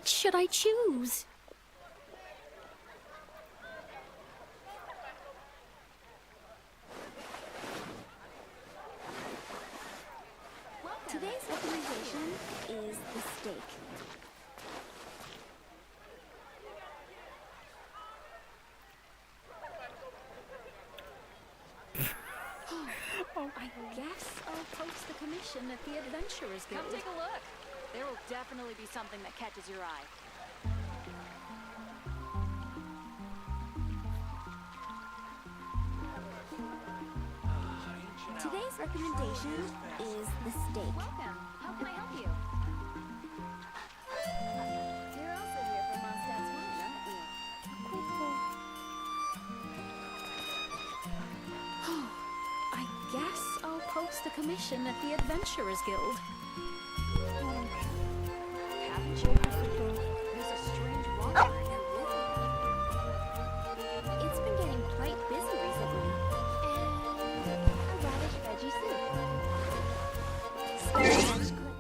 Which should I choose? Today's recommendation is the steak. I guess I'll post the commission at the Adventurers Guild. Come take a look. There will definitely be something that catches your eye. Today's recommendation is the steak. Welcome. How can I help you? You're also here for Mondstadt's wine, aren't you? I guess I'll post the commission at the Adventurers Guild. Haven't you heard? There's a strange water in your river. It's been getting quite busy recently. And a radish veggie soup. Spinach clip.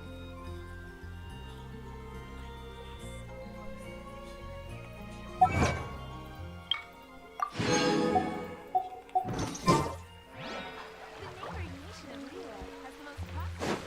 The neighboring nation of Liyue has the most prosperous.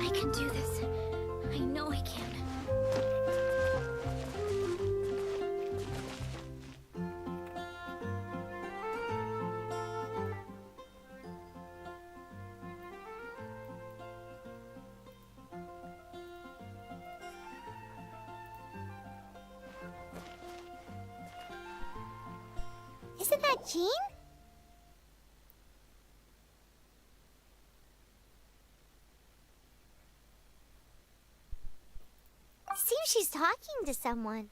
I can do this. I know I can. Isn't that Jean? Seems she's talking to someone.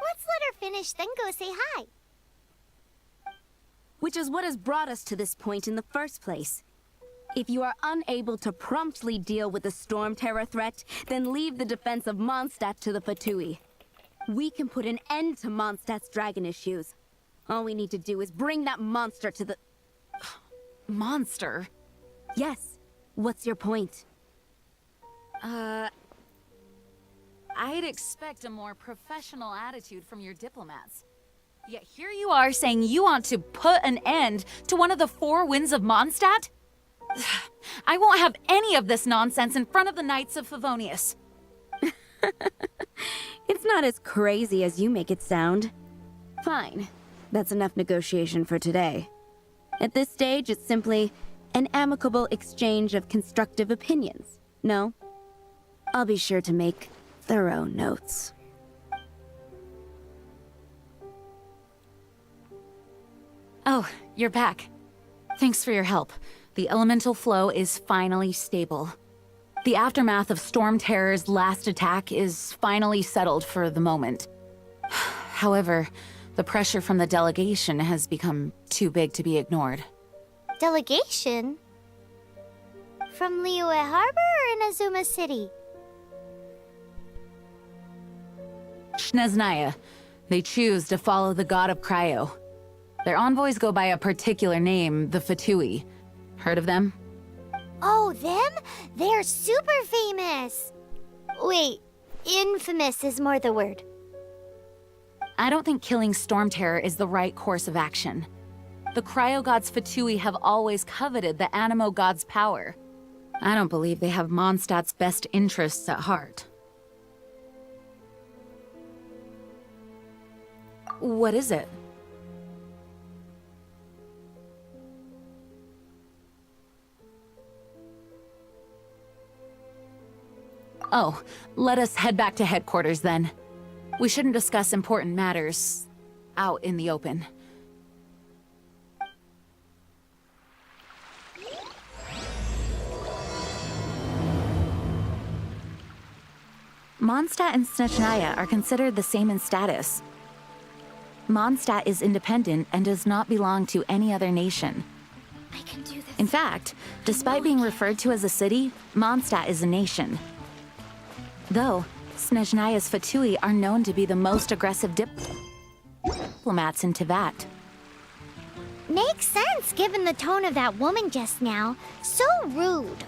Let's let her finish, then go say hi. Which is what has brought us to this point in the first place. If you are unable to promptly deal with the storm terror threat, then leave the defense of Mondstadt to the Fatui. We can put an end to Mondstadt's dragon issues. All we need to do is bring that monster to the... Monster? Yes. What's your point? I'd expect a more professional attitude from your diplomats. Yet here you are saying you want to put an end to one of the four winds of Mondstadt? I won't have any of this nonsense in front of the Knights of Favonius. It's not as crazy as you make it sound. Fine. That's enough negotiation for today. At this stage, it's simply an amicable exchange of constructive opinions. No? I'll be sure to make thorough notes. Oh, you're back. Thanks for your help. The elemental flow is finally stable. The aftermath of Storm Terror's last attack is finally settled for the moment. However, the pressure from the delegation has become too big to be ignored. Delegation? From Liyue Harbor or Inazuma City? Shneznaya. They choose to follow the god of Cryo. Their envoys go by a particular name, the Fatui. Heard of them? Oh, Oh, them? They're super famous. Wait, infamous is more the word. I don't think killing Storm Terror is the right course of action. The Cryo Gods Fatui have always coveted the Animo God's power. I don't believe they have Mondstadt's best interests at heart. What is it? Oh, let us head back to headquarters then. We shouldn't discuss important matters out in the open. Mondstadt and Snezhnaya are considered the same in status. Mondstadt is independent and does not belong to any other nation. I can do this. In fact, despite being referred to as a city, Mondstadt is a nation. Though, Snezhnaya's Fatui are known to be the most aggressive diplomats in Teyvat. Makes sense given the tone of that woman just now. So rude.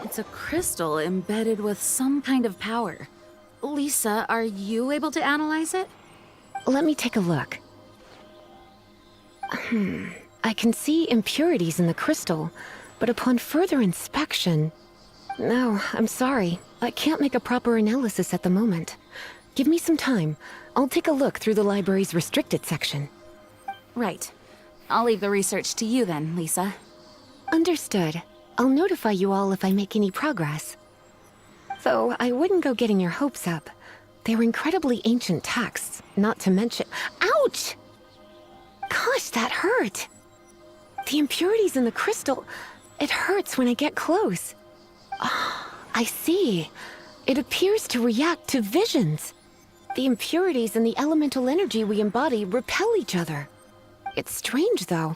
It's a crystal embedded with some kind of power. Lisa, are you able to analyze it? Let me take a look. I can see impurities in the crystal, but upon further inspection... No, I'm sorry. I can't make a proper analysis at the moment. Give me some time. I'll take a look through the library's restricted section. Right. I'll leave the research to you then, Lisa. Understood. I'll notify you all if I make any progress. Though, I wouldn't go getting your hopes up. They're incredibly ancient texts, not to mention— Ouch! Gosh, that hurt! The impurities in the crystal— it hurts when I get close. Ah, I see. It appears to react to visions. The impurities and the elemental energy we embody repel each other. It's strange, though.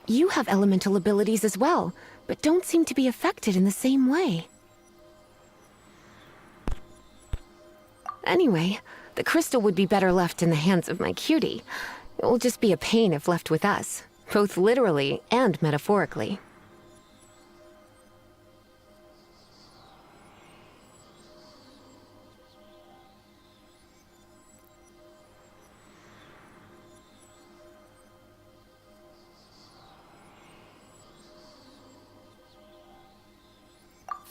You have elemental abilities as well, but don't seem to be affected in the same way. Anyway, the crystal would be better left in the hands of my cutie. It will just be a pain if left with us, both literally and metaphorically.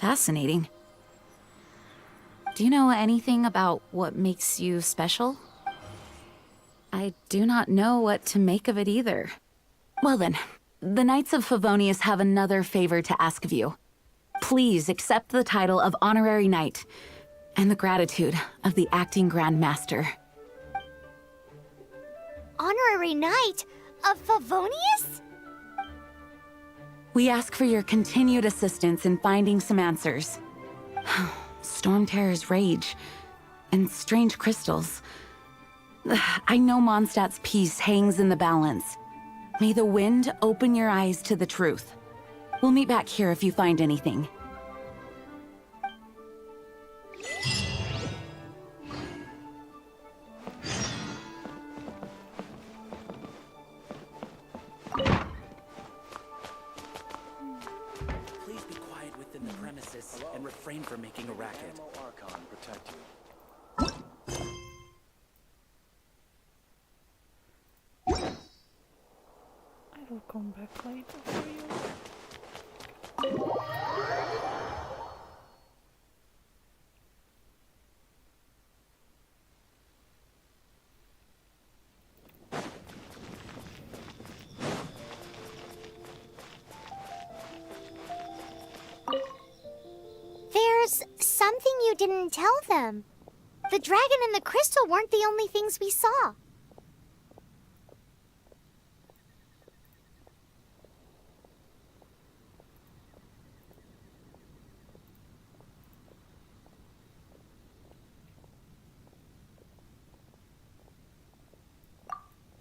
Fascinating. Do you know anything about what makes you special? I do not know what to make of it either. Well then, the Knights of Favonius have another favor to ask of you. Please accept the title of Honorary Knight and the gratitude of the Acting Grand Master. Honorary Knight of Favonius? We ask for your continued assistance in finding some answers. Storm Terror's rage and strange crystals. I know Mondstadt's peace hangs in the balance. May the wind open your eyes to the truth. We'll meet back here if you find anything. Please be quiet within the premises and refrain from making a racket. Archon protect you. come back later for you. There's something you didn't tell them. The dragon and the crystal weren't the only things we saw.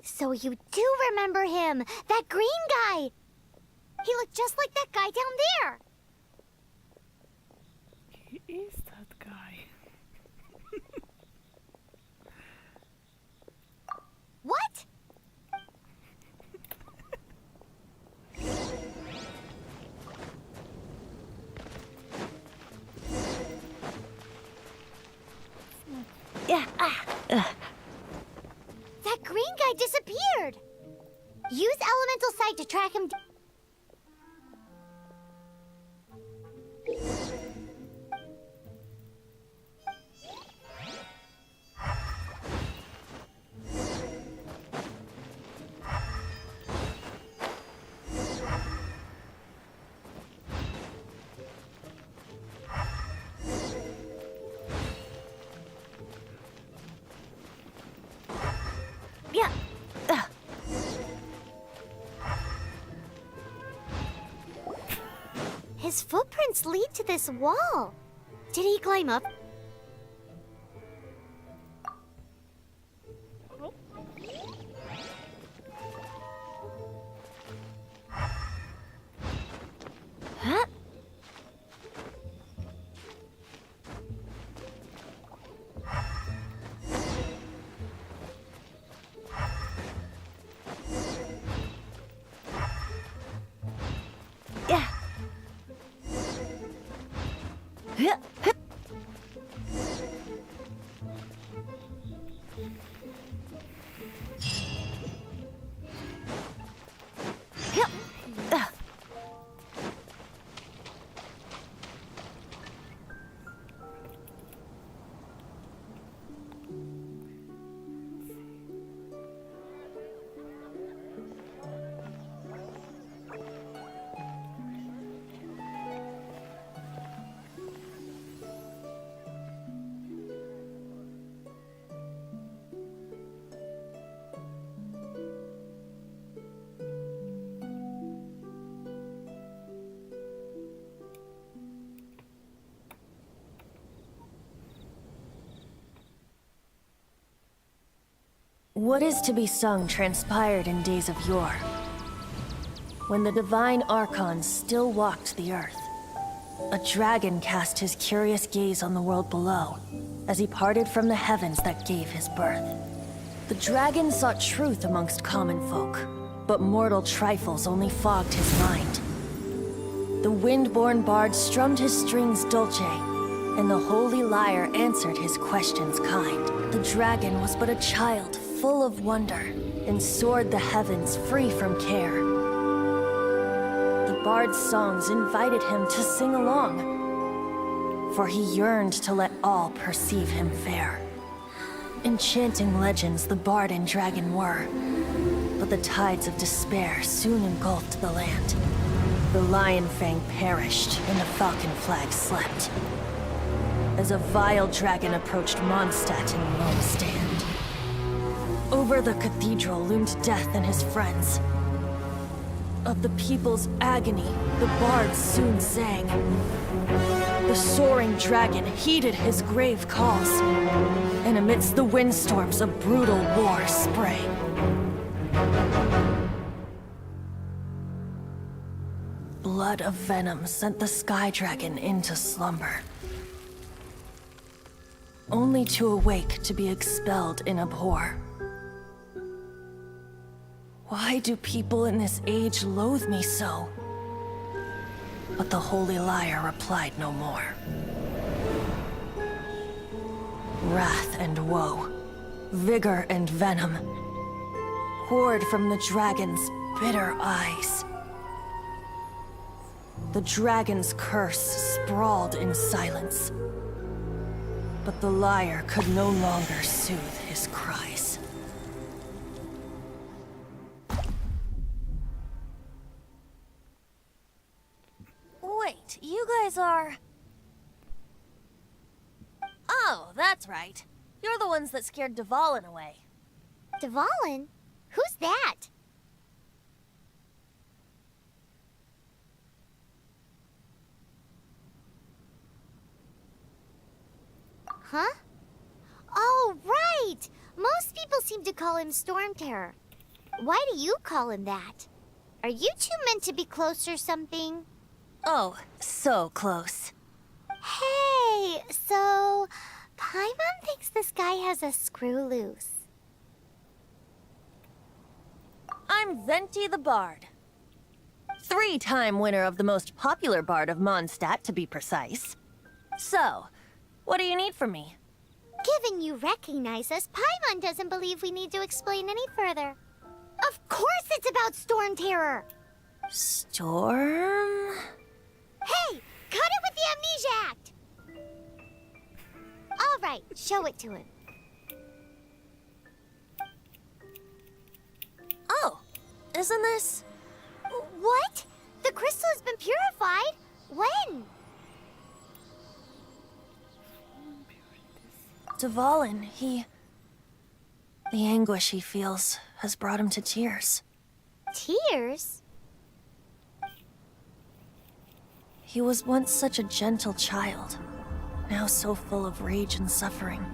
So you do remember him, that green guy. He looked just like that guy down there. He is that guy. What? That green guy disappeared. Use elemental sight to track him. Yeah. His footprints lead to this wall. Did he climb up? Huh? Yeah. What is to be sung transpired in days of yore, when the divine archons still walked the earth. A dragon cast his curious gaze on the world below, as he parted from the heavens that gave his birth. The dragon sought truth amongst common folk, but mortal trifles only fogged his mind. The wind-born bard strummed his strings dulce, and the holy lyre answered his questions kind. The dragon was but a child, full of wonder, and soared the heavens free from care. The bard's songs invited him to sing along, for he yearned to let all perceive him fair. Enchanting legends the bard and dragon were, but the tides of despair soon engulfed the land. The lion fang perished, and the falcon flag slept, as a vile dragon approached Mondstadt in lone stand. Over the cathedral loomed death and his friends. Of the people's agony, the bards soon sang. The soaring dragon heeded his grave calls, and amidst the windstorms a brutal war sprang. Blood of venom sent the sky dragon into slumber, only to awake to be expelled in abhor. Why do people in this age loathe me so? But the holy lyre replied no more. Wrath and woe, vigor and venom, poured from the dragon's bitter eyes. The dragon's curse sprawled in silence. But the liar could no longer soothe his cries. Wait, you guys are... Oh, that's right. You're the ones that scared Dvalin away. Dvalin? Who's that? Huh? Oh, right! Most people seem to call him Storm Terror. Why do you call him that? Are you two meant to be close or something? Oh, so close. Hey, so... Paimon thinks this guy has a screw loose. I'm Venti the Bard. 3-time winner of the most popular bard of Mondstadt, to be precise. So, what do you need from me? Given you recognize us, Paimon doesn't believe we need to explain any further. Of course it's about Storm Terror! Storm? Hey! Cut it with the Amnesia Act! Alright, show it to him. Oh, isn't this... What? The crystal has been purified? When? Dvalin, the anguish he feels has brought him to tears. Tears? He was once such a gentle child, now so full of rage and suffering.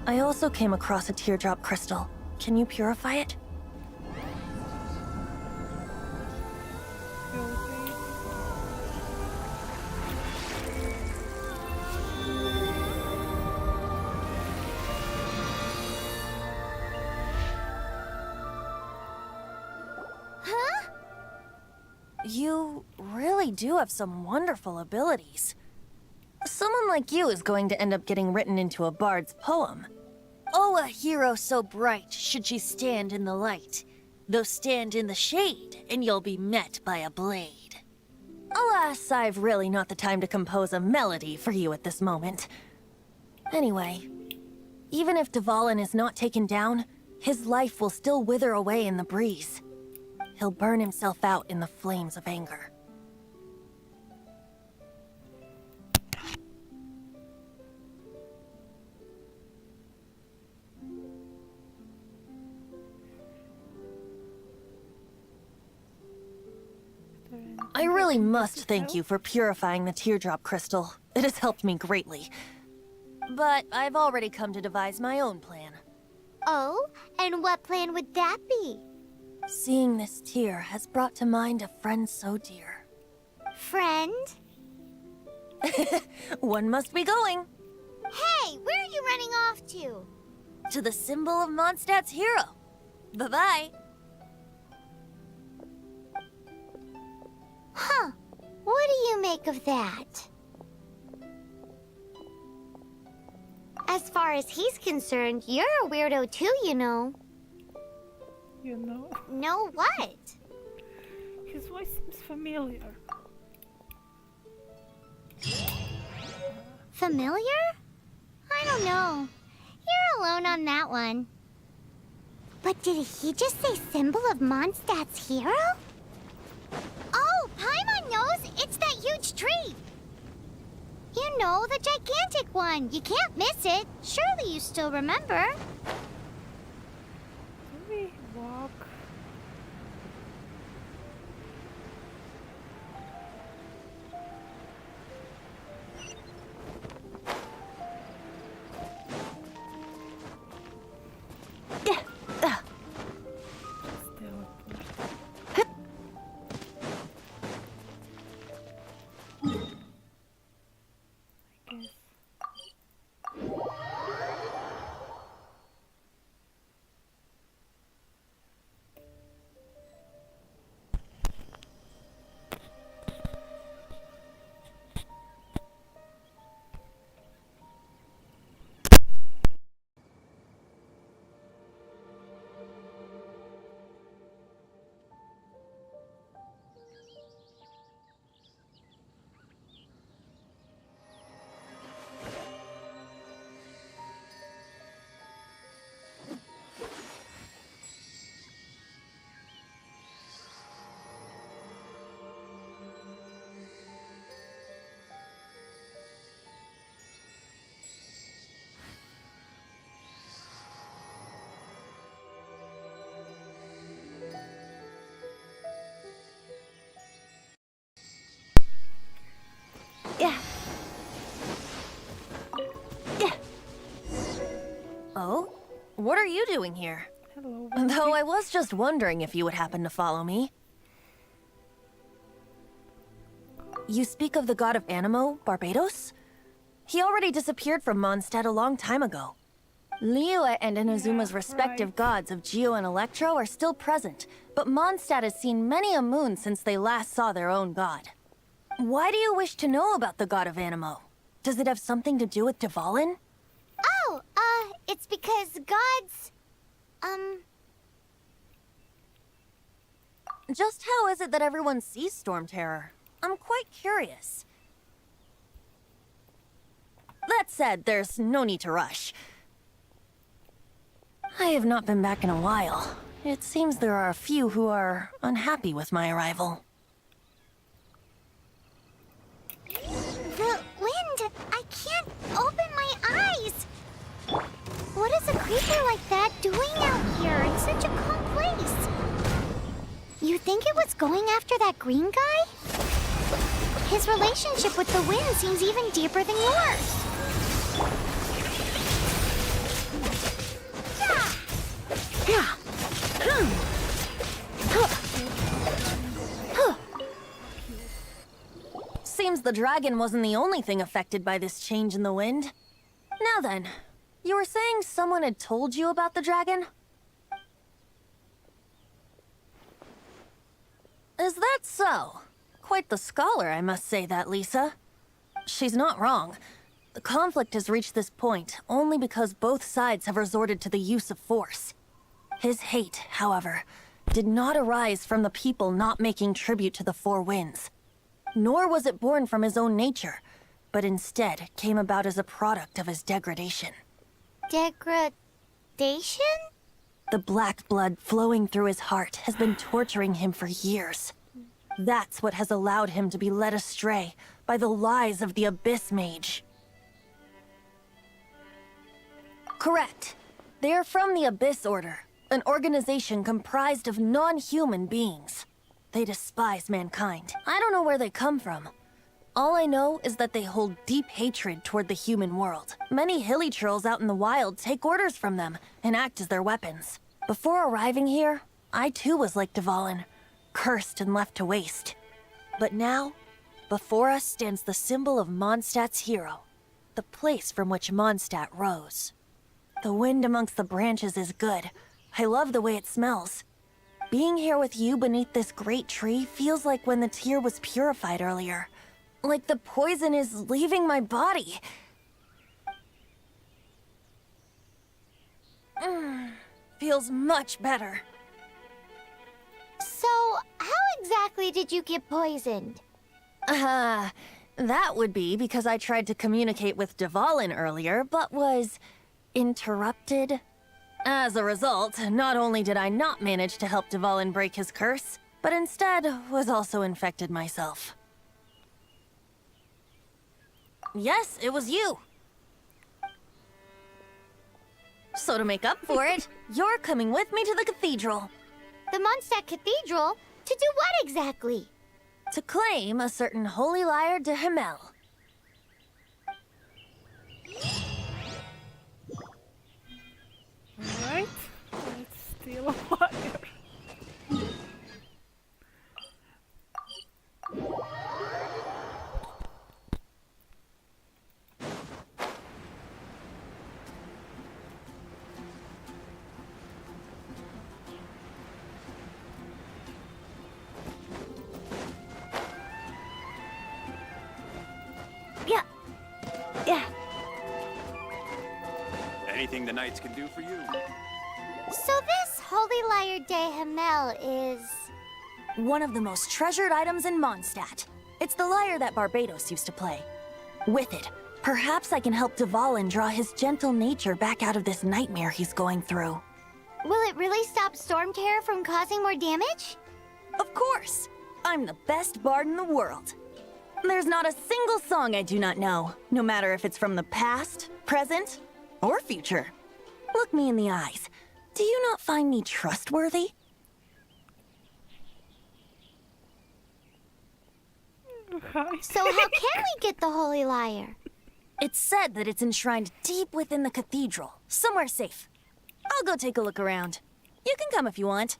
I also came across a teardrop crystal. Can you purify it? Huh? You really do have some wonderful abilities. Someone like you is going to end up getting written into a bard's poem. Oh, a hero so bright should she stand in the light, though stand in the shade, and you'll be met by a blade. Alas, I've really not the time to compose a melody for you at this moment. Anyway, even if Dvalin is not taken down, his life will still wither away in the breeze. He'll burn himself out in the flames of anger. I really must thank you for purifying the teardrop crystal. It has helped me greatly. But I've already come to devise my own plan. Oh, and what plan would that be? Seeing this tear has brought to mind a friend so dear. Friend? One must be going. Hey, where are you running off to? To the symbol of Mondstadt's hero. Bye-bye. Huh. What do you make of that? As far as he's concerned, you're a weirdo too, you know. You know? Know what? His voice seems familiar. Familiar? I don't know. You're alone on that one. But did he just say symbol of Mondstadt's hero? Oh, Paimon knows! It's that huge tree! You know, the gigantic one. You can't miss it. Surely you still remember. Do we walk? Still. I guess. Oh? What are you doing here? Hello. Though I was just wondering if you would happen to follow me. You speak of the god of Animo, Barbados? He already disappeared from Mondstadt a long time ago. Liyue and Inazuma's respective gods of Geo and Electro are still present, but Mondstadt has seen many a moon since they last saw their own god. Why do you wish to know about the god of Animo? Does it have something to do with Dvalin? Oh, it's because gods... Just how is it that everyone sees Storm Terror? I'm quite curious. That said, there's no need to rush. I have not been back in a while. It seems there are a few who are unhappy with my arrival. The wind! I can't open my eyes! What is a creature like that doing out here in such a calm place? You think it was going after that green guy? His relationship with the wind seems even deeper than yours. Seems the dragon wasn't the only thing affected by this change in the wind. Now then, you were saying someone had told you about the dragon? Is that so? Quite the scholar, I must say that, Lisa. She's not wrong. The conflict has reached this point only because both sides have resorted to the use of force. His hate, however, did not arise from the people not making tribute to the Four Winds. Nor was it born from his own nature, but instead came about as a product of his degradation. Degradation? The black blood flowing through his heart has been torturing him for years. That's what has allowed him to be led astray by the lies of the Abyss Mage. Correct. They are from the Abyss Order, an organization comprised of non-human beings. They despise mankind. I don't know where they come from. All I know is that they hold deep hatred toward the human world. Many hilly trolls out in the wild take orders from them and act as their weapons. Before arriving here, I too was like Dvalin, cursed and left to waste. But now, before us stands the symbol of Mondstadt's hero, the place from which Mondstadt rose. The wind amongst the branches is good. I love the way it smells. Being here with you beneath this great tree feels like when the tear was purified earlier. Like the poison is leaving my body. Feels much better. So, how exactly did you get poisoned? That would be because I tried to communicate with Dvalin earlier, but was interrupted. As a result, not only did I not manage to help Dvalin break his curse, but instead was also infected myself. Yes, it was you. So to make up for it, you're coming with me to the cathedral. The Mondstadt Cathedral? To do what exactly? To claim a certain holy lyre de Himmel. Alright, let's steal a wire. Yeah. Anything the Knights can do for you? So this Holy Lyre de Himmel is... One of the most treasured items in Mondstadt. It's the lyre that Barbados used to play. With it, perhaps I can help Dvalin draw his gentle nature back out of this nightmare he's going through. Will it really stop Storm Terror from causing more damage? Of course! I'm the best bard in the world. There's not a single song I do not know, no matter if it's from the past, present, or future. Look me in the eyes. Do you not find me trustworthy? Hi. So how can we get the Holy Lyre? It's said that it's enshrined deep within the cathedral. Somewhere safe. I'll go take a look around. You can come if you want.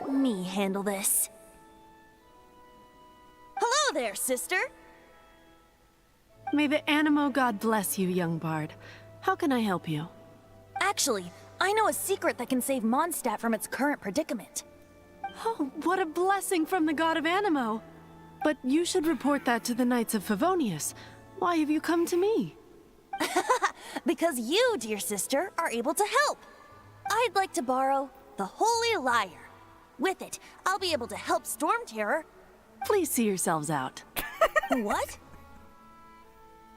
Let me handle this. Hello there, sister. May the Animo God bless you, young bard. How can I help you? Actually, I know a secret that can save Mondstadt from its current predicament. Oh, what a blessing from the god of Animo! But you should report that to the Knights of Favonius. Why have you come to me? Because you, dear sister, are able to help. I'd like to borrow the Holy Lyre. With it, I'll be able to help Storm Terror. Please see yourselves out. What?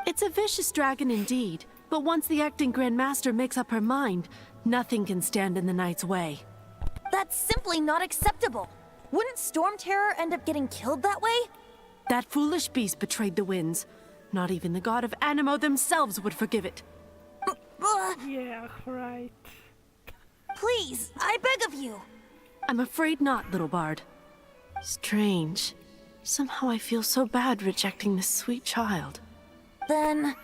It's a vicious dragon indeed, but once the acting Grand Master makes up her mind, nothing can stand in the Knight's way. That's simply not acceptable. Wouldn't Storm Terror end up getting killed that way? That foolish beast betrayed the winds. Not even the god of Animo themselves would forgive it. Yeah, right. Please, I beg of you. I'm afraid not, little bard. Strange. Somehow I feel so bad rejecting this sweet child. Then,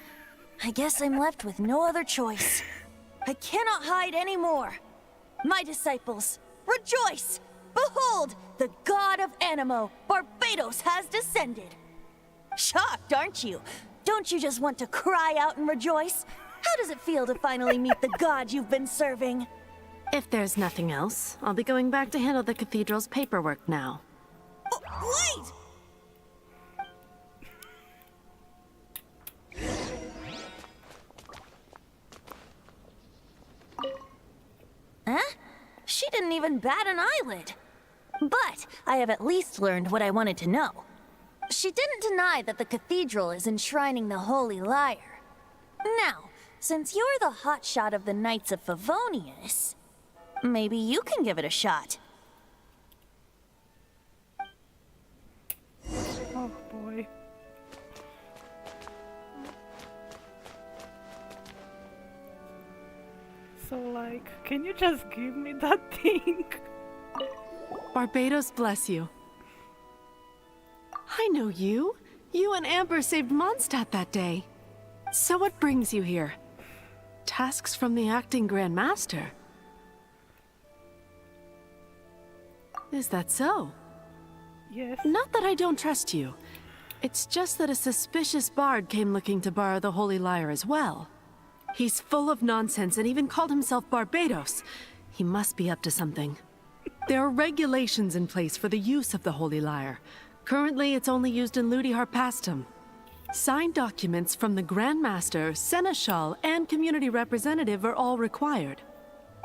I guess I'm left with no other choice. I cannot hide anymore. My disciples, rejoice! Behold, the god of Animo, Barbados, has descended. Shocked, aren't you? Don't you just want to cry out and rejoice? How does it feel to finally meet the god you've been serving? If there's nothing else, I'll be going back to handle the cathedral's paperwork now. Oh, wait! Huh? She didn't even bat an eyelid. But I have at least learned what I wanted to know. She didn't deny that the cathedral is enshrining the Holy Lyre. Now, since you're the hotshot of the Knights of Favonius, maybe you can give it a shot. Oh boy. So like, can you just give me that thing? Barbados bless you. I know you. You and Amber saved Mondstadt that day. So what brings you here? Tasks from the acting Grand Master? Is that so? Yes. Not that I don't trust you. It's just that a suspicious bard came looking to borrow the Holy Lyre as well. He's full of nonsense and even called himself Barbados. He must be up to something. There are regulations in place for the use of the Holy Lyre. Currently, it's only used in Ludi Harpastum. Signed documents from the Grand Master, Seneschal, and community representative are all required.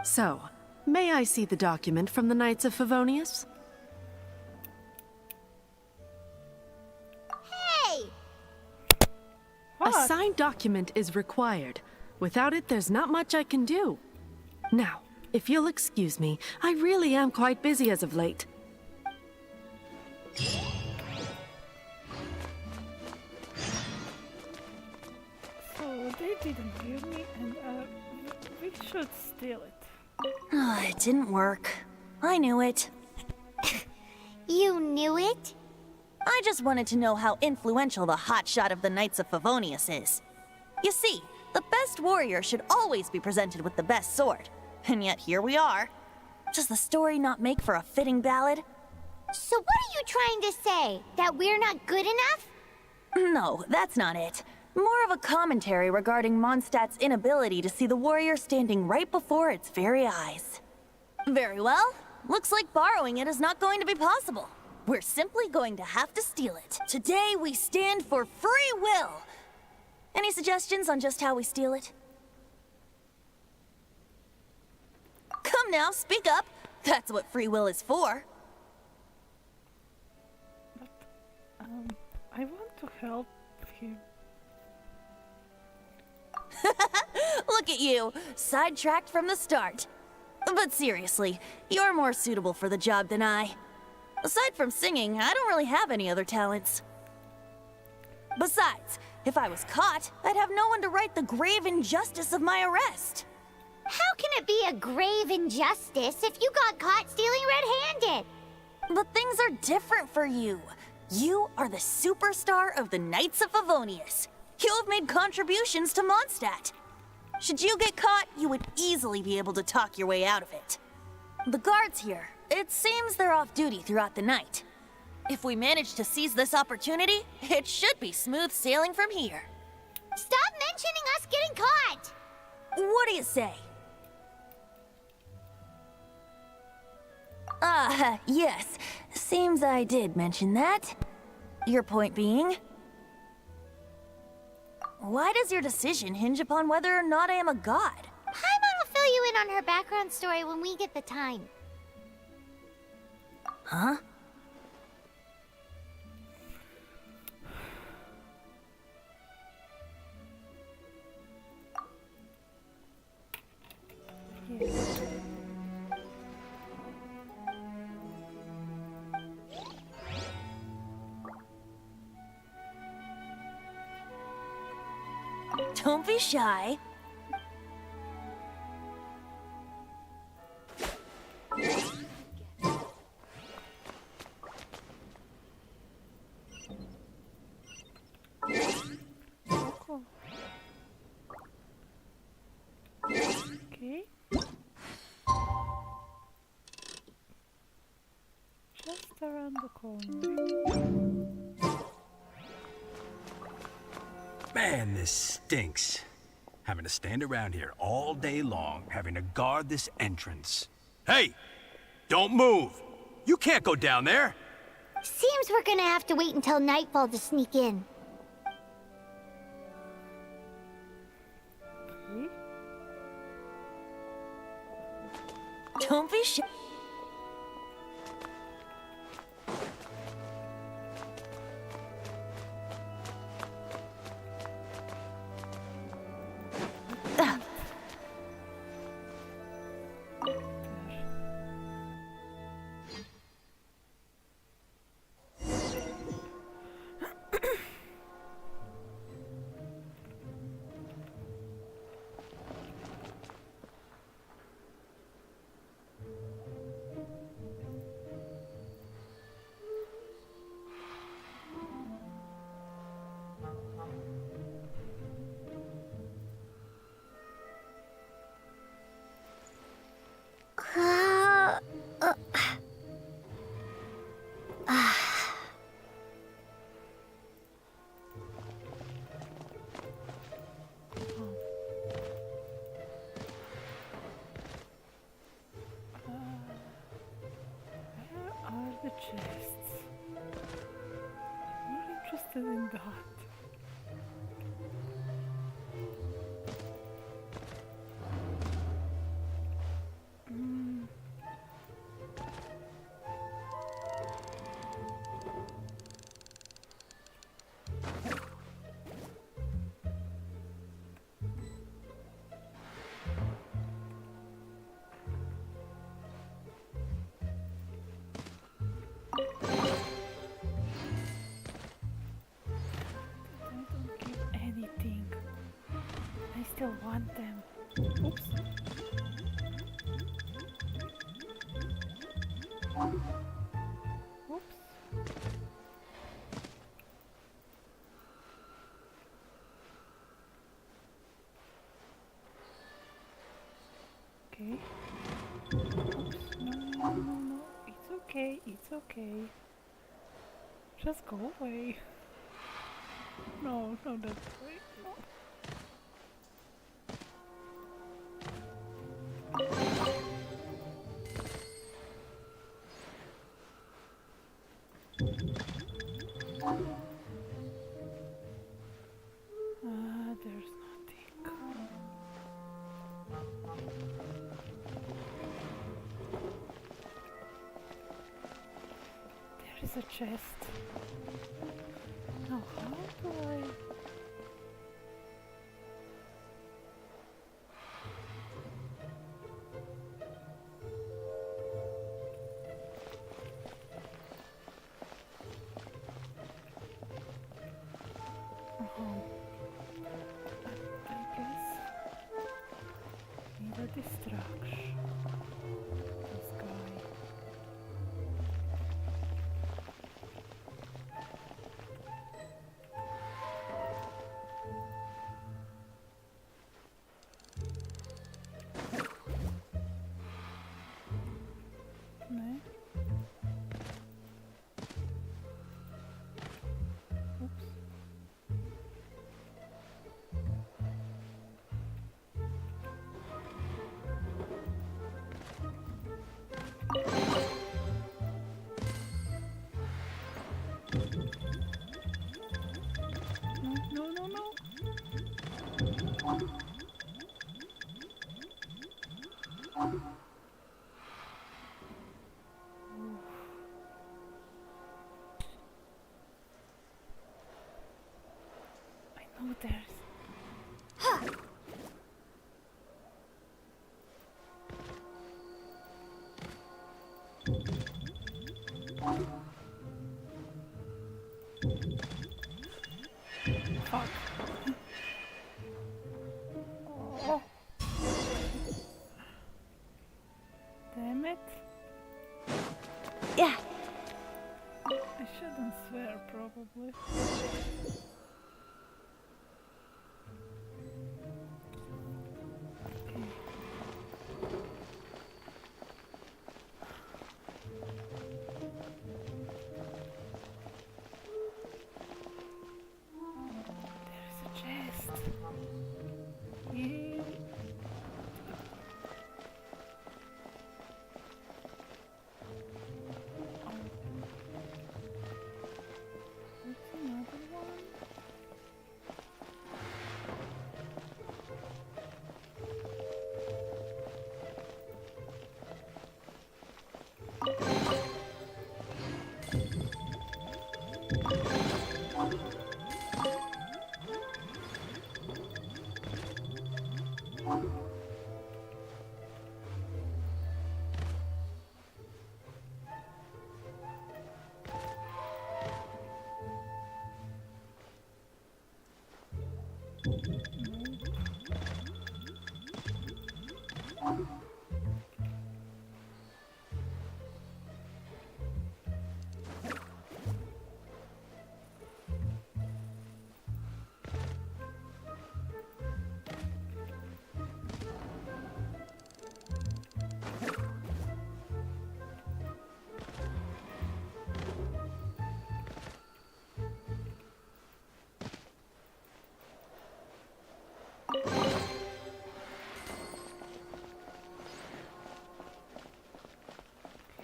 So, may I see the document from the Knights of Favonius? Hey! A signed document is required. Without it, there's not much I can do. Now, if you'll excuse me, I really am quite busy as of late. So they didn't give me, and we should steal it. It didn't work. I knew it. You knew it? I just wanted to know how influential the hotshot of the Knights of Favonius is. You see, the best warrior should always be presented with the best sword. And yet here we are. Does the story not make for a fitting ballad? So what are you trying to say? That we're not good enough? No, that's not it. More of a commentary regarding Mondstadt's inability to see the warrior standing right before its very eyes. Very well. Looks like borrowing it is not going to be possible. We're simply going to have to steal it. Today we stand for free will. Any suggestions on just how we steal it? Come now, speak up. That's what free will is for. I want to help him. Look at you, sidetracked from the start. But seriously, you're more suitable for the job than I. Aside from singing, I don't really have any other talents. Besides, if I was caught, I'd have no one to right the grave injustice of my arrest. How can it be a grave injustice if you got caught stealing red-handed? But things are different for you. You are the superstar of the Knights of Favonius. You have made contributions to Mondstadt. Should you get caught, you would easily be able to talk your way out of it. The guards here, it seems they're off duty throughout the night. If we manage to seize this opportunity, it should be smooth sailing from here. Stop mentioning us getting caught! What do you say? Yes. Seems I did mention that. Your point being? Why does your decision hinge upon whether or not I am a god? Paimon will fill you in on her background story when we get the time. Huh? Don't be shy. Okay. Just around the corner. Man, this stinks. Having to stand around here all day long, having to guard this entrance. Hey! Don't move! You can't go down there! Seems we're gonna have to wait until nightfall to sneak in. Okay. Don't be shy. The chests. I'm not interested in that. Still want them. Oops. Oops. Okay. Oops. No. It's okay. It's okay. Just go away. No, that's way. No. There's nothing. There is a chest. Now how do I... Distraction. This guy. Nee. Oops. No, no, no, no. I know there's... Fuck. Oh. Damn it. Yeah. I shouldn't swear, probably. Okay. There's a chest. Yeah. There's another one.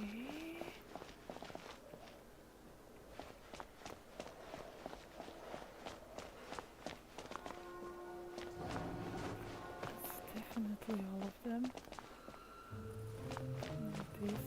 Okay. It's definitely all of them. Like this.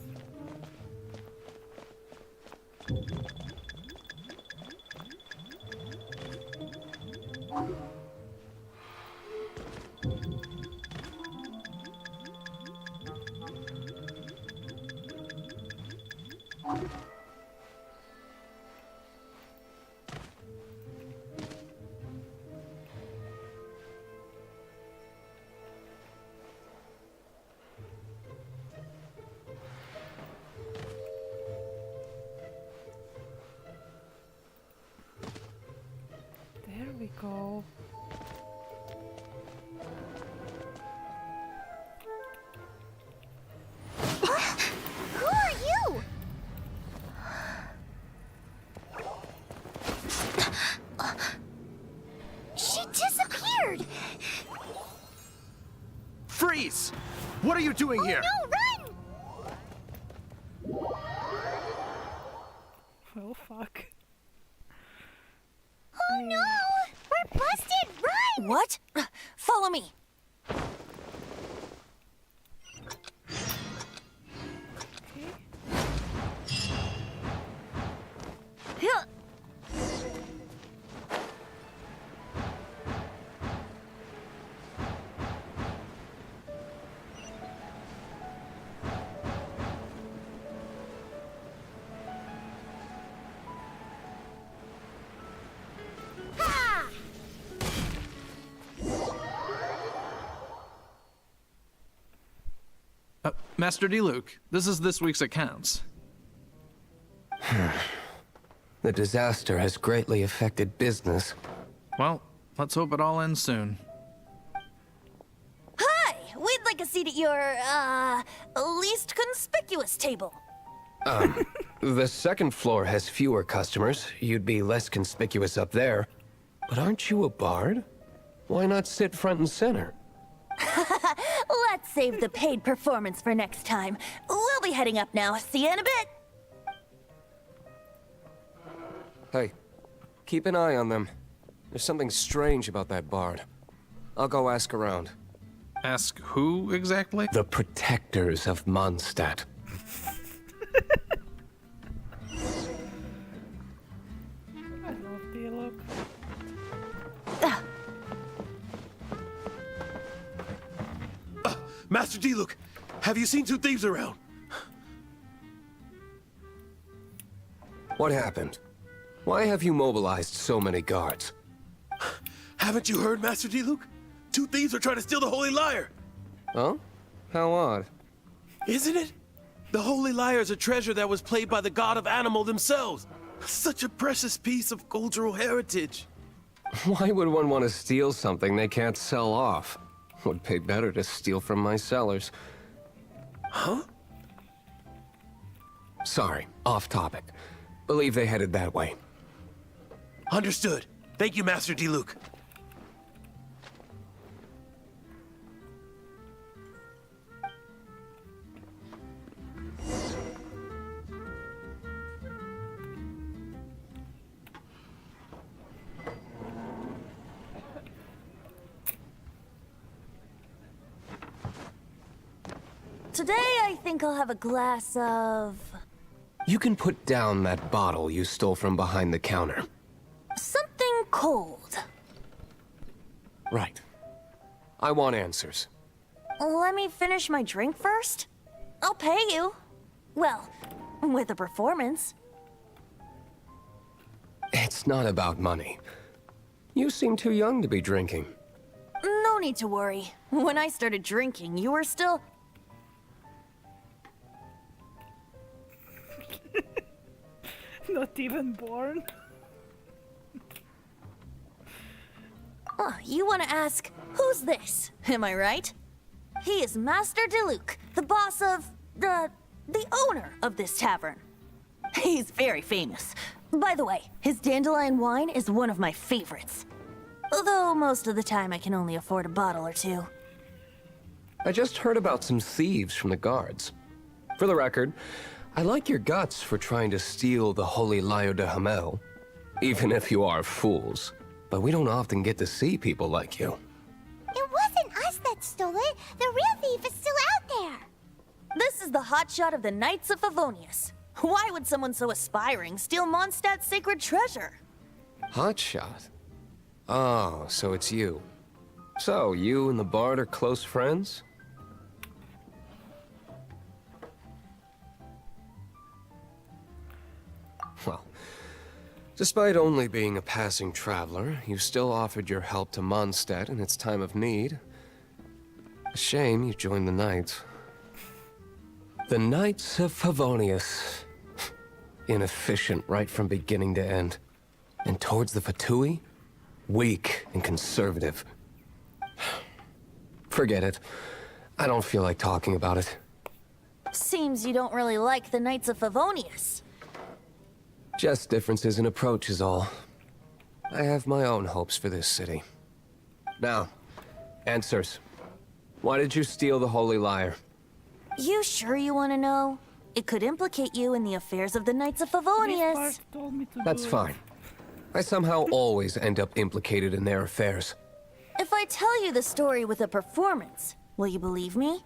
There we go. Who are you? She disappeared. Freeze! What are you doing here? No, run! Well, fuck. Oh no! We're busted! Run! What? Follow me. Okay. Ha! Master D-Luke, this is this week's accounts. The disaster has greatly affected business. Well, let's hope it all ends soon. Hi! We'd like a seat at your, least conspicuous table. The second floor has fewer customers. You'd be less conspicuous up there. But aren't you a bard? Why not sit front and center? Let's save the paid performance for next time. We'll be heading up now. See you in a bit. Hey, keep an eye on them. There's something strange about that bard. I'll go ask around. Ask who exactly? The protectors of Mondstadt. I love dialogue. Master D-Luke, have you seen two thieves around? What happened? Why have you mobilized so many guards? Haven't you heard, Master D-Luke? Two thieves are trying to steal the Holy Lyre. Huh? How odd. Isn't it? The Holy Lyre is a treasure that was played by the god of animal themselves. Such a precious piece of cultural heritage. Why would one want to steal something they can't sell off? Would pay better to steal from my sellers. Huh? Sorry, off topic. Believe they headed that way. Understood. Thank you, Master D-Luke. Today, I think I'll have a glass of... You can put down that bottle you stole from behind the counter. something cold. Right. I want answers. Let me finish my drink first. I'll pay you. Well, with a performance. It's not about money. You seem too young to be drinking. No need to worry. When I started drinking, you were still... Not even born. Oh, you want to ask, who's this? Am I right? He is Master D-Luke, the boss of... the owner of this tavern. He's very famous. By the way, his dandelion wine is one of my favorites. Although most of the time I can only afford a bottle or two. I just heard about some thieves from the guards. For the record, I like your guts for trying to steal the Holy Lyre de Hamel. Even if you are fools. But we don't often get to see people like you. It wasn't us that stole it. The real thief is still out there. This is the hotshot of the Knights of Favonius. Why would someone so aspiring steal Mondstadt's sacred treasure? Hotshot? Oh, so it's you. So, you and the Bard are close friends? Well, despite only being a passing traveler, you still offered your help to Mondstadt in its time of need. A shame you joined the Knights. The Knights of Favonius. Inefficient right from beginning to end. And towards the Fatui, weak and conservative. Forget it. I don't feel like talking about it. Seems you don't really like the Knights of Favonius. Just differences in approach is all. I have my own hopes for this city. Now, answers. Why did you steal the Holy Lyre? You sure you want to know? It could implicate you in the affairs of the Knights of Favonius. That's fine. I somehow always end up implicated in their affairs. If I tell you the story with a performance, will you believe me?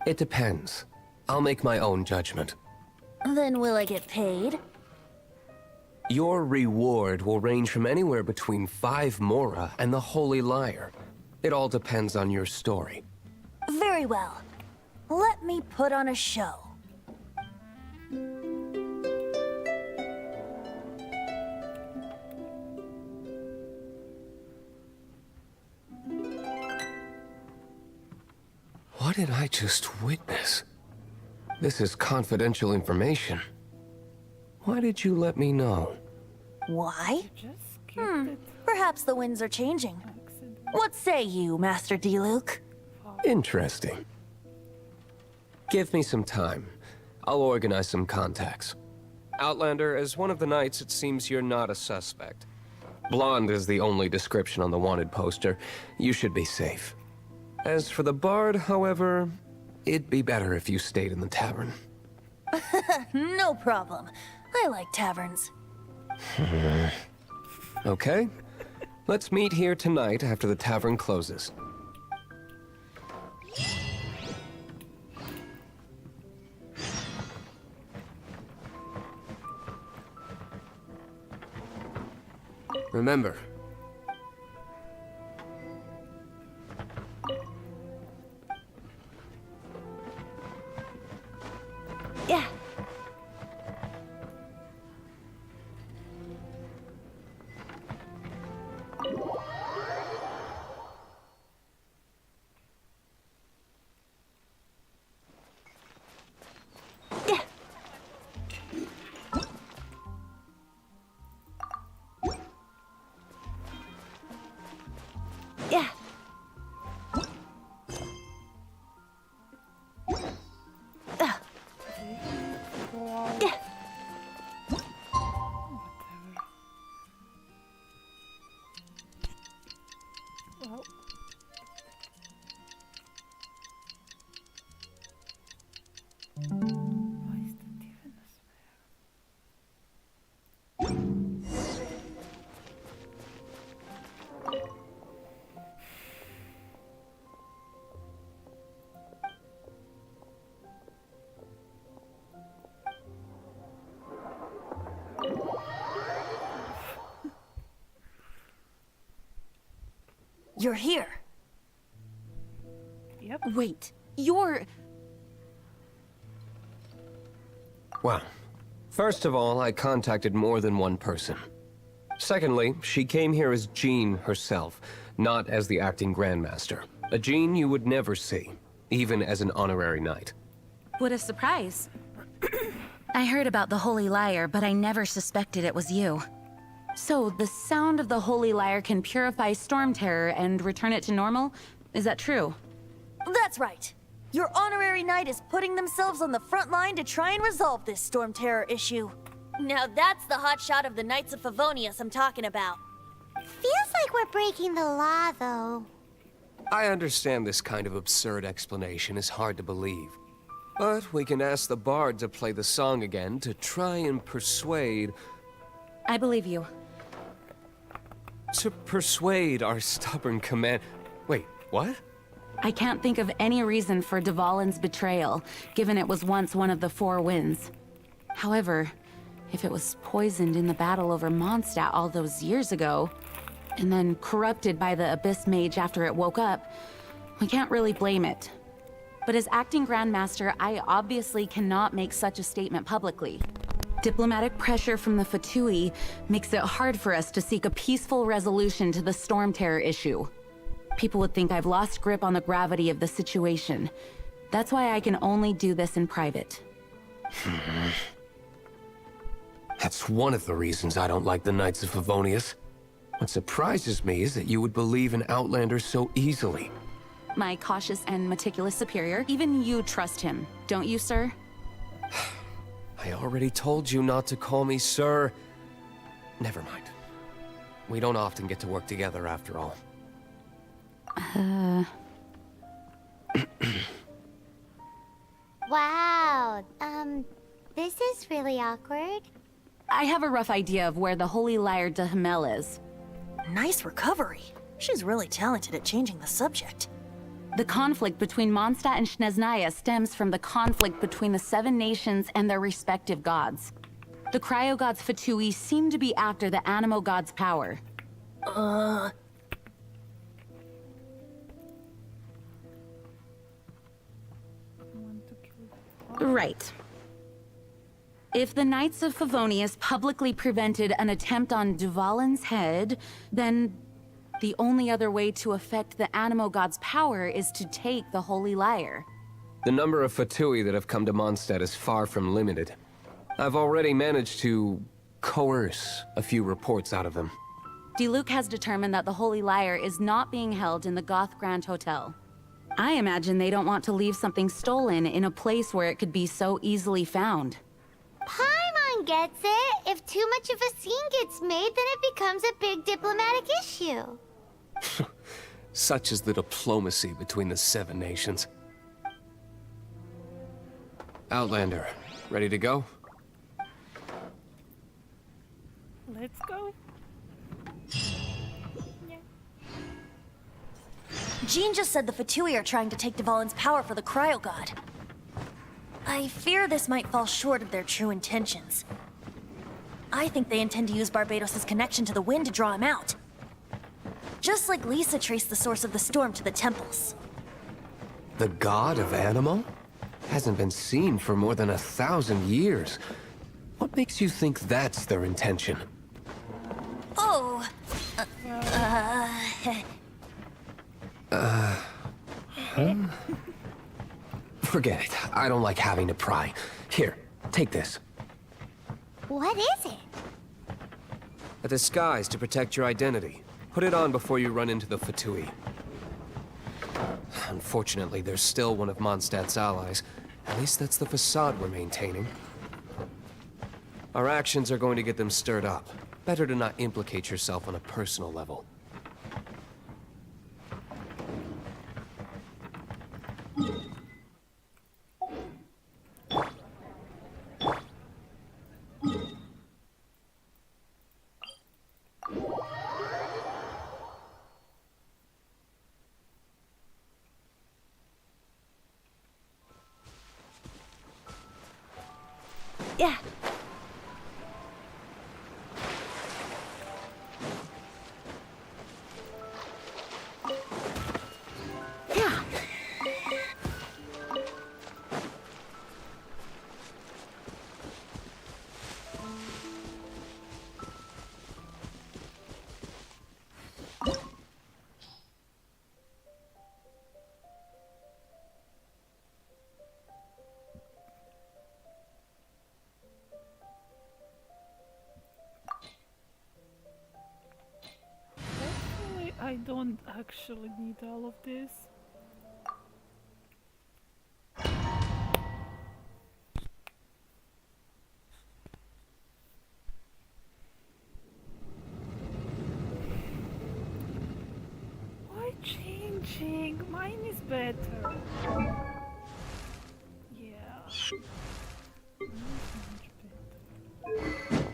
It depends. I'll make my own judgment. Then will I get paid? Your reward will range from anywhere between 5 Mora and the Holy Lyre. It all depends on your story. Very well. Let me put on a show. What did I just witness? This is confidential information. Why did you let me know? Why? Just skipped it. Perhaps the winds are changing. What say you, Master D-Luke? Interesting. Give me some time. I'll organize some contacts. Outlander, as one of the knights, it seems you're not a suspect. Blonde is the only description on the wanted poster. You should be safe. As for the bard, however, it'd be better if you stayed in the tavern. No problem. I like taverns. Okay. Let's meet here tonight after the tavern closes. Remember. Yeah. Yeah. Yeah. Well. Why is that even a spare? You're here. Yep. Wait, you're... Well, first of all, I contacted more than one person. Secondly, she came here as Jean herself, not as the acting Grandmaster. A Jean you would never see, even as an honorary knight. What a surprise. I heard about the Holy Lyre, but I never suspected it was you. So, the sound of the Holy Lyre can purify Storm Terror and return it to normal? Is that true? That's right. Your honorary knight is putting themselves on the front line to try and resolve this Storm Terror issue. Now that's the hotshot of the Knights of Favonius I'm talking about. Feels like we're breaking the law, though. I understand this kind of absurd explanation is hard to believe. But we can ask the bard to play the song again to try and persuade... I believe you. To persuade our stubborn command... Wait, what? I can't think of any reason for Dvalin's betrayal, given it was once one of the Four Winds. However, if it was poisoned in the battle over Mondstadt all those years ago, and then corrupted by the Abyss Mage after it woke up, we can't really blame it. But as acting Grandmaster, I obviously cannot make such a statement publicly. Diplomatic pressure from the Fatui makes it hard for us to seek a peaceful resolution to the Storm Terror issue. People would think I've lost grip on the gravity of the situation. That's why I can only do this in private. That's one of the reasons I don't like the Knights of Favonius. What surprises me is that you would believe in Outlander so easily. My cautious and meticulous superior, even you trust him, don't you, sir? I already told you not to call me sir. Never mind. We don't often get to work together after all. Wow, this is really awkward. I have a rough idea of where the Holy Lyre de Himmel is. Nice recovery. She's really talented at changing the subject. The conflict between Mondstadt and Snezhnaya stems from the conflict between the Seven Nations and their respective gods. The cryo-gods Fatui seem to be after the Animo god's power. Right. If the Knights of Favonius publicly prevented an attempt on Dvalin's head, then the only other way to affect the Animo god's power is to take the Holy Lyre. The number of Fatui that have come to Mondstadt is far from limited. I've already managed to coerce a few reports out of them. Diluc has determined that the Holy Lyre is not being held in the Goth Grand Hotel. I imagine they don't want to leave something stolen in a place where it could be so easily found. Paimon gets it. If too much of a scene gets made, then it becomes a big diplomatic issue. Such is the diplomacy between the 7 nations. Outlander, ready to go? Let's go. Jean just said the Fatui are trying to take Dvalin's power for the Cryo God. I fear this might fall short of their true intentions. I think they intend to use Barbados' connection to the wind to draw him out. Just like Lisa traced the source of the storm to the temples. The god of Animal? Hasn't been seen for more than 1,000 years. What makes you think that's their intention? Oh... Forget it. I don't like having to pry. Here, take this. What is it? A disguise to protect your identity. Put it on before you run into the Fatui. Unfortunately, there's still one of Mondstadt's allies. At least that's the facade we're maintaining. Our actions are going to get them stirred up. Better to not implicate yourself on a personal level. Yeah. Yeah. I don't actually need all of this. Why changing? Mine is better. Yeah. Mine is much better.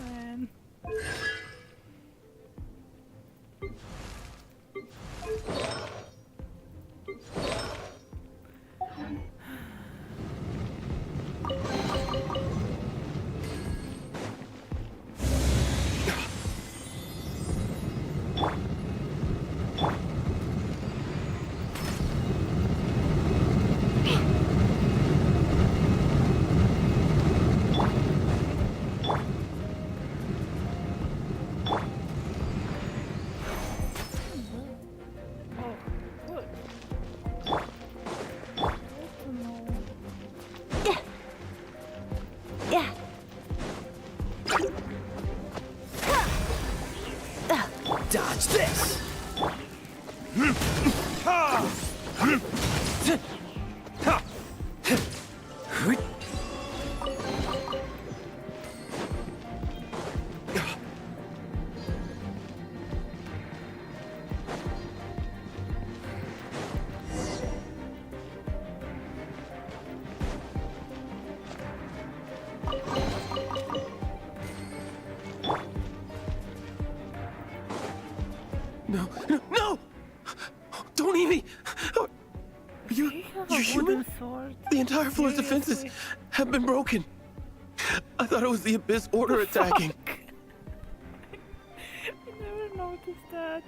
Man. Dodge this! No, no, no! Don't eat me! You're human? The entire floor's defenses have been broken. I thought it was the Abyss Order attacking. I never noticed that.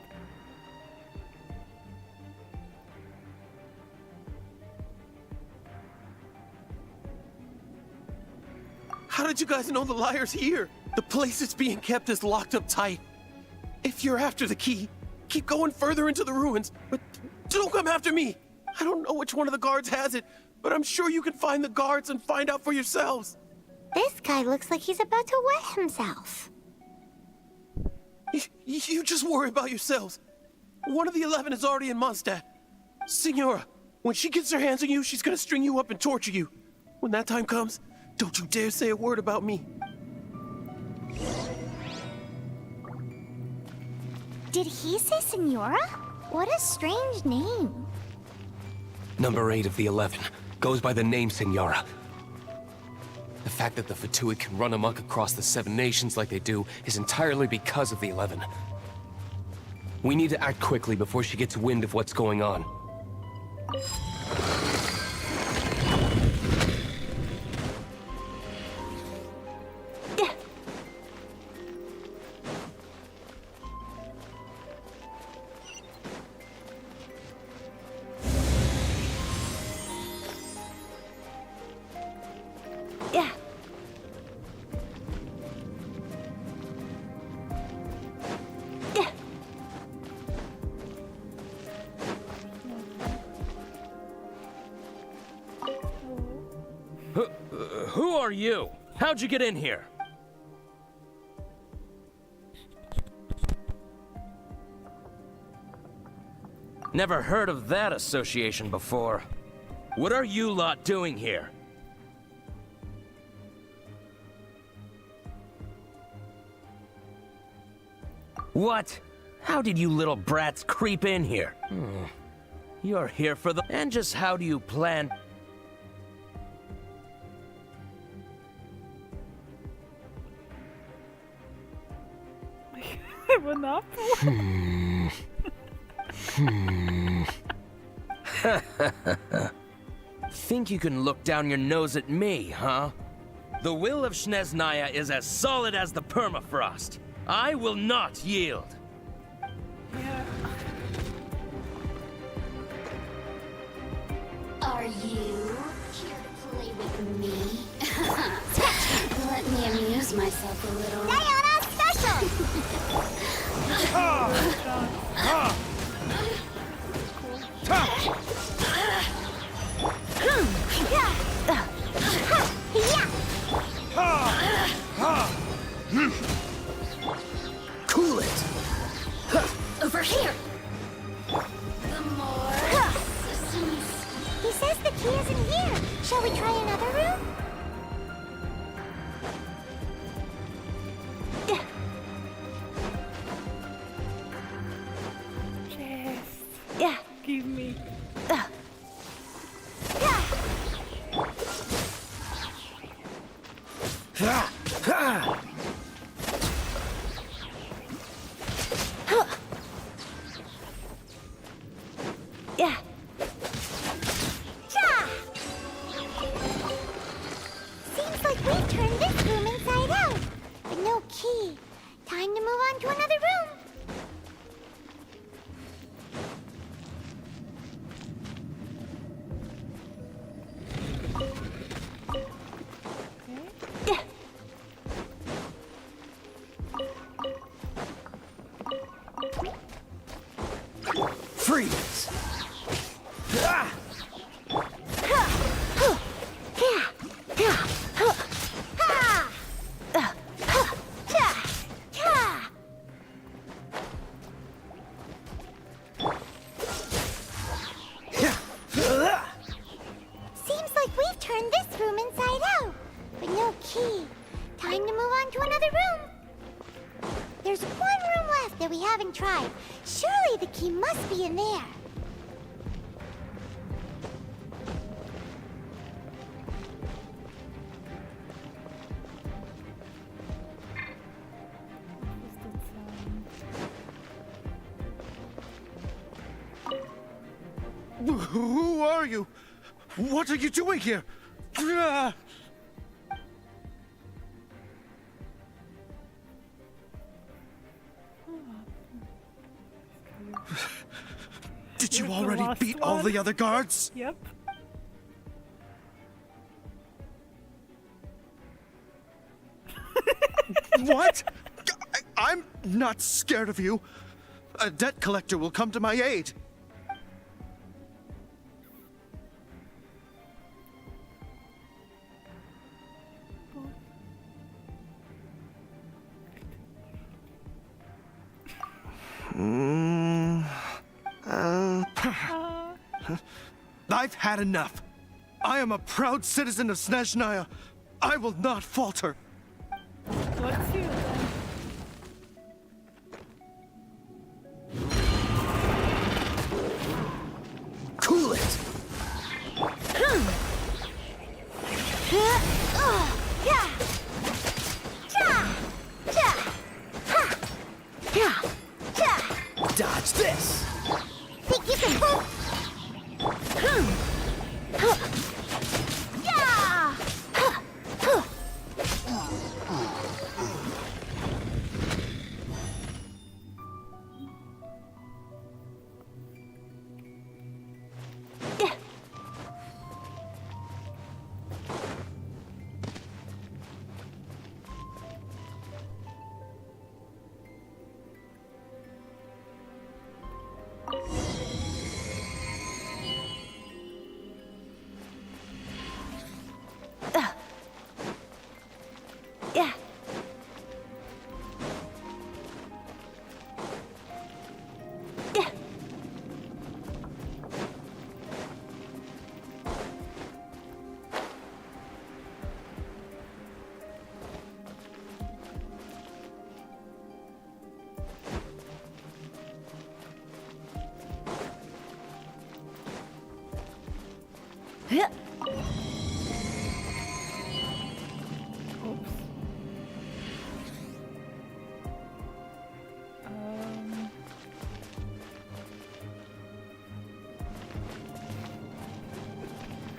How did you guys know the Lyre's here? The place it's being kept is locked up tight. If you're after the key, keep going further into the ruins, but don't come after me. I don't know which one of the guards has it, but I'm sure you can find the guards and find out for yourselves. This guy looks like he's about to wet himself. You just worry about yourselves. One of the 11 is already in Mondstadt. Signora, when she gets her hands on you, she's gonna string you up and torture you. When that time comes, don't you dare say a word about me. Did he say Senora? What a strange name. Number 8 of the 11 goes by the name Senora. The fact that the Fatui can run amok across the 7 nations like they do is entirely because of the 11. We need to act quickly before she gets wind of what's going on. Who are you? How'd you get in here? Never heard of that association before. What are you lot doing here? What? How did you little brats creep in here? You're here for the... And just how do you plan... Think you can look down your nose at me, huh? The will of Snezhnaya is as solid as the permafrost. I will not yield. Yeah. Are you here to play with me? Let me amuse myself a little. Sayona special! Cool it! Over here! The more systems. He says the key is in here. Shall we try another room? Yes. Give me. Seems like we've turned this room inside out, but no key. Time to move on to another room. Freeze! Seems like we've turned this room inside out, but no key. Time to move on to another room. There's one room left that we haven't tried. Surely the key must be in there. Who are you? What are you doing here? Did you already beat all the other guards? Yep. What? I'm not scared of you. A debt collector will come to my aid. I've had enough. I am a proud citizen of Snezhnaya. I will not falter. What's you then? Cool it. Dodge this. Think you can move?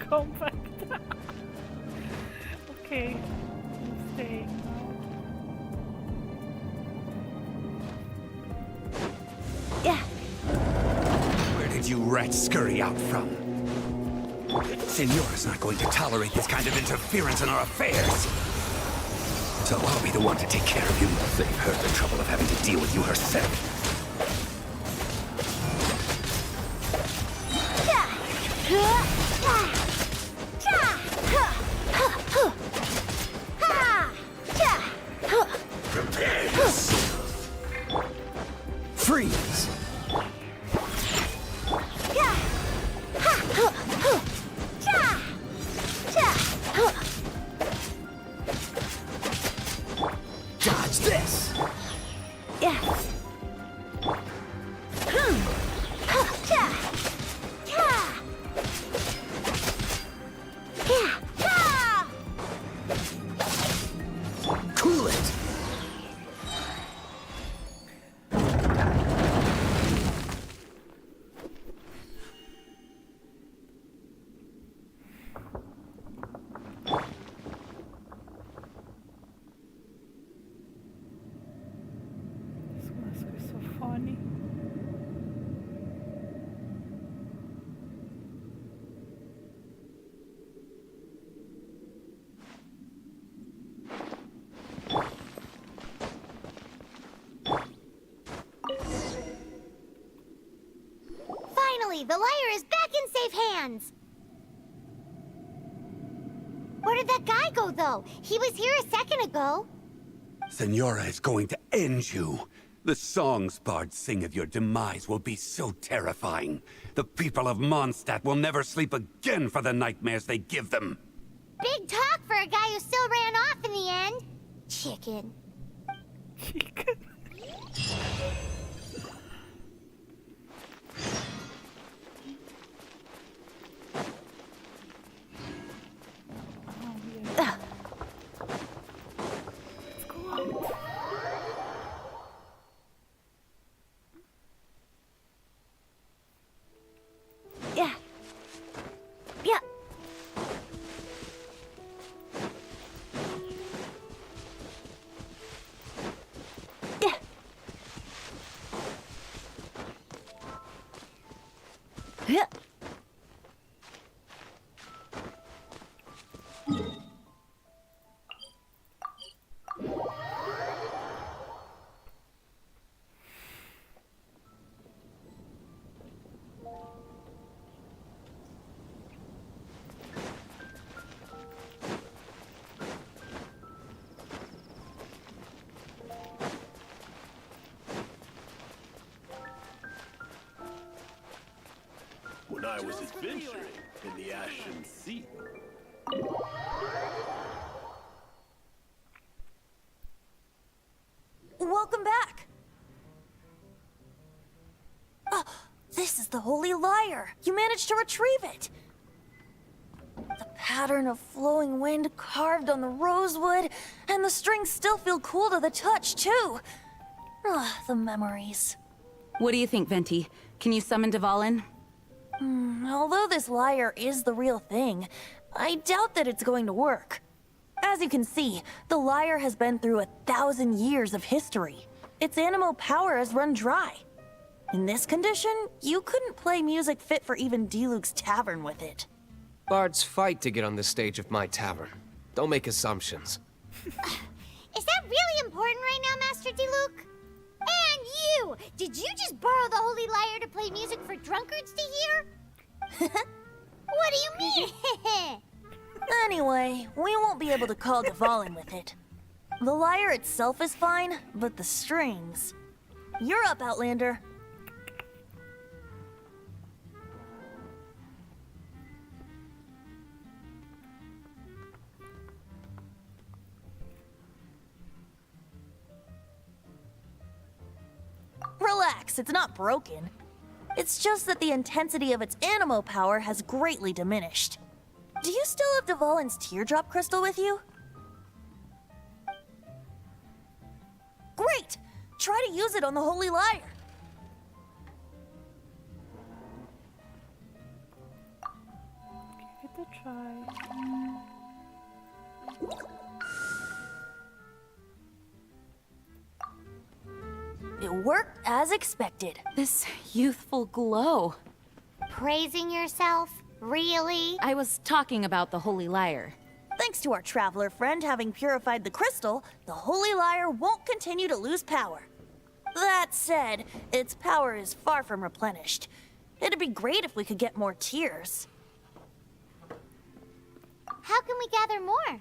Go back down. Okay, I'm staying now. Where did you rats scurry out from? Señora's not going to tolerate this kind of interference in our affairs. So I'll be the one to take care of you. Save her the trouble of having to deal with you herself. Prepare yourself. Freeze. Dodge this. Cool it. This mask is so funny. Finally, the lyre is back in safe hands. Where did that guy go, though? He was here a second ago. Senora is going to end you. The songs bards sing of your demise will be so terrifying. The people of Mondstadt will never sleep again for the nightmares they give them. Big talk for a guy who still ran off in the end. Chicken. Chicken. I was adventuring in the Ashen Sea. Welcome back! This is the Holy Lyre! You managed to retrieve it! The pattern of flowing wind carved on the rosewood, and the strings still feel cool to the touch, too! The memories. What do you think, Venti? Can you summon Dvalin? Although this lyre is the real thing, I doubt that it's going to work. As you can see, the lyre has been through 1,000 years of history. Its animal power has run dry. In this condition, you couldn't play music fit for even Diluc's tavern with it. Bards fight to get on the stage of my tavern. Don't make assumptions. Is that really important right now, Master Diluc? And you! Did you just borrow the Holy Lyre to play music for drunkards to hear? What do you mean? Anyway, we won't be able to call Dvalin with it. The lyre itself is fine, but the strings... You're up, Outlander. Relax, it's not broken. It's just that the intensity of its animo power has greatly diminished. Do you still have Dvalin's teardrop crystal with you? Great! Try to use it on the Holy Lyre. Give it a try. It worked as expected. This youthful glow. Praising yourself? Really? I was talking about the Holy Lyre. Thanks to our traveler friend having purified the crystal, the Holy Lyre won't continue to lose power. That said, its power is far from replenished. It'd be great if we could get more tears. How can we gather more?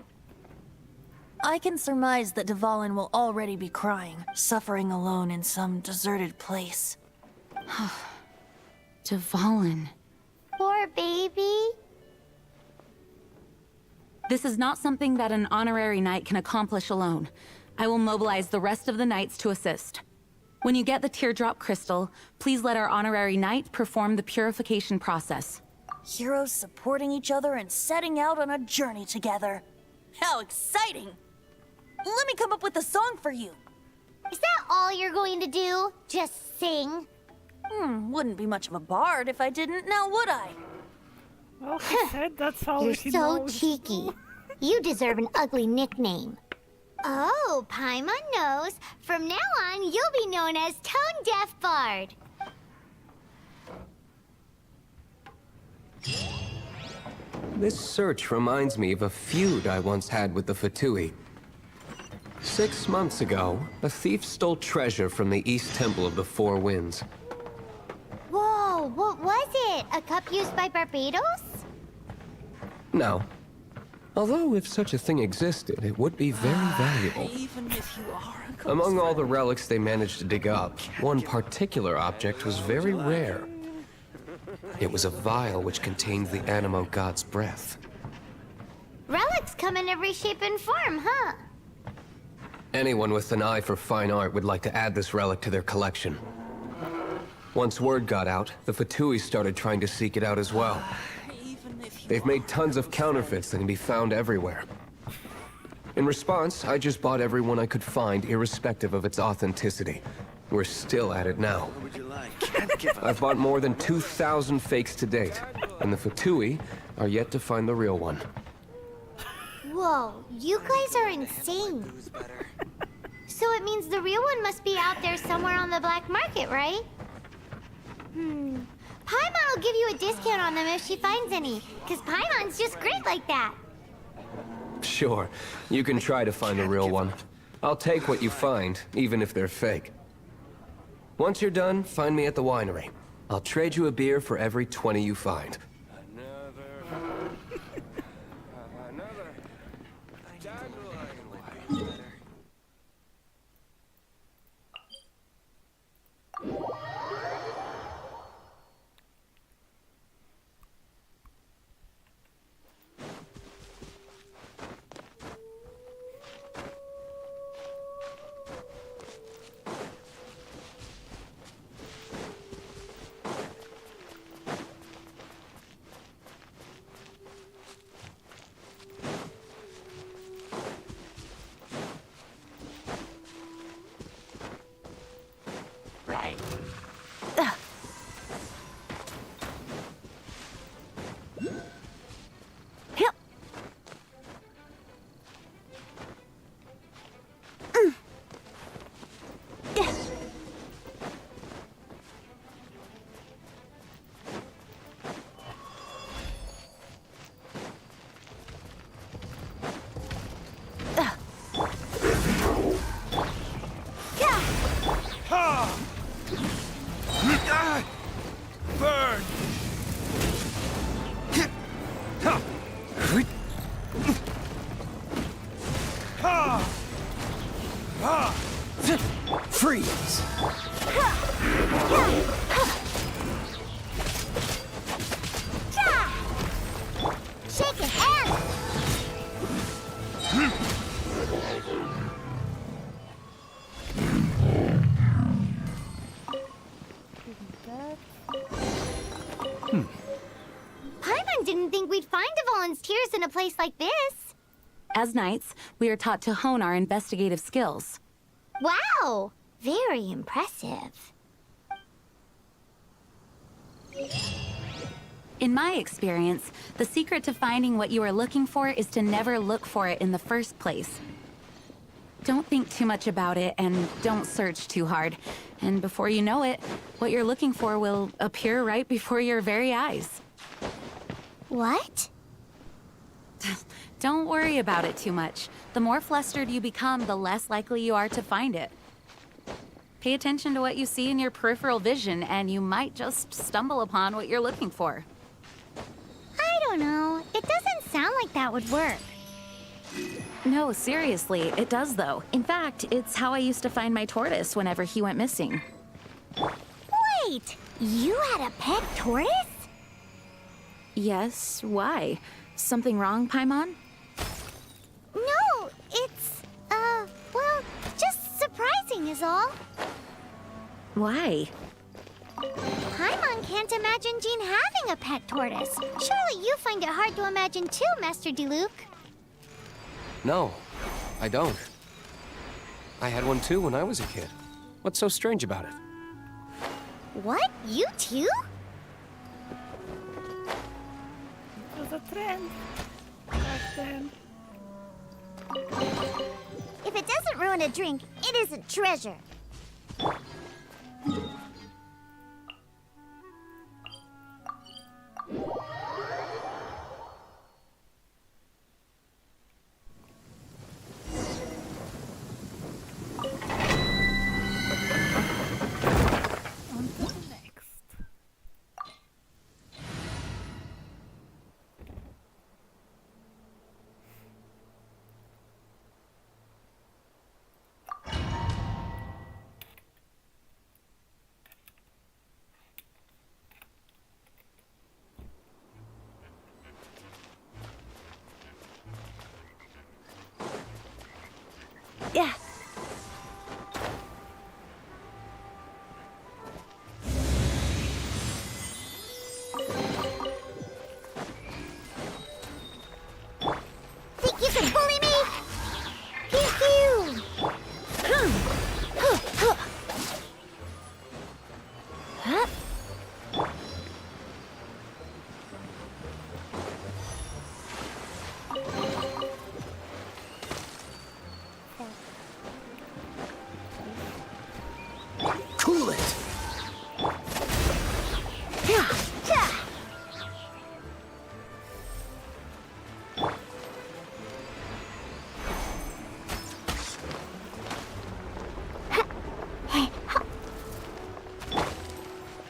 I can surmise that Dvalin will already be crying, suffering alone in some deserted place. Dvalin. Poor baby. This is not something that an honorary knight can accomplish alone. I will mobilize the rest of the knights to assist. When you get the teardrop crystal, please let our honorary knight perform the purification process. Heroes supporting each other and setting out on a journey together. How exciting! Let me come up with a song for you. Is that all you're going to do? Just sing? Wouldn't be much of a bard if I didn't, now would I? Well, he said that's all You're he so knows. cheeky. You deserve an ugly nickname. Oh, Paimon knows. From now on, you'll be known as Tone Deaf Bard. This search reminds me of a feud I once had with the Fatui. 6 months ago, a thief stole treasure from the East Temple of the Four Winds. Whoa, what was it? A cup used by Barbados? No. Although, if such a thing existed, it would be very valuable. Among all the relics they managed to dig up, one particular object was very rare. It was a vial which contained the Animo god's breath. Relics come in every shape and form, huh? Anyone with an eye for fine art would like to add this relic to their collection. Once word got out, the Fatui started trying to seek it out as well. They've made tons of counterfeits that can be found everywhere. In response, I just bought every one I could find, irrespective of its authenticity. We're still at it now. I've bought more than 2,000 fakes to date, and the Fatui are yet to find the real one. Whoa, you guys are insane. So it means the real one must be out there somewhere on the black market, right? Paimon will give you a discount on them if she finds any, because Paimon's just great like that. Sure, you can try to find the real one. I'll take what you find, even if they're fake. Once you're done, find me at the winery. I'll trade you a beer for every 20 you find. Freeze! Shake it and... Paimon didn't think we'd find the volunteers in a place like this. As knights, we are taught to hone our investigative skills. Wow! Very impressive. In my experience, the secret to finding what you are looking for is to never look for it in the first place. Don't think too much about it and don't search too hard. And before you know it, what you're looking for will appear right before your very eyes. What? Don't worry about it too much. The more flustered you become, the less likely you are to find it. Pay attention to what you see in your peripheral vision, and you might just stumble upon what you're looking for. I don't know. It doesn't sound like that would work. No, seriously, it does though. In fact, it's how I used to find my tortoise whenever he went missing. Wait! You had a pet tortoise? Yes, why? Something wrong, Paimon? No, it's, well, just surprising is all. Why? Paimon can't imagine Jean having a pet tortoise. Surely you find it hard to imagine too, Master Diluc. No, I don't. I had one too when I was a kid. What's so strange about it? What? You too? It was a trend back then. If it doesn't ruin a drink, it isn't treasure. On to the next. Yeah. Think you can bully me? Pew pew! Huh? Cool it!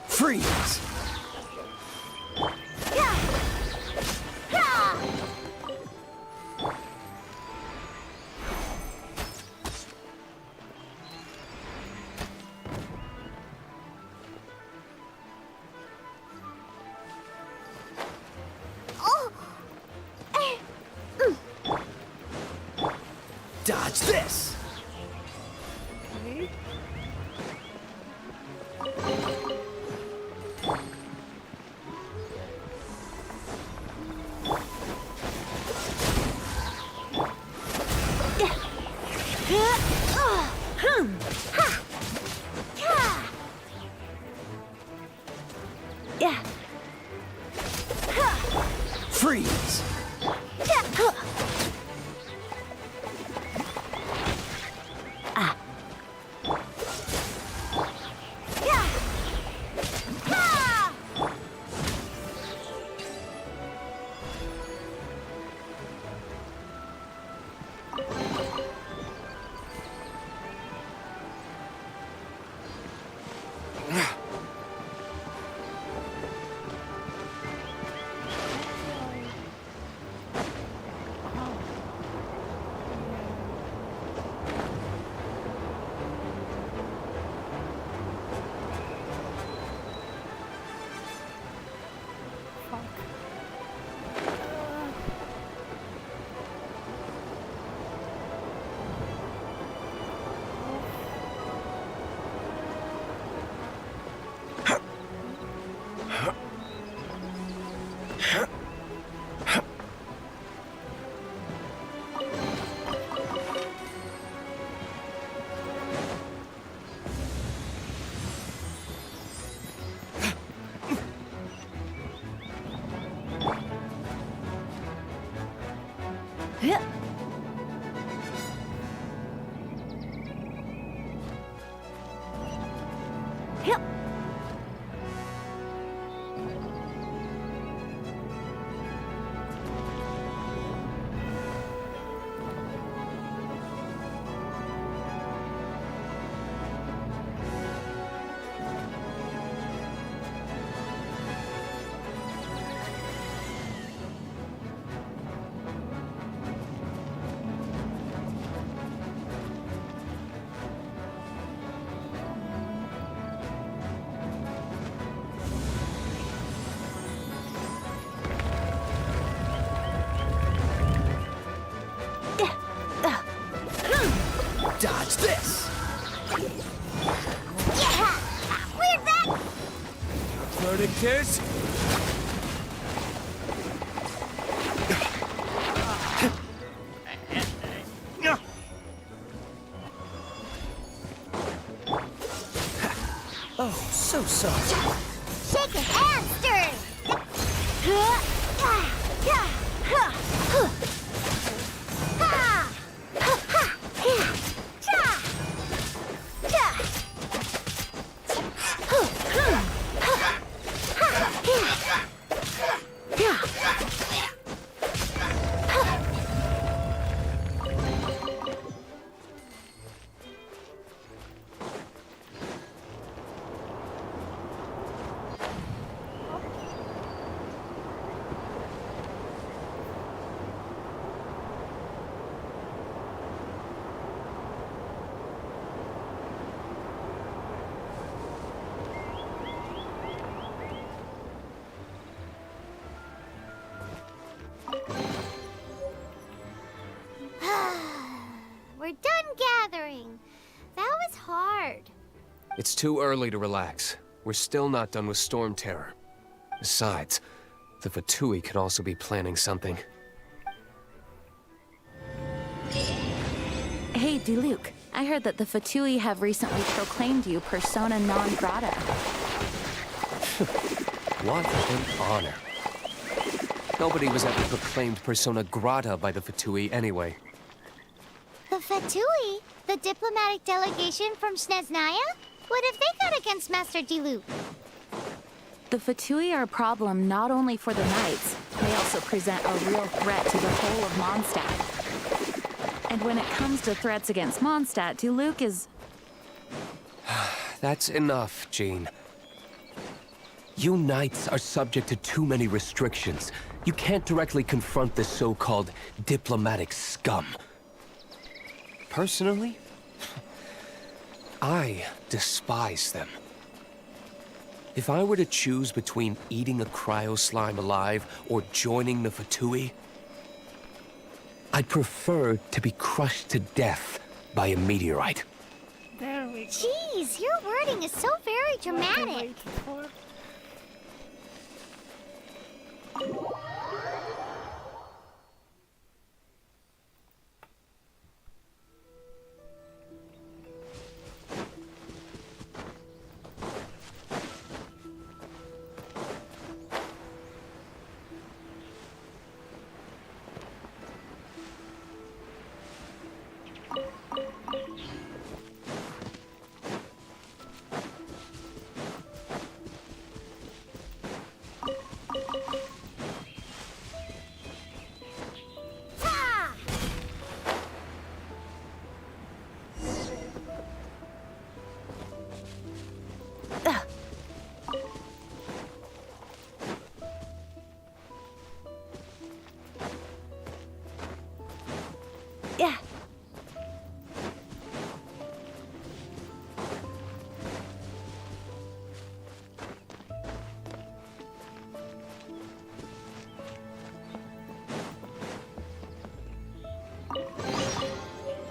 Freeze! Dodge this! Okay. Yeah. Freeze! traitors! Oh, so soft. Shaken and stirred. We're done gathering. That was hard. It's too early to relax. We're still not done with Storm Terror. Besides, the Fatui could also be planning something. Hey, Diluc, I heard that the Fatui have recently proclaimed you persona non grata. What an honor. Nobody was ever proclaimed persona grata by the Fatui anyway. The Fatui? The diplomatic delegation from Snezhnaya? What have they got against Master Diluc? The Fatui are a problem not only for the Knights, they also present a real threat to the whole of Mondstadt. And when it comes to threats against Mondstadt, Diluc is... That's enough, Jean. You Knights are subject to too many restrictions. You can't directly confront this so-called diplomatic scum. Personally, I despise them. If I were to choose between eating a cryo slime alive or joining the Fatui, I'd prefer to be crushed to death by a meteorite. There we go. Jeez, your wording is so very dramatic. Yeah.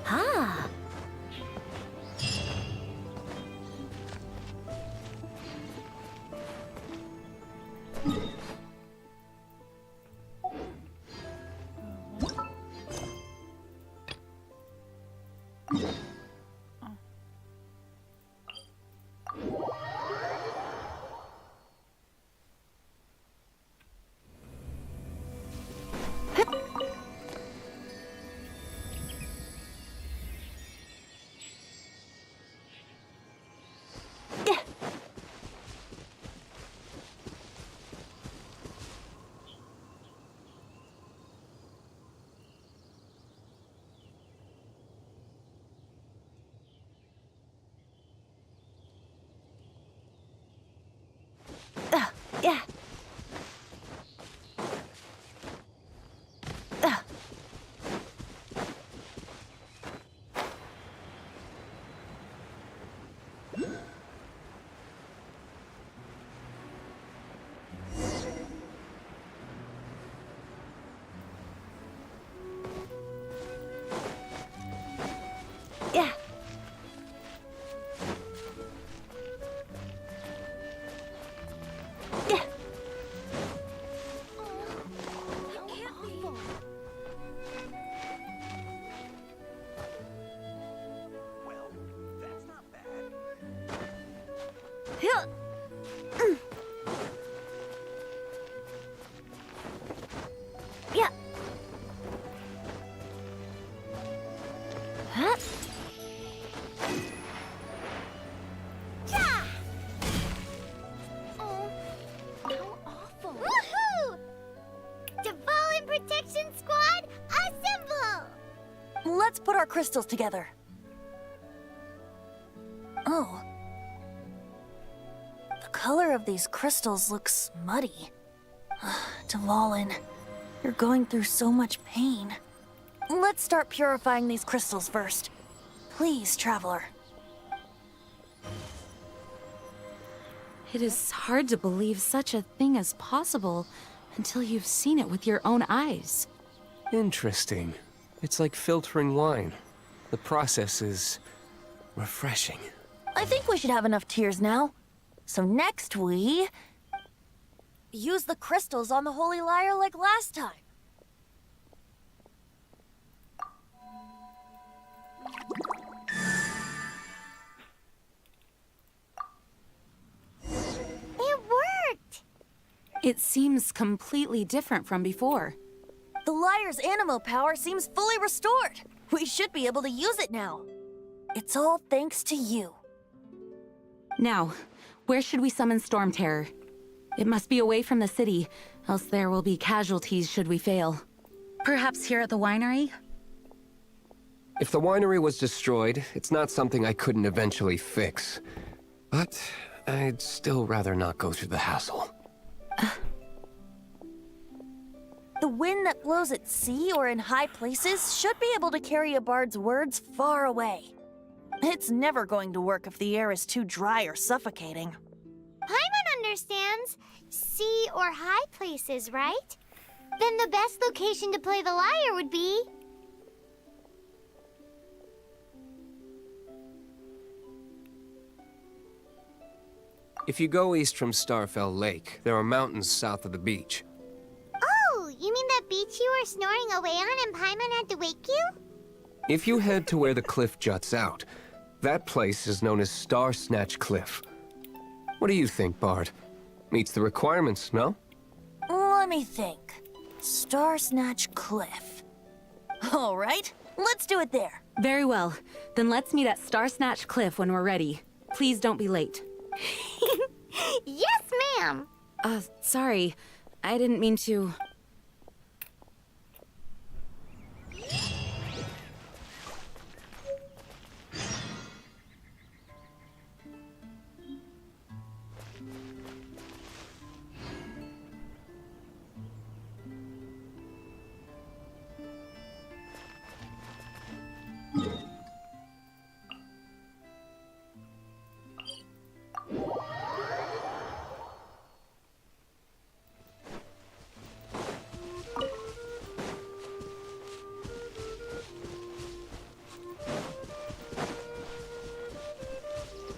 Ah. Yeah. Yeah. Yeah. Yeah. Huh? Yeah. Oh, how awful. Woohoo! Dvalin Protection Squad, assemble! Let's put our crystals together. Oh. The color of these crystals looks muddy. Dvalin, you're going through so much pain. Let's start purifying these crystals first. Please, Traveler. It is hard to believe such a thing is possible until you've seen it with your own eyes. Interesting. It's like filtering wine. The process is refreshing. I think we should have enough tears now. So next we... use the crystals on the Holy Lyre like last time. It worked! It seems completely different from before. The Lyre's animo power seems fully restored. We should be able to use it now. It's all thanks to you. Now, where should we summon Storm Terror? It must be away from the city, else there will be casualties should we fail. Perhaps here at the winery? If the winery was destroyed, it's not something I couldn't eventually fix. But I'd still rather not go through the hassle. The wind that blows at sea or in high places should be able to carry a bard's words far away. It's never going to work if the air is too dry or suffocating. Paimon understands sea or high places, right? Then the best location to play the lyre would be... If you go east from Starfell Lake, there are mountains south of the beach. Oh, you mean that beach you were snoring away on and Paimon had to wake you? If you head to where the cliff juts out, that place is known as Star Snatch Cliff. What do you think, Bard? Meets the requirements, no? Let me think. Star Snatch Cliff. All right, let's do it there. Very well. Then let's meet at Star Snatch Cliff when we're ready. Please don't be late. Yes, ma'am! Sorry. I didn't mean to...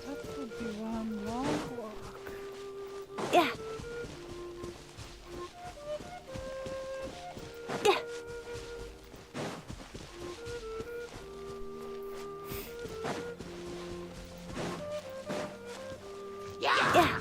That would be one long walk. Yeah. Yeah. Yeah. Yeah.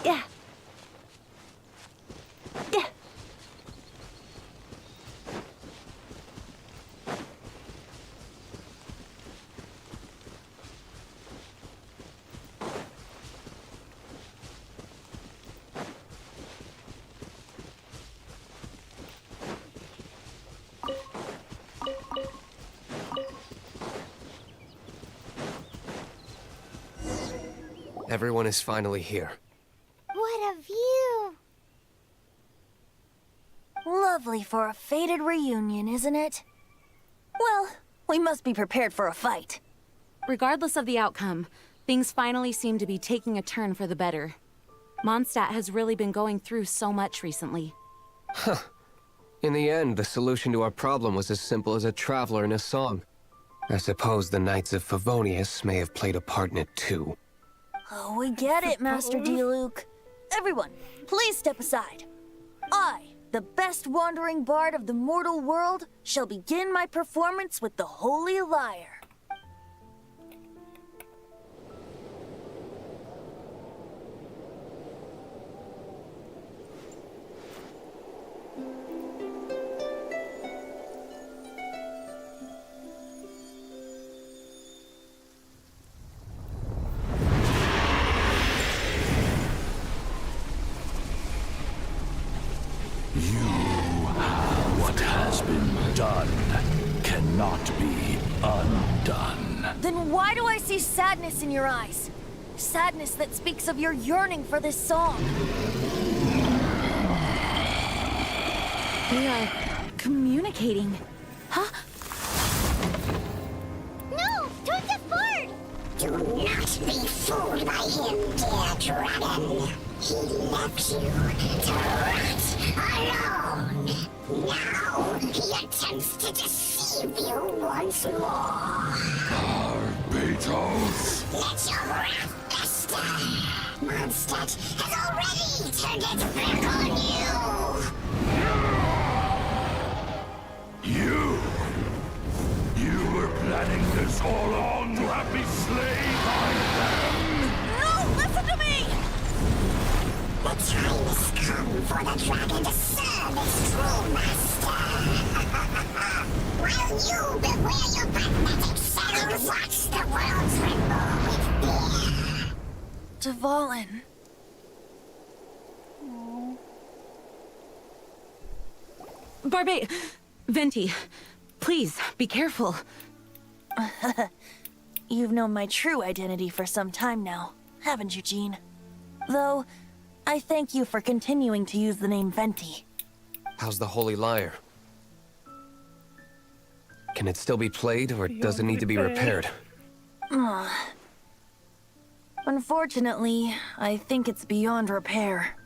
Yeah. Yeah. Everyone is finally here. What a view! Lovely for a fated reunion, isn't it? Well, we must be prepared for a fight. Regardless of the outcome, things finally seem to be taking a turn for the better. Mondstadt has really been going through so much recently. In the end, the solution to our problem was as simple as a traveler in a song. I suppose the Knights of Favonius may have played a part in it too. Oh, we get it, Master Diluc. Everyone, please step aside. I, the best wandering bard of the mortal world, shall begin my performance with the Holy Lyre. What has been done cannot be undone. Then why do I see sadness in your eyes? Sadness that speaks of your yearning for this song. They are communicating. Huh? No! Don't depart! Do not be fooled by him, dear dragon. He left you to rot alone. Now he attempts to deceive you once more. Barbatos! Let your wrath fester. Mondstadt has already turned its back on you. You were planning this all along to have me slain by them? No! Listen to me! The time has come for the dragon to serve its true master. While you beware your magnetic shadows, watch the world tremble with fear. Dvalin. Venti, please, be careful. You've known my true identity for some time now, haven't you, Jean? Though, I thank you for continuing to use the name Venti. How's the Holy Lyre? Can it still be played, or does it need to be repaired? Unfortunately, I think it's beyond repair.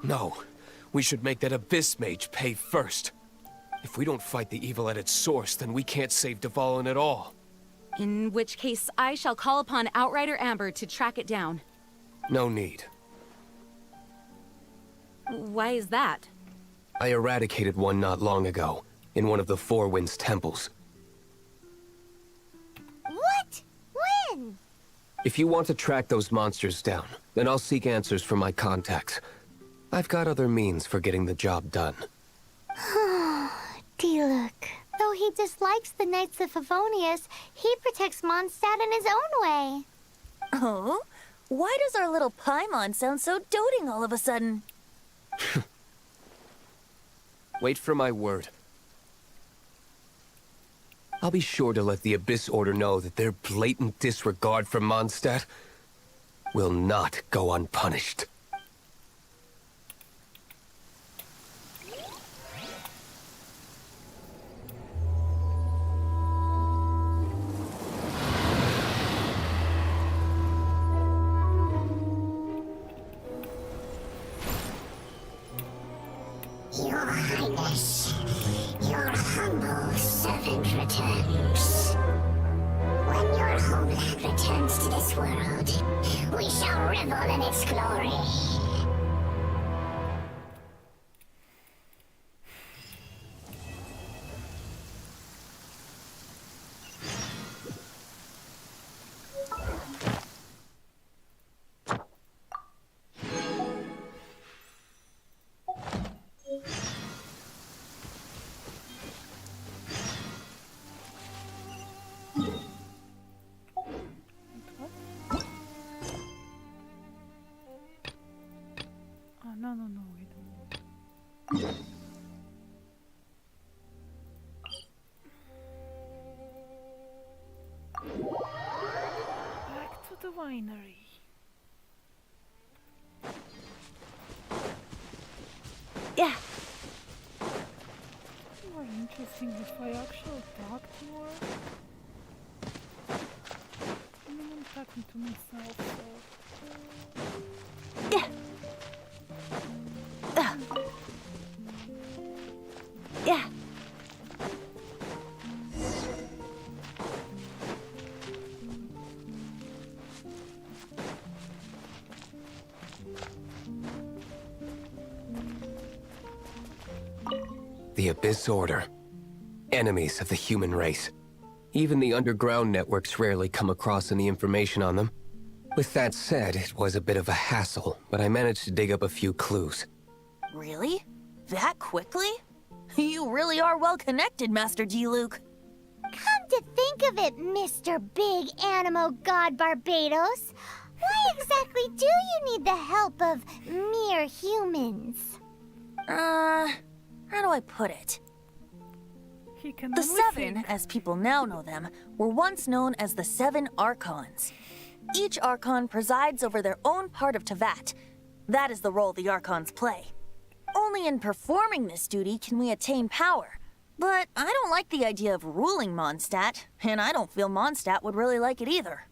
No. We should make that Abyss Mage pay first. If we don't fight the evil at its source, then we can't save Dvalin at all. In which case, I shall call upon Outrider Amber to track it down. No need. Why is that? I eradicated one not long ago, in one of the Four Winds temples. What? When? If you want to track those monsters down, then I'll seek answers from my contacts. I've got other means for getting the job done. Diluc. Though he dislikes the Knights of Favonius, he protects Mondstadt in his own way. Oh? Why does our little Paimon sound so doting all of a sudden? Wait for my word. I'll be sure to let the Abyss Order know that their blatant disregard for Mondstadt will not go unpunished. Your Highness, your humble servant returns. When your homeland returns to this world, we shall revel in its glory. No, wait a minute. Back to the winery. Yeah. More interesting if I actually talk to her. I mean, I'm talking to myself, so... Yeah. Yeah. The Abyss Order. Enemies of the human race. Even the underground networks rarely come across any information on them. With that said, it was a bit of a hassle, but I managed to dig up a few clues. Really? That quickly? You really are well connected, Master G. Luke. Come to think of it, Mr. Big Animo God Barbados, why exactly do you need the help of mere humans? How do I put it? The Seven, as people now know them, were once known as the Seven Archons. Each Archon presides over their own part of Teyvat. That is the role the Archons play. Only in performing this duty can we attain power. But I don't like the idea of ruling Mondstadt, and I don't feel Mondstadt would really like it either.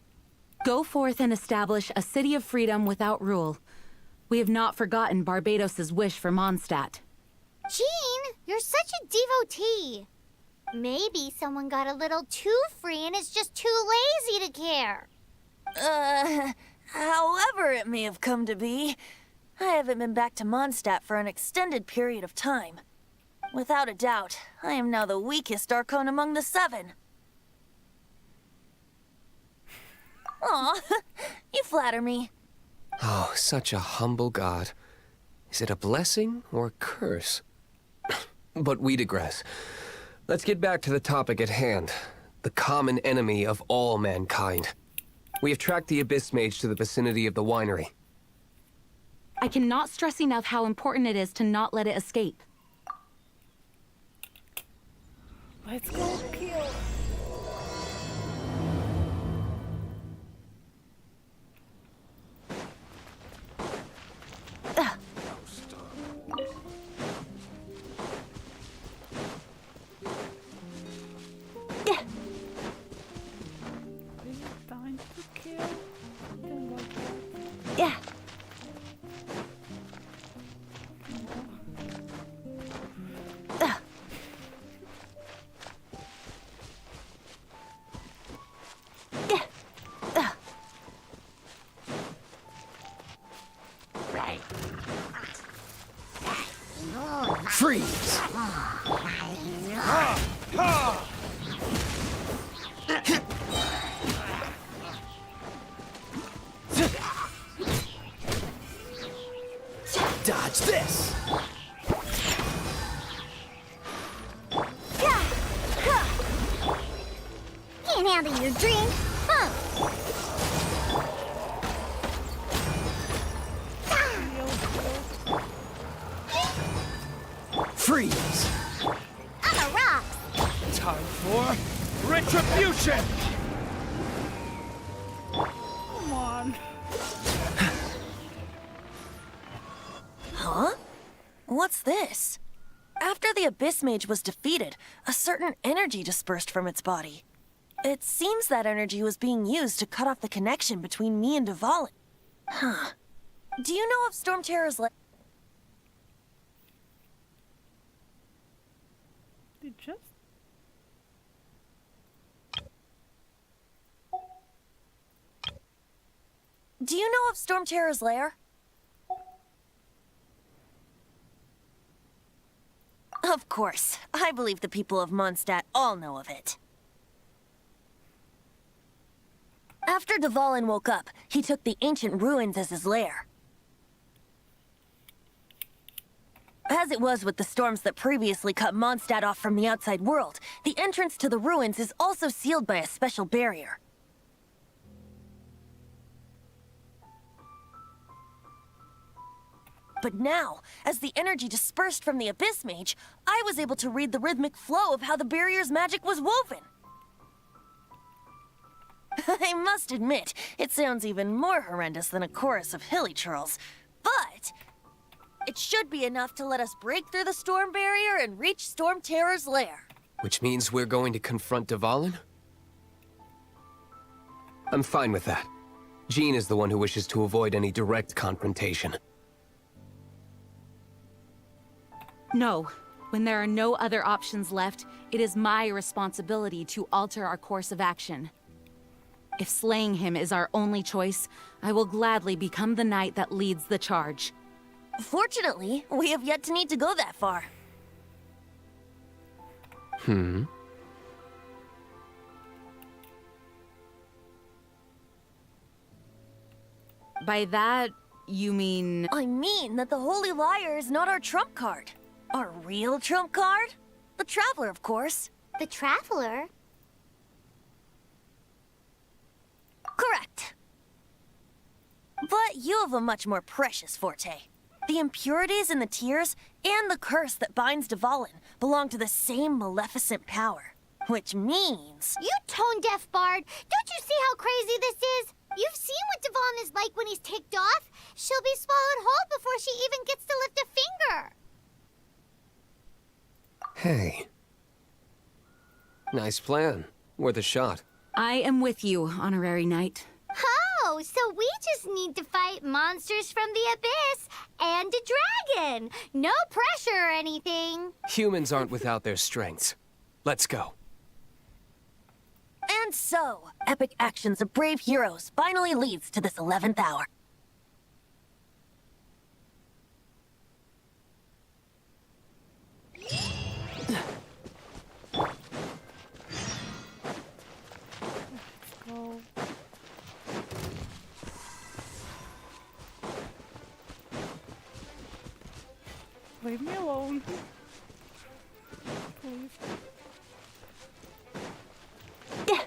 Go forth and establish a city of freedom without rule. We have not forgotten Barbados's wish for Mondstadt. Jean, you're such a devotee. Maybe someone got a little too free and is just too lazy to care. However it may have come to be, I haven't been back to Mondstadt for an extended period of time. Without a doubt, I am now the weakest Archon among the Seven. Aw, you flatter me. Oh, such a humble god. Is it a blessing or a curse? But we digress. Let's get back to the topic at hand. The common enemy of all mankind. We have tracked the Abyss Mage to the vicinity of the winery. I cannot stress enough how important it is to not let it escape. Let's go kill. Time to kill. Then what? Yeah. Freeze! Dodge this! Can't handle your drink, huh? Freeze! On the rocks! Time for retribution! Come on. Huh? What's this? After the Abyss Mage was defeated, a certain energy dispersed from its body. It seems that energy was being used to cut off the connection between me and Dvalin. Huh. Do you know of Storm Terror's Did just... Do you know of Storm Terror's lair? Of course. I believe the people of Mondstadt all know of it. After Dvalin woke up, he took the ancient ruins as his lair. As it was with the storms that previously cut Mondstadt off from the outside world, the entrance to the ruins is also sealed by a special barrier. But now, as the energy dispersed from the Abyss Mage, I was able to read the rhythmic flow of how the barrier's magic was woven. I must admit, it sounds even more horrendous than a chorus of hilly churls, but it should be enough to let us break through the storm barrier and reach Storm Terror's lair. Which means we're going to confront Dvalin? I'm fine with that. Jean is the one who wishes to avoid any direct confrontation. No. When there are no other options left, it is my responsibility to alter our course of action. If slaying him is our only choice, I will gladly become the knight that leads the charge. Fortunately, we have yet to need to go that far. By that, you mean... I mean that the Holy Liar is not our trump card. Our real trump card? The Traveler, of course. The Traveler? Correct. But you have a much more precious forte. The impurities in the tears and the curse that binds Dvalin belong to the same maleficent power. Which means... You tone-deaf bard! Don't you see how crazy this is? You've seen what Dvalin is like when he's ticked off. She'll be swallowed whole before she even gets to lift a finger. Hey. Nice plan. Worth a shot. I am with you, Honorary Knight. Oh, so we just need to fight monsters from the abyss and a dragon. No pressure or anything. Humans aren't without their strengths. Let's go. And so, epic actions of brave heroes finally leads to this 11th hour. Go. Leave me alone. Please. Yeah.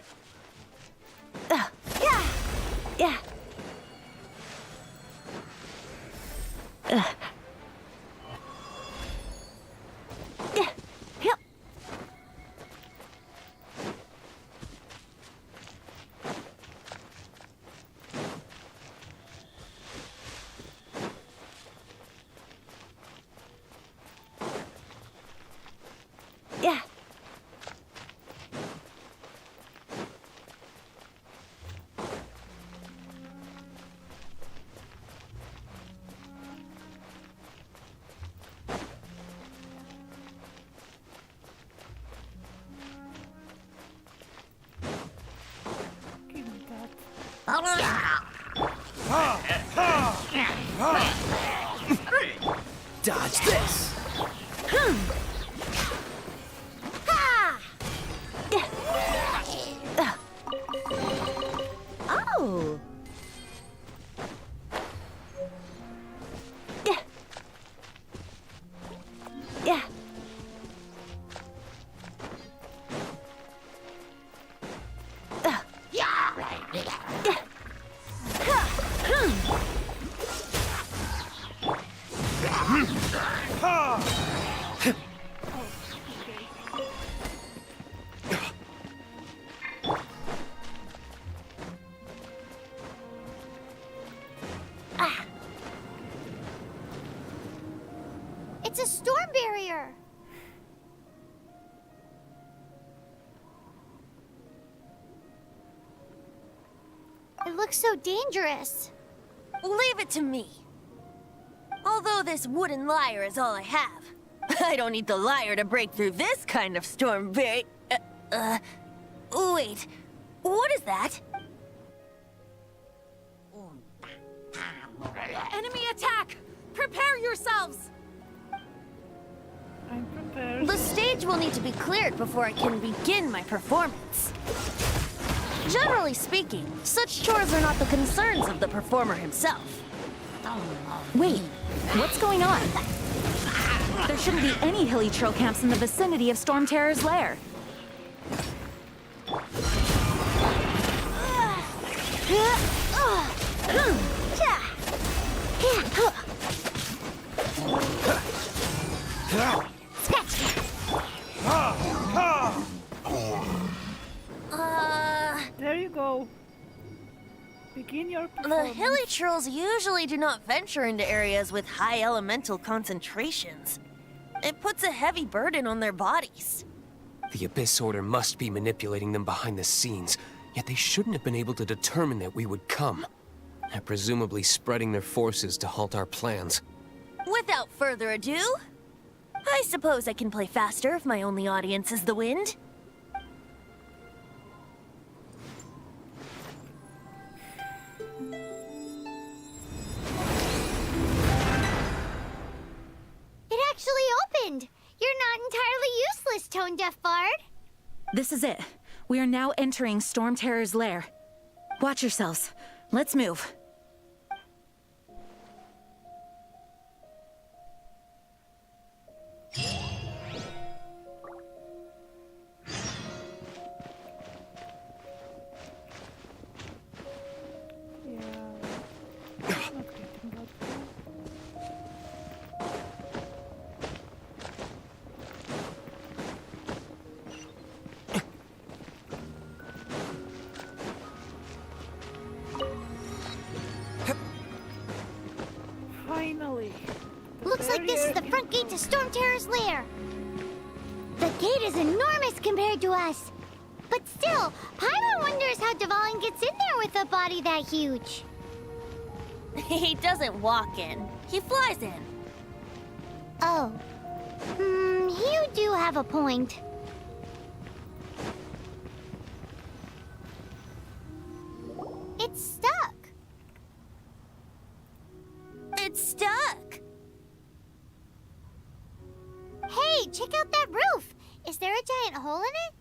Yeah. Give me that. Dodge this! Oh. Yeah. It's a storm barrier. It looks so dangerous. Leave it to me. Although this wooden lyre is all I have, I don't need the lyre to break through this kind of storm barrier. Wait, what is that? Enemy attack! Prepare yourselves! I'm prepared. The stage will need to be cleared before I can begin my performance. Generally speaking, such chores are not the concerns of the performer himself. Wait, what's going on? There shouldn't be any hilly trail camps in the vicinity of Storm Terror's lair. There you go. Begin your The performance. hilly trolls usually do not venture into areas with high elemental concentrations. It puts a heavy burden on their bodies. The Abyss Order must be manipulating them behind the scenes, Yet they shouldn't have been able to determine that we would come. They're presumably spreading their forces to halt our plans. Without further ado, I suppose I can play faster if my only audience is the wind. It actually opened! You're not entirely useless, Tone Deaf Bard. This is it. We are now entering Storm Terror's lair. Watch yourselves. Let's move. Finally. Looks like this is the front gate to Storm Terror's lair. The gate is enormous compared to us. But still, Paimon wonders how Dvalin gets in there with a body that huge. He doesn't walk in. He flies in. Oh. You do have a point. It's stuck. It's stuck. Hey, check out that roof. Is there a giant hole in it?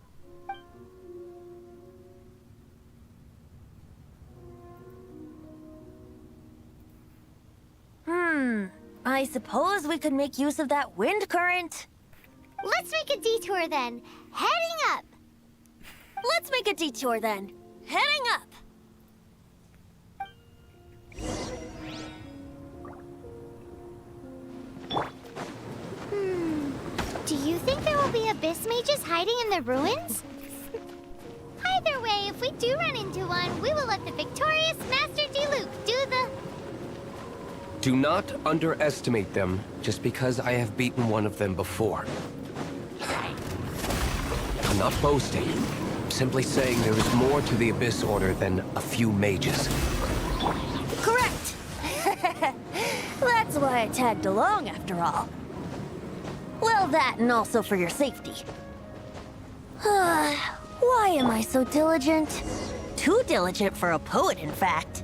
I suppose we could make use of that wind current. Let's make a detour then. Heading up. Let's make a detour then. Heading up. Do you think there will be abyss mages hiding in the ruins? Either way, if we do run into one, we will let the victorious Master Diluc do the... Do not underestimate them just because I have beaten one of them before. I'm not boasting. I'm simply saying there is more to the Abyss Order than a few mages. Correct. That's why I tagged along after all. Well, that and also for your safety. Why am I so diligent? Too diligent for a poet, in fact.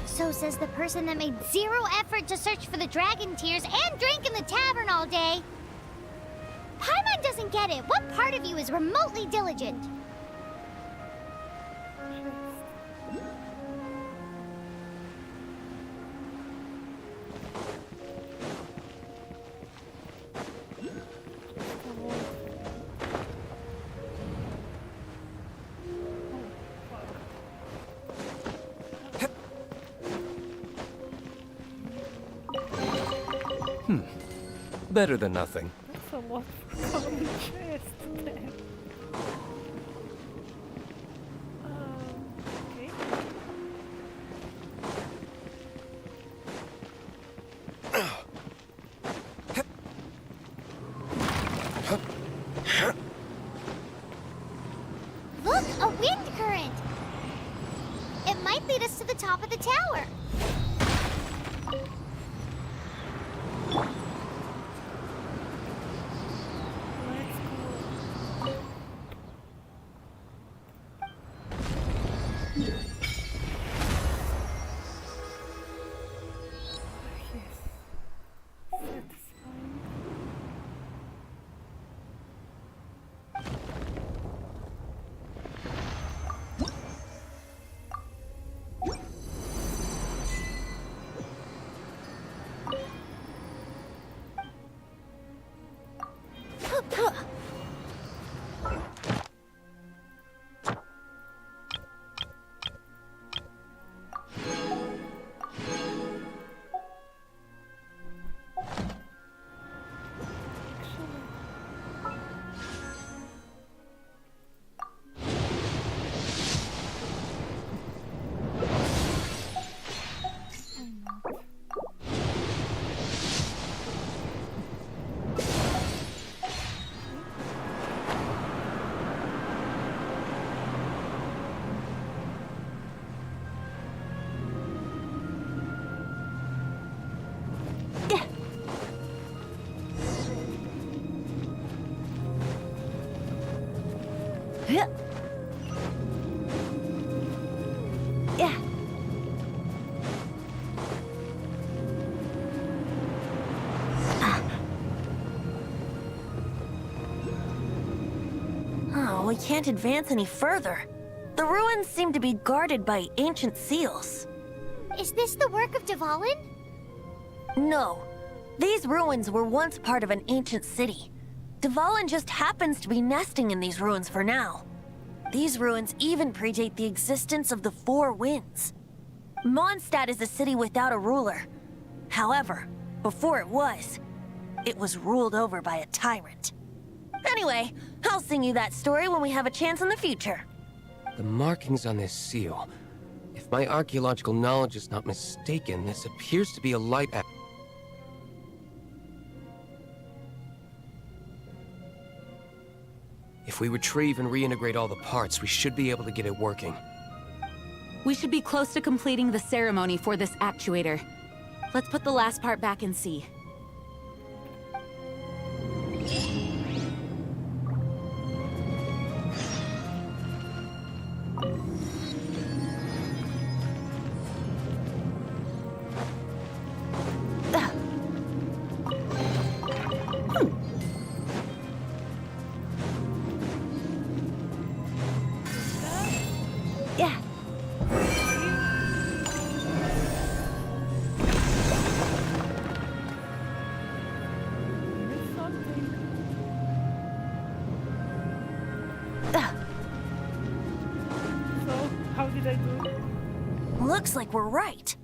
So says the person that made zero effort to search for the dragon tears and drank in the tavern all day. Paimon doesn't get it. What part of you is remotely diligent? Better than nothing. That's a lot for common chest there. Okay. Look, a wind current. It might lead us to the top of the tower. Yeah. Oh, we can't advance any further. The ruins seem to be guarded by ancient seals. Is this the work of Dvalin? No. These ruins were once part of an ancient city. Dvalin just happens to be nesting in these ruins for now. These ruins even predate the existence of the Four Winds. Mondstadt is a city without a ruler. However, before it was ruled over by a tyrant. Anyway, I'll sing you that story when we have a chance in the future. The markings on this seal. If my archaeological knowledge is not mistaken, this appears to be a light act. If we retrieve and reintegrate all the parts, we should be able to get it working. We should be close to completing the ceremony for this actuator. Let's put the last part back and see. Looks like we're right.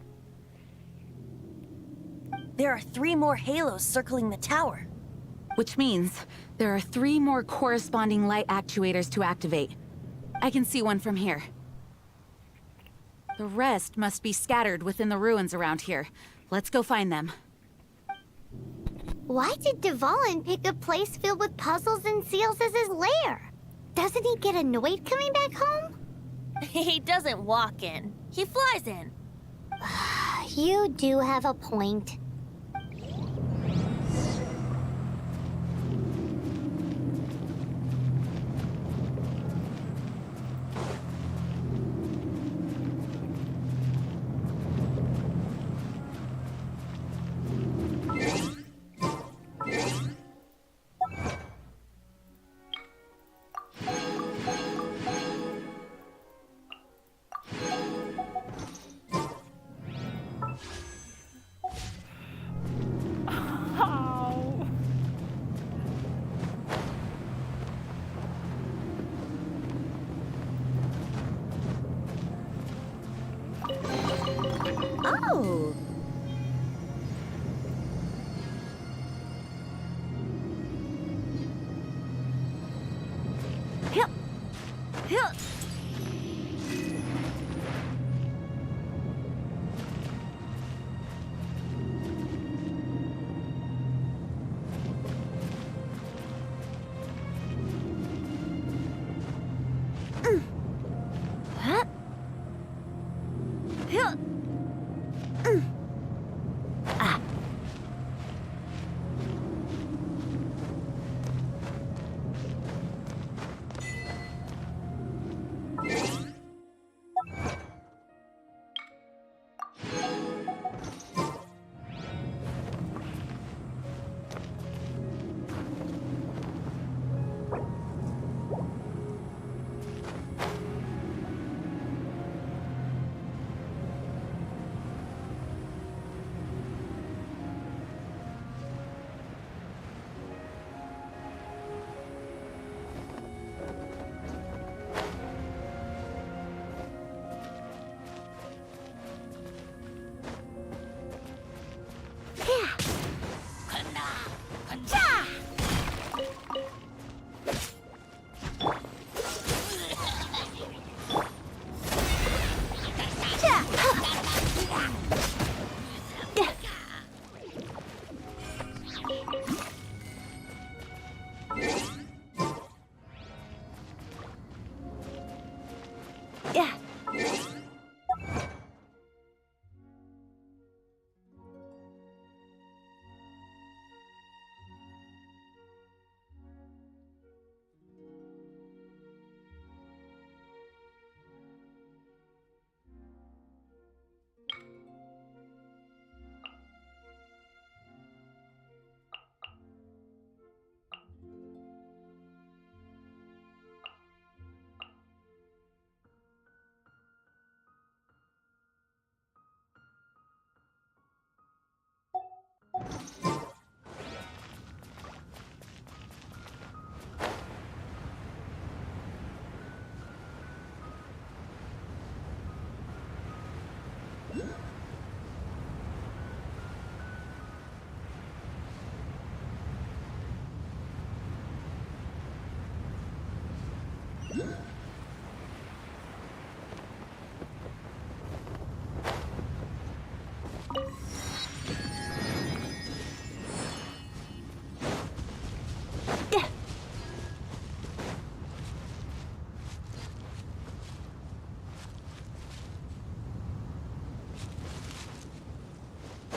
There are 3 more halos circling the tower. Which means there are 3 more corresponding light actuators to activate. I can see one from here. The rest must be scattered within the ruins around here. Let's go find them. Why did Dvalin pick a place filled with puzzles and seals as his lair? Doesn't he get annoyed coming back home? He doesn't walk in. He flies in. You do have a point. Oh. Hill. Hill. Huh? Hill.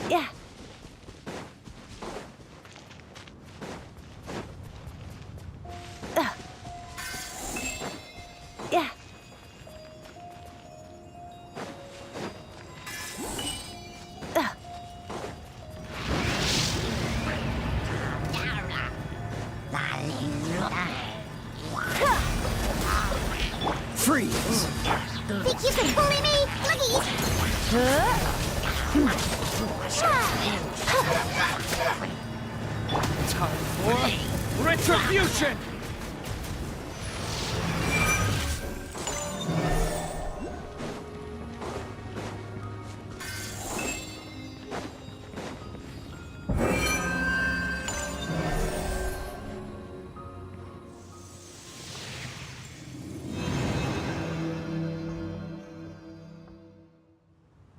Yeah. Yeah. Freeze! Think you can bully me? Time for retribution!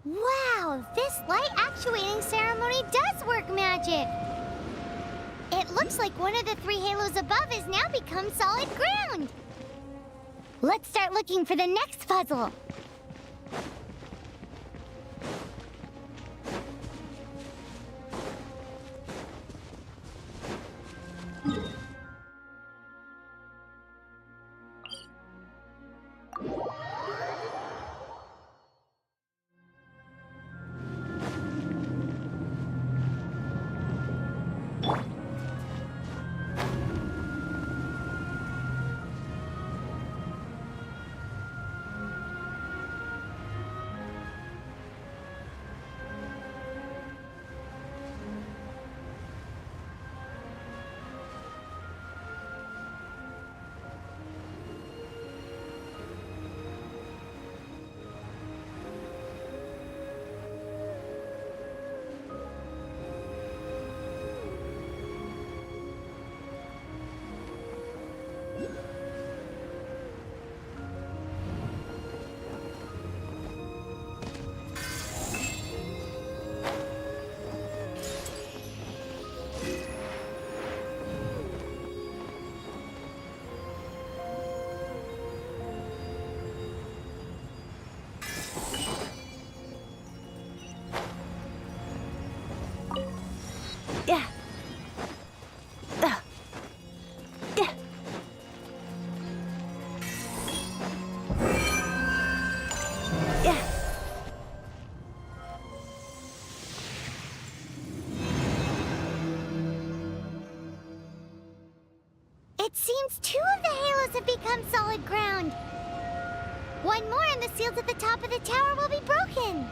Wow, this light actuating ceremony does work magic! It looks like one of the 3 halos above has now become solid ground! Let's start looking for the next puzzle! Yeah. Yeah. Yeah. It seems 2 of the halos have become solid ground. One more and the seals at the top of the tower will be broken.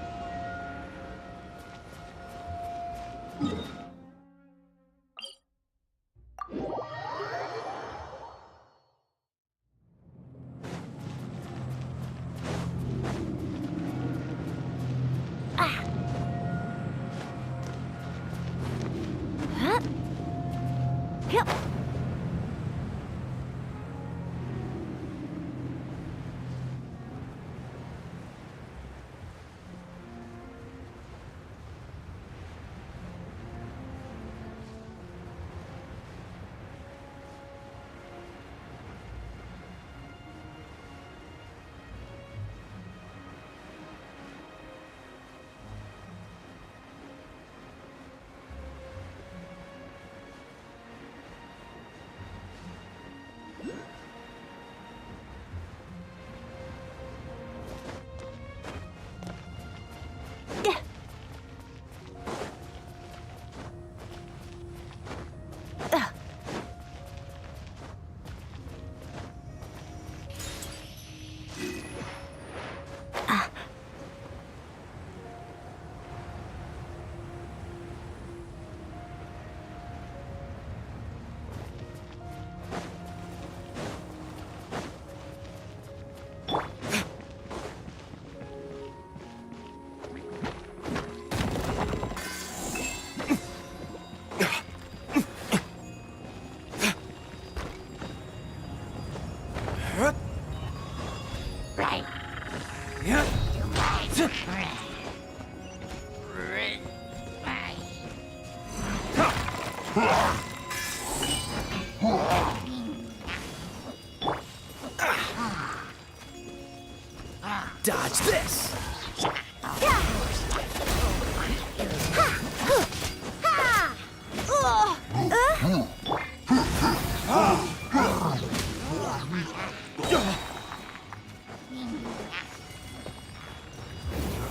Dodge this!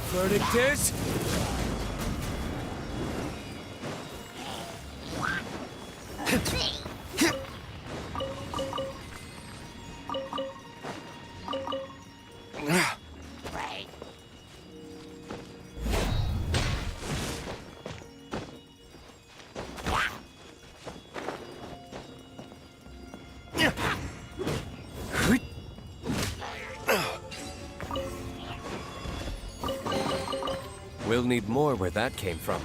Verdict is... We'll need more where that came from.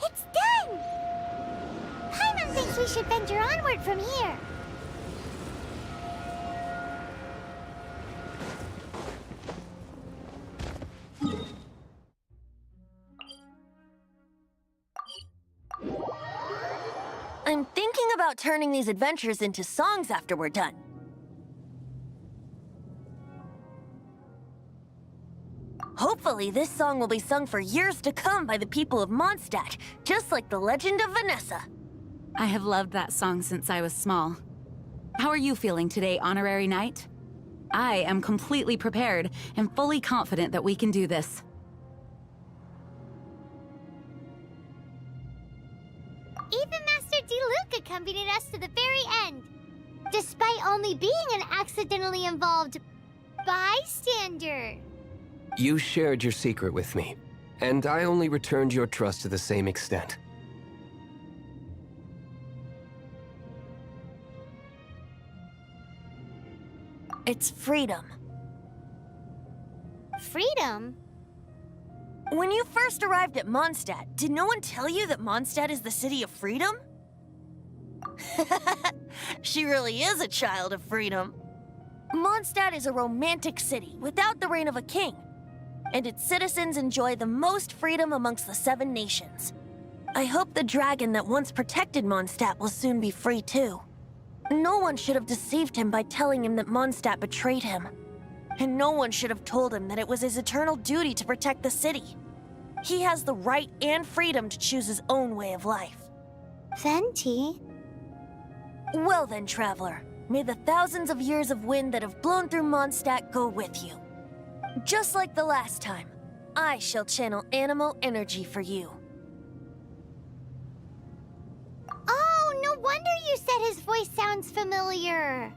It's done! Paimon thinks we should venture onward from here. I'm thinking about turning these adventures into songs after we're done. Hopefully, this song will be sung for years to come by the people of Mondstadt, just like the legend of Vanessa. I have loved that song since I was small. How are you feeling today, Honorary Knight? I am completely prepared and fully confident that we can do this. Even Master Diluc accompanied us to the very end, despite only being an accidentally involved bystander. You shared your secret with me, and I only returned your trust to the same extent. It's freedom. Freedom? When you first arrived at Mondstadt, did no one tell you that Mondstadt is the city of freedom? She really is a child of freedom. Mondstadt is a romantic city without the reign of a king, and its citizens enjoy the most freedom amongst the 7 nations. I hope the dragon that once protected Mondstadt will soon be free too. No one should have deceived him by telling him that Mondstadt betrayed him. And no one should have told him that it was his eternal duty to protect the city. He has the right and freedom to choose his own way of life. Venti? Well then, traveler, may the thousands of years of wind that have blown through Mondstadt go with you. Just like the last time, I shall channel animal energy for you. Oh, no wonder you said his voice sounds familiar.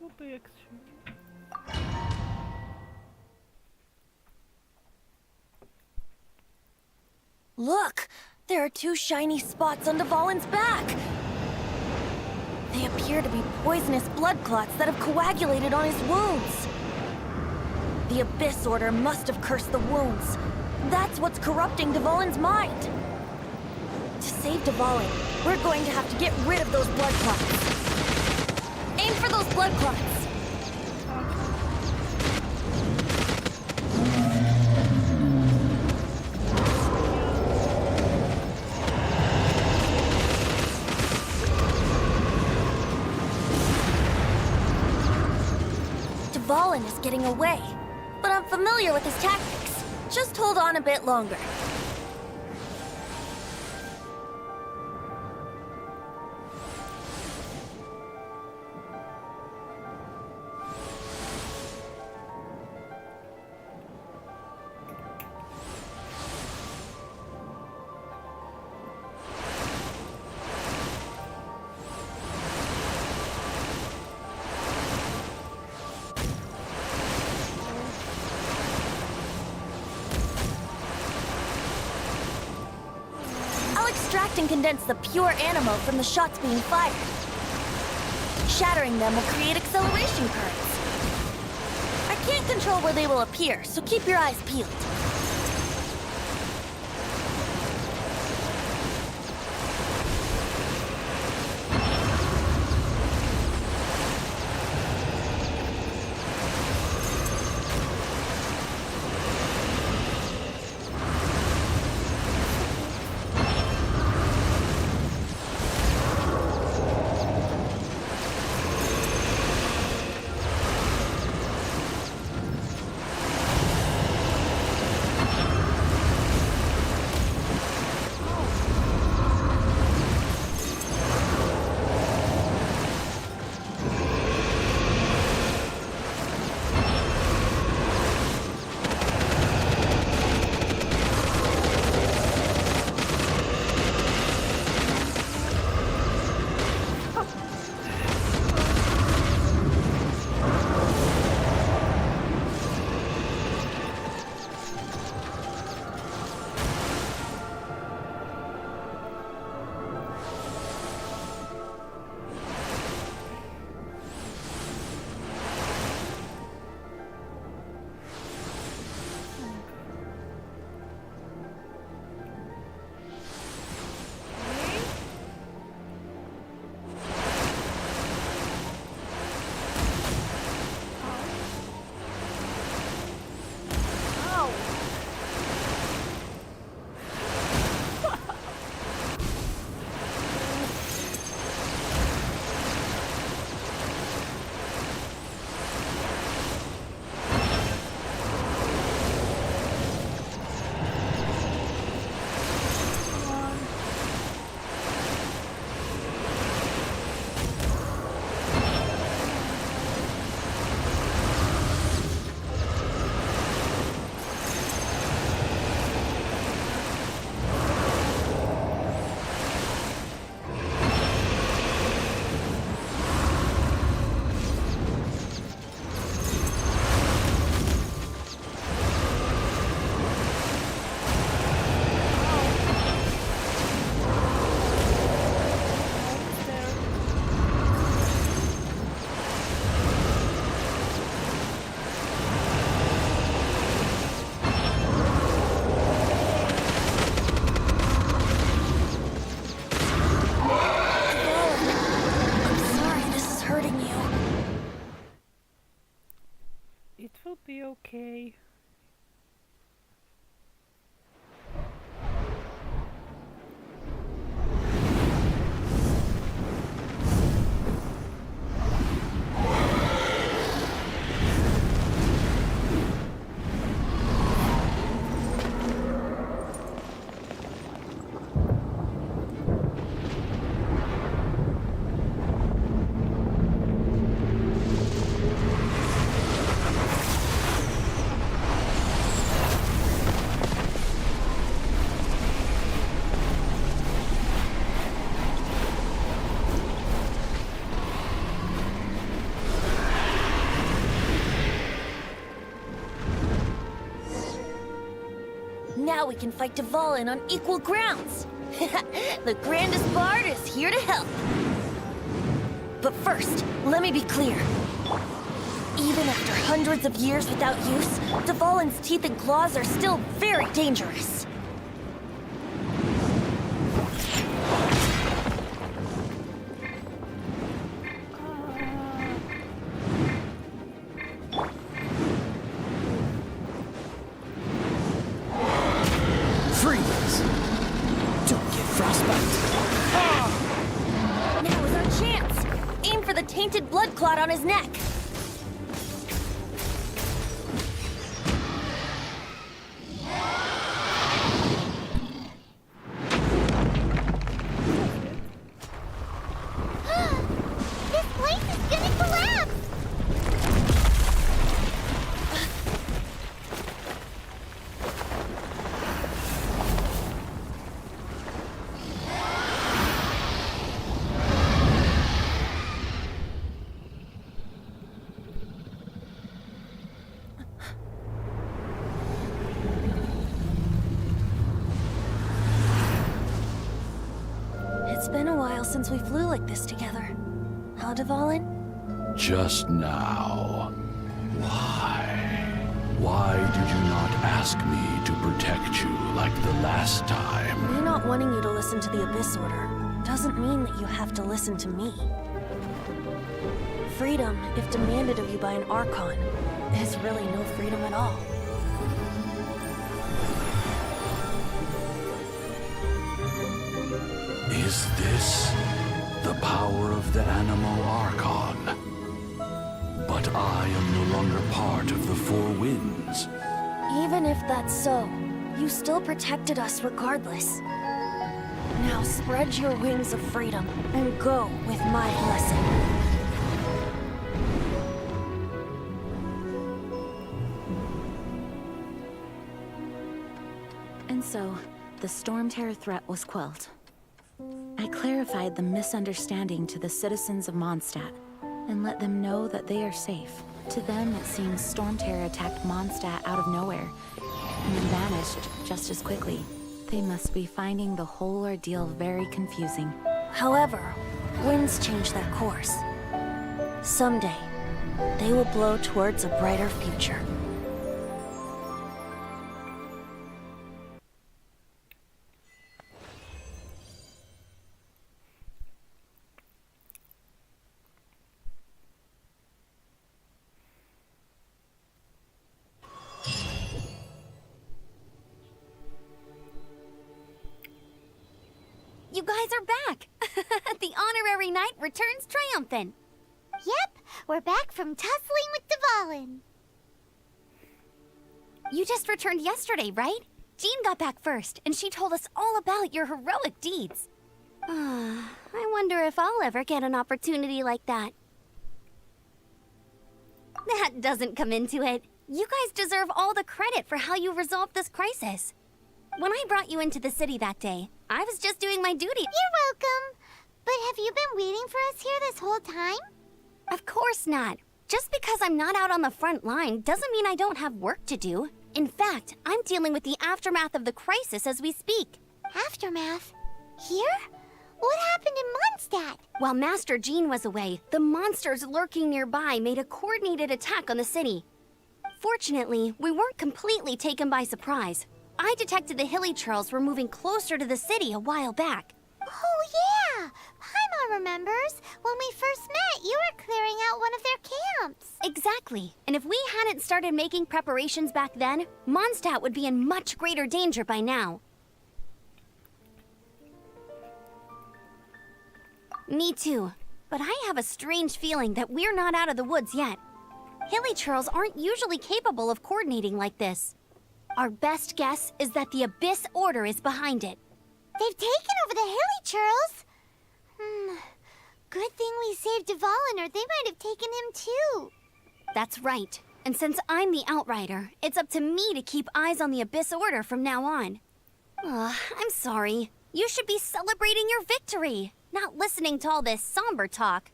would be extreme. Look! There are 2 shiny spots on Dvalin's back! They appear to be poisonous blood clots that have coagulated on his wounds. The Abyss Order must have cursed the wounds. That's what's corrupting Dvalin's mind. To save Dvalin, we're going to have to get rid of those blood clots. Aim for those blood clots! Dvalin is getting away, but I'm familiar with his tactics. Just hold on a bit longer. Extract and condense the pure animo from the shots being fired. Shattering them will create acceleration currents. I can't control where they will appear, so keep your eyes peeled. Now we can fight Dvalin on equal grounds. The grandest bard is here to help. But first, let me be clear. Even after hundreds of years without use, Dvalin's teeth and claws are still very dangerous. Freeze! Don't get frostbite. Now is our chance. Aim for the tainted blood clot on his neck. This place is gonna collapse! It's been a while since we flew like this together. Huh, Dvalin? Just now. Why? Why did you not ask me to protect you like the last time? Me not wanting you to listen to the Abyss Order doesn't mean that you have to listen to me. Freedom, if demanded of you by an Archon, is really no freedom at all. Is this the power of the Animal Archon? But I am no longer part of the Four Winds. Even if that's so, you still protected us regardless. Now spread your wings of freedom and go with my blessing. And so, the Storm Terror threat was quelled. I clarified the misunderstanding to the citizens of Mondstadt and let them know that they are safe. To them, it seems Storm Terror attacked Mondstadt out of nowhere and then vanished just as quickly. They must be finding the whole ordeal very confusing. However, winds change their course. Someday, they will blow towards a brighter future. You guys are back! The honorary knight returns triumphant. Yep, we're back from tussling with Dvalin. You just returned yesterday, right? Jean got back first, and she told us all about your heroic deeds. I wonder if I'll ever get an opportunity like that. That doesn't come into it. You guys deserve all the credit for how you resolved this crisis. When I brought you into the city that day, I was just doing my duty. You're welcome. But have you been waiting for us here this whole time? Of course not. Just because I'm not out on the front line doesn't mean I don't have work to do. In fact, I'm dealing with the aftermath of the crisis as we speak. Aftermath? Here? What happened in Mondstadt? While Master Jean was away, the monsters lurking nearby made a coordinated attack on the city. Fortunately, we weren't completely taken by surprise. I detected the Hilly Churls were moving closer to the city a while back. Oh, yeah! Paimon remembers. When we first met, you were clearing out one of their camps. Exactly. And if we hadn't started making preparations back then, Mondstadt would be in much greater danger by now. Me too. But I have a strange feeling that we're not out of the woods yet. Hilly Churls aren't usually capable of coordinating like this. Our best guess is that the Abyss Order is behind it. They've taken over the Hilly Churls? Good thing we saved Dvalin, or they might have taken him too. That's right. And since I'm the Outrider, it's up to me to keep eyes on the Abyss Order from now on. I'm sorry. You should be celebrating your victory, not listening to all this somber talk.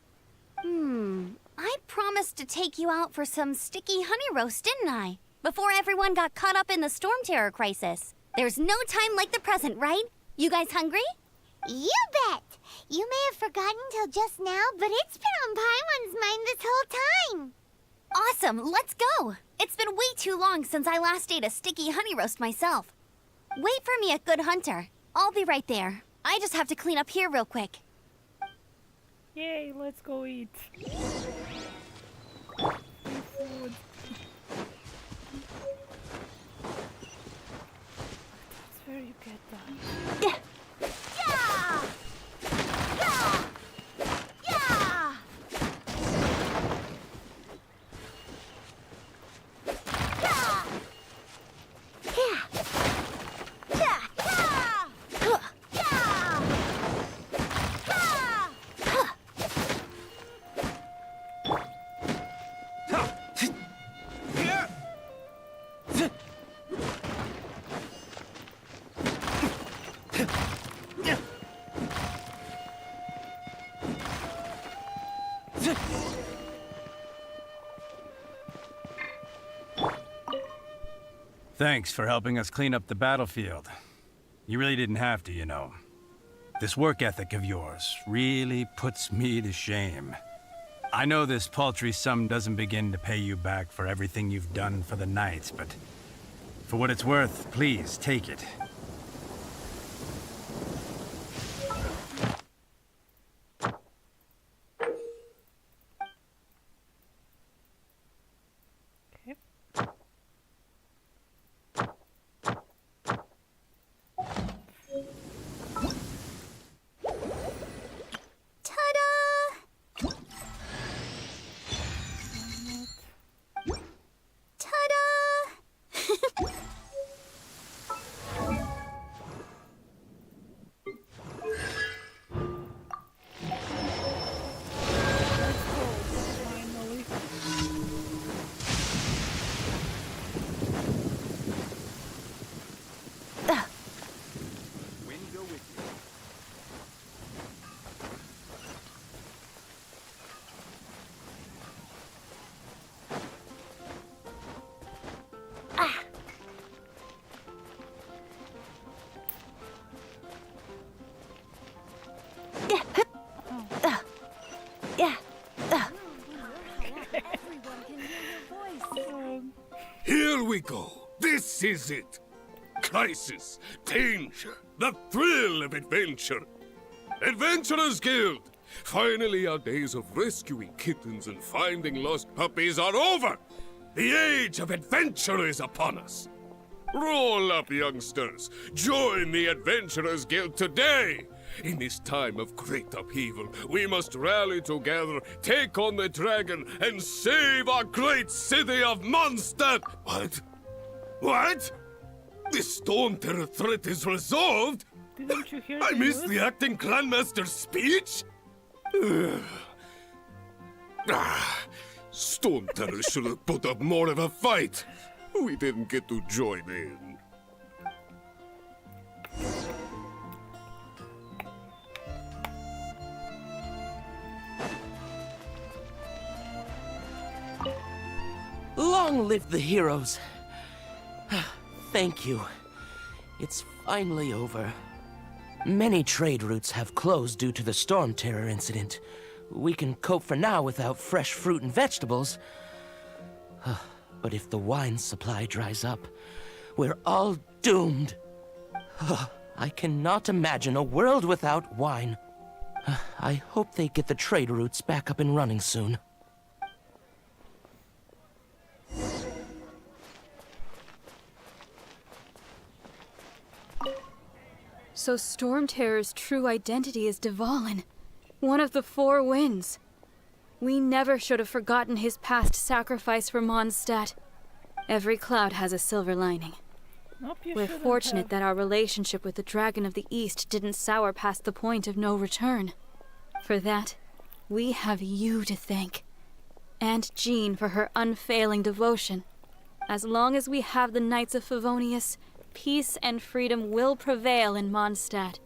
I promised to take you out for some sticky honey roast, didn't I? Before everyone got caught up in the Storm Terror crisis. There's no time like the present, right? You guys hungry? You bet! You may have forgotten till just now, but it's been on Paimon's mind this whole time. Awesome, let's go! It's been way too long since I last ate a sticky honey roast myself. Wait for me at Good Hunter. I'll be right there. I just have to clean up here real quick. Yay, let's go eat. Food. That's where you get that. Yeah! Thanks for helping us clean up the battlefield. You really didn't have to, you know. This work ethic of yours really puts me to shame. I know this paltry sum doesn't begin to pay you back for everything you've done for the Knights, but for what it's worth, please take it. Here we go. This is it. Crisis, danger, the thrill of adventure. Adventurers Guild! Finally, our days of rescuing kittens and finding lost puppies are over. The age of adventure is upon us. Roll up, youngsters. Join the Adventurers Guild today. In this time of great upheaval, we must rally together, take on the dragon, and save our great city of Mondstadt! What? What? The Storm Terror threat is resolved? Didn't you hear I the missed news? the acting clanmaster's speech? Storm Terror should have put up more of a fight. We didn't get to join in. Long live the heroes. Thank you. It's finally over. Many trade routes have closed due to the Storm Terror incident. We can cope for now without fresh fruit and vegetables. But if the wine supply dries up, we're all doomed. I cannot imagine a world without wine. I hope they get the trade routes back up and running soon. So Storm Terror's true identity is Dvalin, one of the Four Winds. We never should have forgotten his past sacrifice for Mondstadt. Every cloud has a silver lining. Nope, you We're shouldn't fortunate have. that our relationship with the Dragon of the East didn't sour past the point of no return. For that, we have you to thank. And Jean for her unfailing devotion. As long as we have the Knights of Favonius, peace and freedom will prevail in Mondstadt.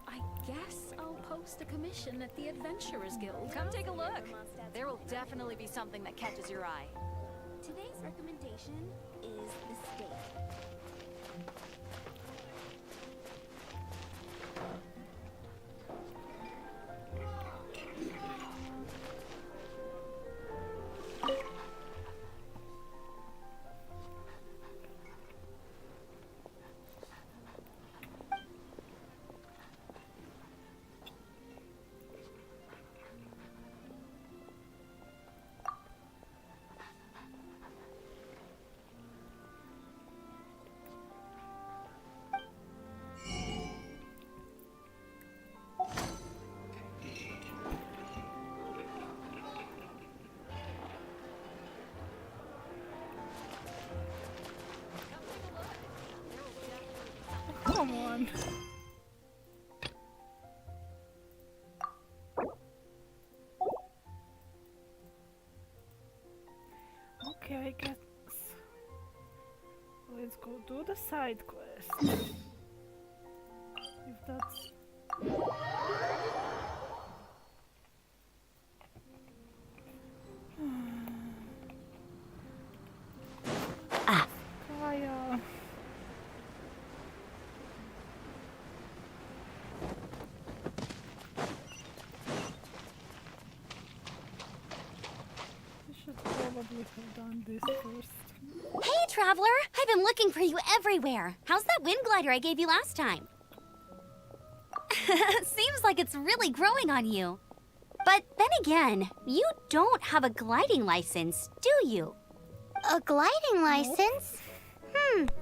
I guess I'll host a commission at the Adventurers Guild. Come take a look. There will definitely be something that catches your eye. Today's recommendation is the steak. Come on. Okay, I guess. Let's go do the side quest. If that's. Kaya. Probably have done this first. Hey, Traveler! I've been looking for you everywhere. How's that wind glider I gave you last time? Seems like it's really growing on you. But then again, you don't have a gliding license, do you? A gliding license?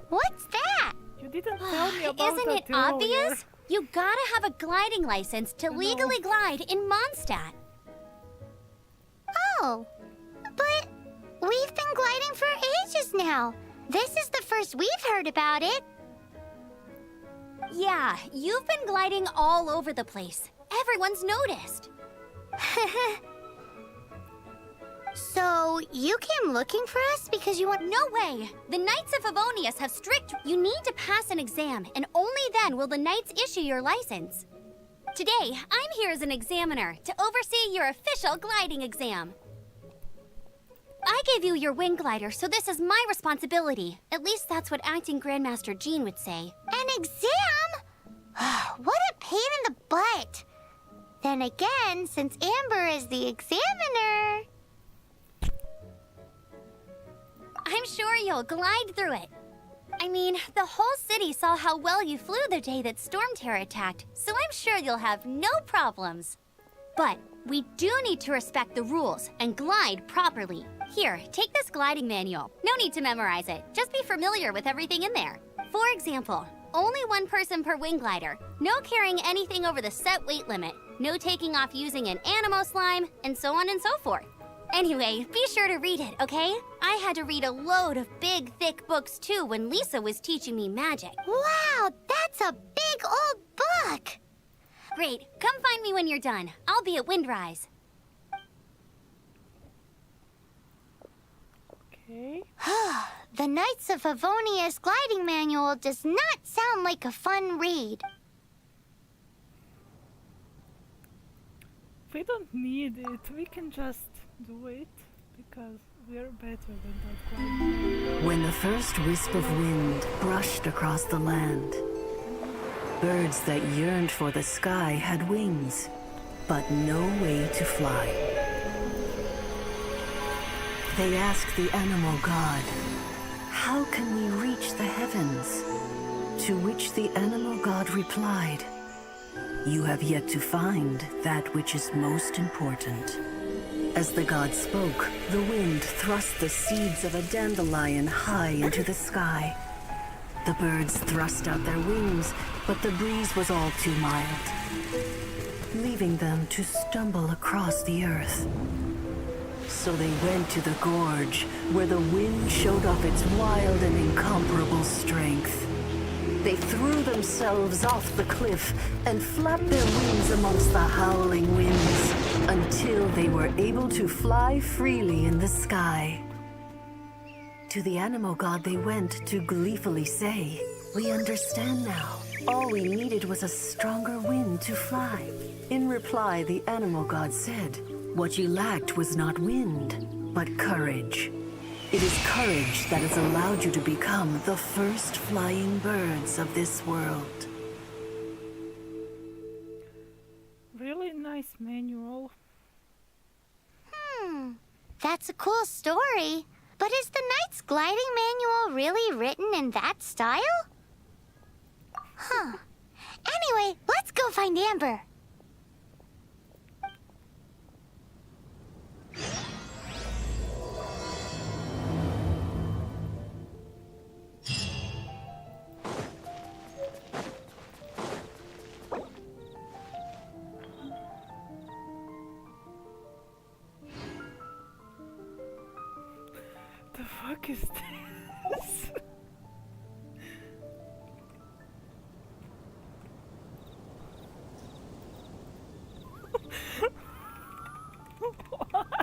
What's that? You didn't tell me about Isn't it obvious? You gotta have a gliding license to legally glide in Mondstadt. Oh, but we've been gliding for ages now. This is the first we've heard about it. Yeah, you've been gliding all over the place. Everyone's noticed. So, you came looking for us because you want— No way! The Knights of Favonius have strict— You need to pass an exam, and only then will the Knights issue your license. Today, I'm here as an examiner to oversee your official gliding exam. I gave you your wing glider, so this is my responsibility. At least that's what Acting Grandmaster Jean would say. An exam? What a pain in the butt. Then again, since Amber is the examiner... I'm sure you'll glide through it. I mean, the whole city saw how well you flew the day that Storm Terror attacked, so I'm sure you'll have no problems. But we do need to respect the rules and glide properly. Here, take this gliding manual. No need to memorize it. Just be familiar with everything in there. For example, only one person per wing glider. No carrying anything over the set weight limit. No taking off using an animo slime, and so on and so forth. Anyway, be sure to read it, okay? I had to read a load of big, thick books too when Lisa was teaching me magic. Wow, that's a big old book! Great, come find me when you're done. I'll be at Windrise. Okay. The Knights of Favonius gliding manual does not sound like a fun read. We don't need it. We can just do it because we're better than that gliding. When the first wisp of wind brushed across the land, birds that yearned for the sky had wings, but no way to fly. They asked the animal god, "How can we reach the heavens?" To which the animal god replied, "You have yet to find that which is most important." As the god spoke, the wind thrust the seeds of a dandelion high into the sky. The birds thrust out their wings, but the breeze was all too mild, leaving them to stumble across the earth. So they went to the gorge, where the wind showed off its wild and incomparable strength. They threw themselves off the cliff and flapped their wings amongst the howling winds until they were able to fly freely in the sky. To the animal god they went to gleefully say, "We understand now. All we needed was a stronger wind to fly." In reply, the animal god said, "What you lacked was not wind, but courage. It is courage that has allowed you to become the first flying birds of this world." Really nice manual. That's a cool story. But is the Knight's gliding manual really written in that style? Huh. Anyway, let's go find Amber. The fuck is this? What?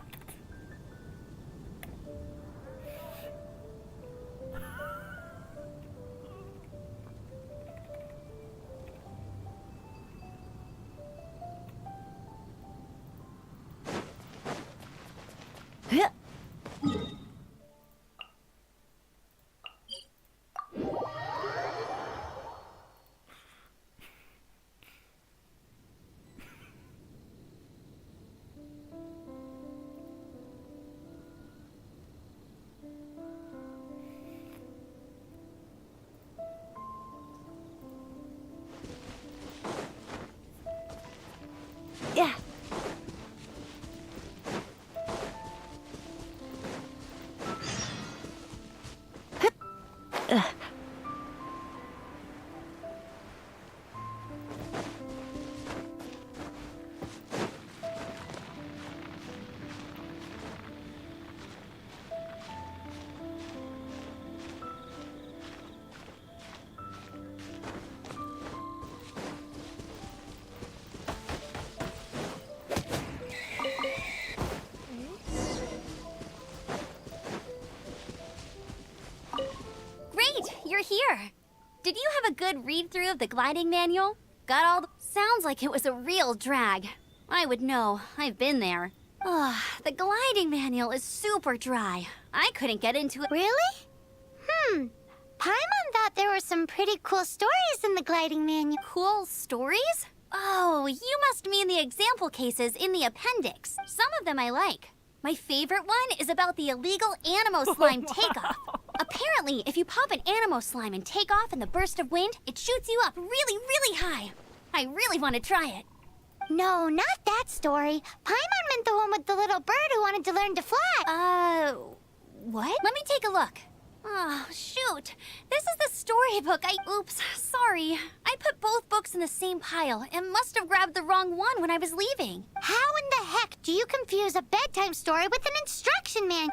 Yeah. You're here. Did you have a good read-through of the gliding manual? Got all the... Sounds like it was a real drag. I would know. I've been there. Ugh, the gliding manual is super dry. I couldn't get into it. Really? Paimon thought there were some pretty cool stories in the gliding manual. Cool stories? Oh, you must mean the example cases in the appendix. Some of them I like. My favorite one is about the illegal Animo slime takeoff. Apparently, if you pop an Animo slime and take off in the burst of wind, it shoots you up really, really high. I really want to try it. No, not that story. Paimon meant the one with the little bird who wanted to learn to fly. What? Let me take a look. Oh, shoot. This is the storybook. Oops, sorry. I put both books in the same pile and must have grabbed the wrong one when I was leaving. How in the heck do you confuse a bedtime story with an instruction manual?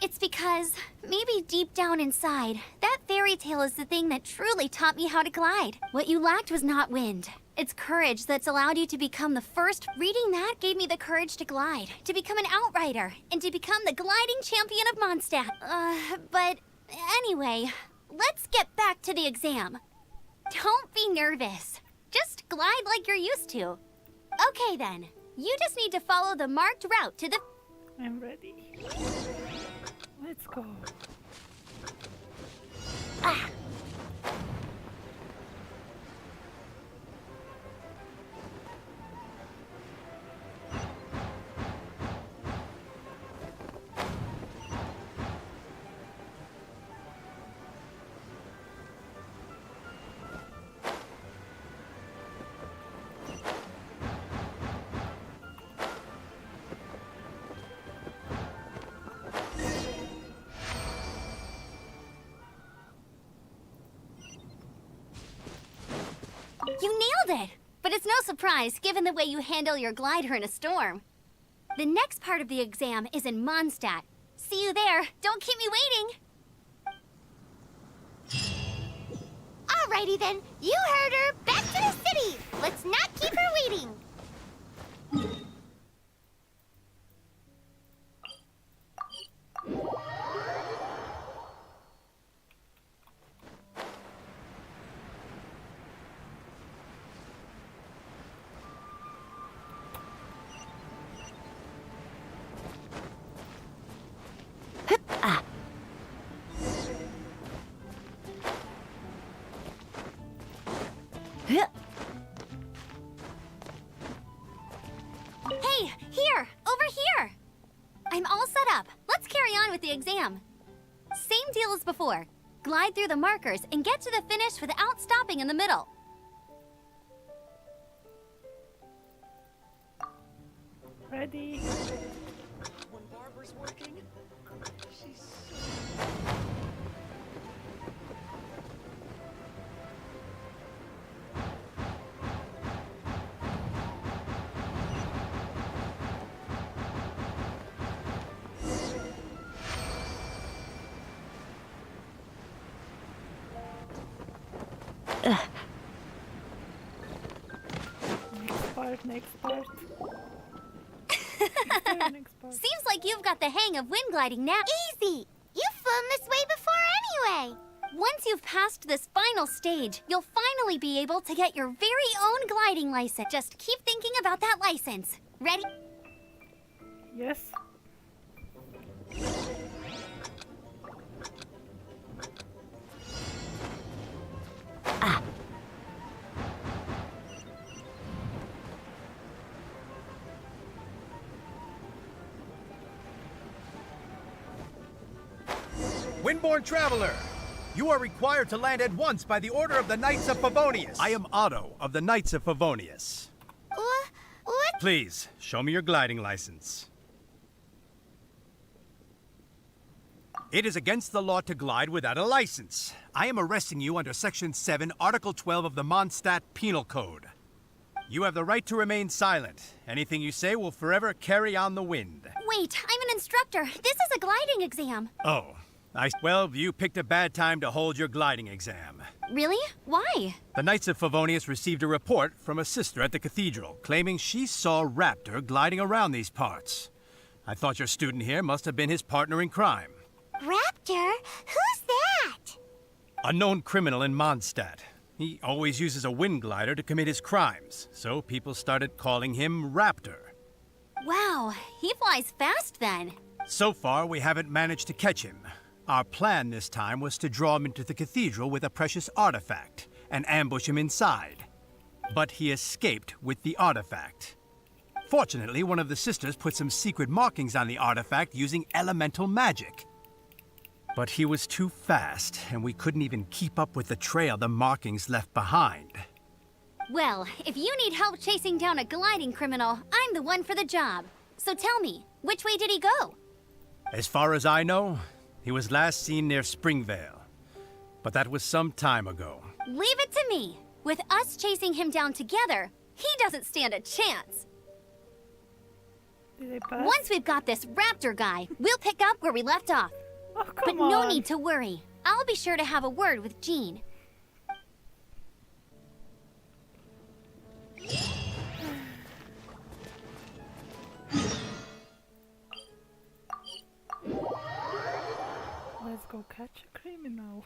It's because maybe deep down inside, that fairy tale is the thing that truly taught me how to glide. What you lacked was not wind. It's courage that's allowed you to become the first. Reading that gave me the courage to glide, to become an outrider, and to become the gliding champion of Mondstadt. But anyway, let's get back to the exam. Don't be nervous. Just glide like you're used to. Okay then, you just need to follow the marked route to the... I'm ready. Let's go. You nailed it! But it's no surprise, given the way you handle your glider in a storm. The next part of the exam is in Mondstadt. See you there. Don't keep me waiting. Alrighty then, you heard her. Back to the city. Let's not keep her waiting. Here, over here! I'm all set up. Let's carry on with the exam. Same deal as before. Glide through the markers and get to the finish without stopping in the middle. Ready? When Barbara's working, she's Next part. Seems like you've got the hang of wind gliding now. Easy! You've flown this way before anyway! Once you've passed this final stage, you'll finally be able to get your very own gliding license. Just keep thinking about that license. Ready? Yes. Windborne Traveler, you are required to land at once by the order of the Knights of Favonius. I am Otto of the Knights of Favonius. What? Please, show me your gliding license. It is against the law to glide without a license. I am arresting you under Section 7, Article 12 of the Mondstadt Penal Code. You have the right to remain silent. Anything you say will forever carry on the wind. Wait, I'm an instructor. This is a gliding exam. Oh. Well, you picked a bad time to hold your gliding exam. Really? Why? The Knights of Favonius received a report from a sister at the cathedral claiming she saw Raptor gliding around these parts. I thought your student here must have been his partner in crime. Raptor? Who's that? A known criminal in Mondstadt. He always uses a wind glider to commit his crimes, so people started calling him Raptor. Wow, he flies fast then. So far, we haven't managed to catch him. Our plan this time was to draw him into the cathedral with a precious artifact and ambush him inside. But he escaped with the artifact. Fortunately, one of the sisters put some secret markings on the artifact using elemental magic. But he was too fast, and we couldn't even keep up with the trail the markings left behind. Well, if you need help chasing down a gliding criminal, I'm the one for the job. So tell me, which way did he go? As far as I know, he was last seen near Springvale. But that was some time ago. Leave it to me. With us chasing him down together, he doesn't stand a chance. Once we've got this Raptor guy, we'll pick up where we left off. But no need to worry. I'll be sure to have a word with Jean. Let's go catch a criminal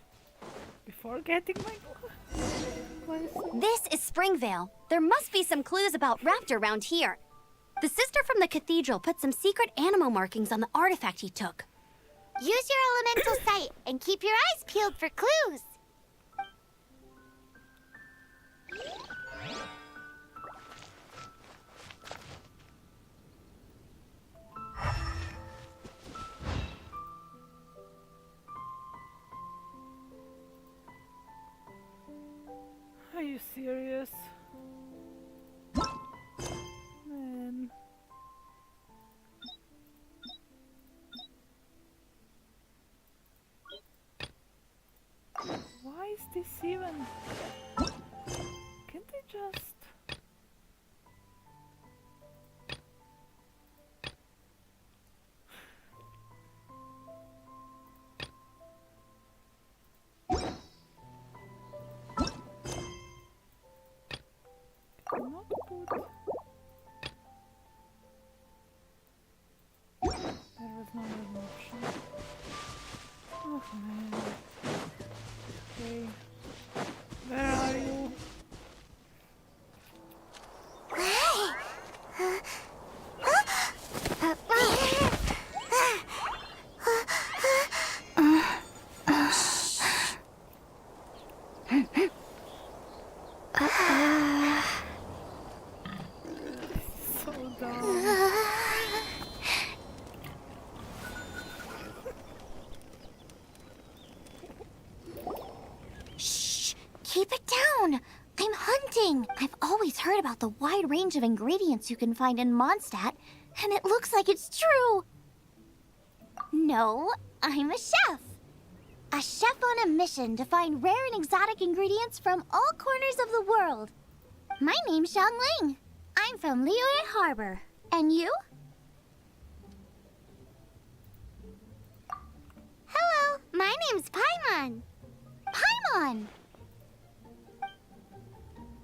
before getting my license. This is Springvale. There must be some clues about Raptor around here. The sister from the cathedral put some secret animal markings on the artifact he took. Use your elemental sight and keep your eyes peeled for clues. Are you serious? Man. Why is this even? Can't they just... Cannot put... There was no other option. Oh man. Okay. exciting! I've always heard about the wide range of ingredients you can find in Mondstadt, and it looks like it's true. No, I'm a chef. A chef on a mission to find rare and exotic ingredients from all corners of the world. My name's Xiangling. I'm from Liyue Harbor. And you? Hello, my name's Paimon. Paimon!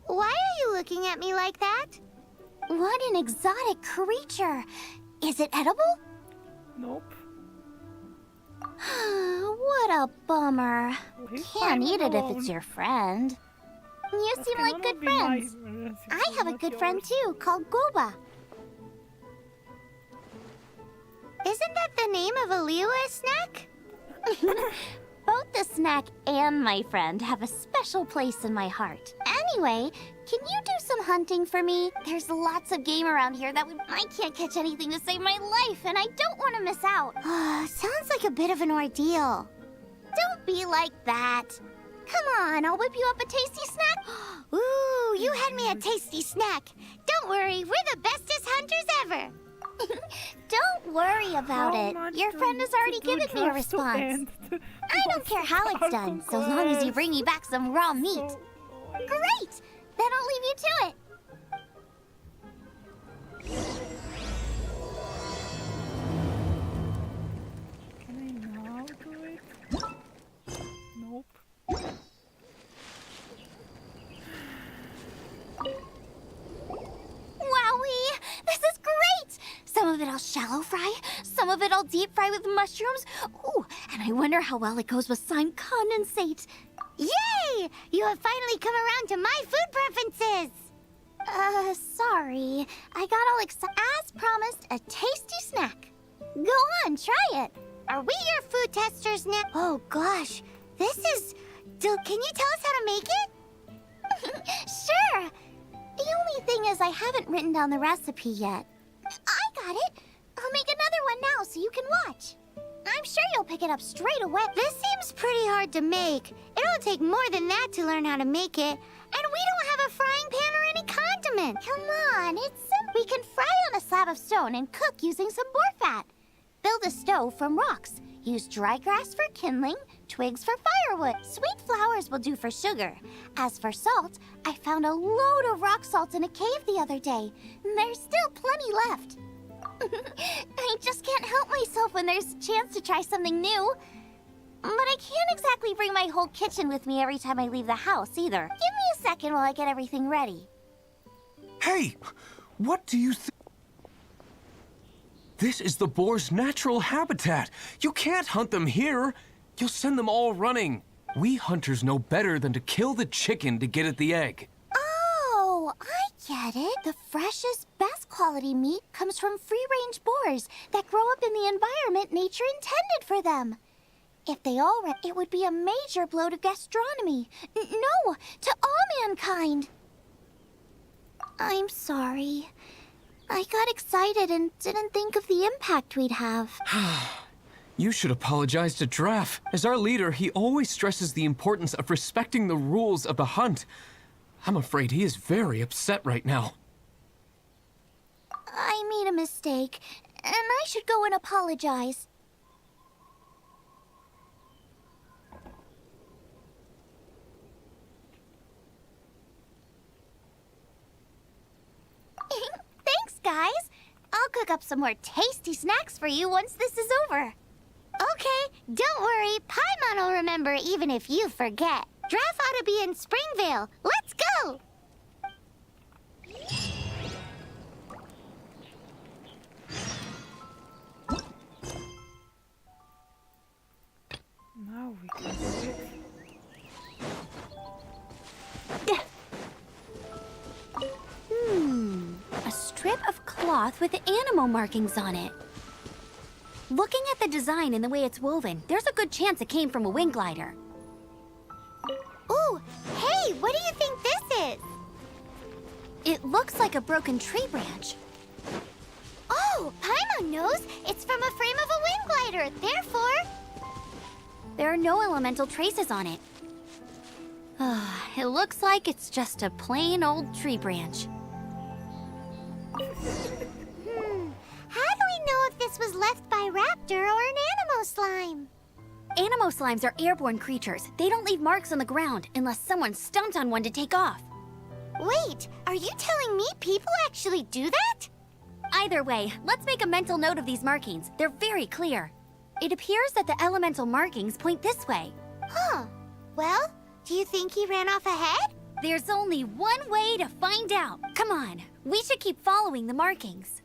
Why are you looking at me like that? What an exotic creature! Is it edible? Nope. What a bummer. Can't eat it if alone. it's your friend. You seem like good friends. I have a good friend too, called Goba. Isn't that the name of a Liyue snack? Both the snack and my friend have a special place in my heart. Anyway, can you do some hunting for me? There's lots of game around here I can't catch anything to save my life, and I don't want to miss out. Sounds like a bit of an ordeal. Don't be like that. Come on, I'll whip you up a tasty snack. Ooh, you had me a tasty snack. Don't worry, we're the bestest hunters ever. Don't worry about it. Your friend has already given me a response. I don't care how it's done, so long as you bring me back some raw meat. Great! Then I'll leave you to it. Can I now do it? Nope. Wowee! This is great! Some of it I'll shallow fry, some of it I'll deep fry with mushrooms. Ooh, and I wonder how well it goes with slime condensate. Yay! You have finally come around to my food preferences! Sorry. I got all excited. As promised, a tasty snack. Go on, try it. Are we your food testers now? Oh gosh, this is... Can you tell us how to make it? Sure. The only thing is I haven't written down the recipe yet. I got it. I'll make another one now so you can watch. I'm sure you'll pick it up straight away. This seems pretty hard to make. It'll take more than that to learn how to make it. And we don't have a frying pan or any condiment. Come on, it's simple. We can fry on a slab of stone and cook using some boar fat. Build a stove from rocks. Use dry grass for kindling, twigs for firewood. Sweet flowers will do for sugar. As for salt, I found a load of rock salt in a cave the other day. There's still plenty left. I just can't help myself when there's a chance to try something new. But I can't exactly bring my whole kitchen with me every time I leave the house, either. Give me a second while I get everything ready. Hey! What do you think? This is the boar's natural habitat. You can't hunt them here. You'll send them all running. We hunters know better than to kill the chicken to get at the egg. Oh, I get it. The freshest, best quality meat comes from free-range boars that grow up in the environment nature intended for them. If they all ran, it would be a major blow to gastronomy. No, to all mankind. I'm sorry. I got excited and didn't think of the impact we'd have. You should apologize to Draff. As our leader, he always stresses the importance of respecting the rules of the hunt. I'm afraid he is very upset right now. I made a mistake, and I should go and apologize. Thanks, guys. I'll cook up some more tasty snacks for you once this is over. Okay, don't worry. Paimon will remember even if you forget. Draff ought to be in Springvale. Let's go! Now we can do it. A strip of cloth with animal markings on it. Looking at the design and the way it's woven, there's a good chance it came from a wing glider. Ooh, hey, what do you think this is? It looks like a broken tree branch. Oh, Paimon knows. It's from a frame of a wing glider. Therefore... There are no elemental traces on it. It looks like it's just a plain old tree branch. How do we know if this was left by Raptor or an Animo slime? Animo slimes are airborne creatures. They don't leave marks on the ground unless someone stomped on one to take off. Wait, are you telling me people actually do that? Either way, let's make a mental note of these markings. They're very clear. It appears that the elemental markings point this way. Huh. Well, do you think he ran off ahead? There's only one way to find out. Come on, we should keep following the markings.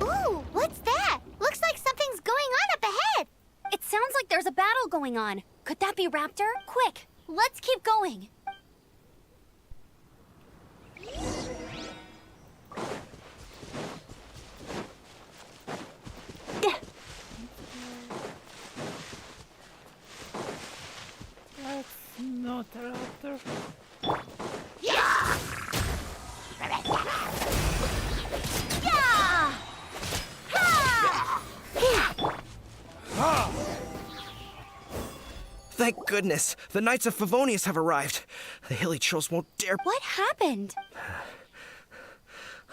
Ooh, what's that? Looks like something's going on up ahead. It sounds like there's a battle going on. Could that be Raptor? Quick, let's keep going. That's not a raptor. Yeah! Thank goodness, the Knights of Favonius have arrived. The hilly trolls won't dare. What happened?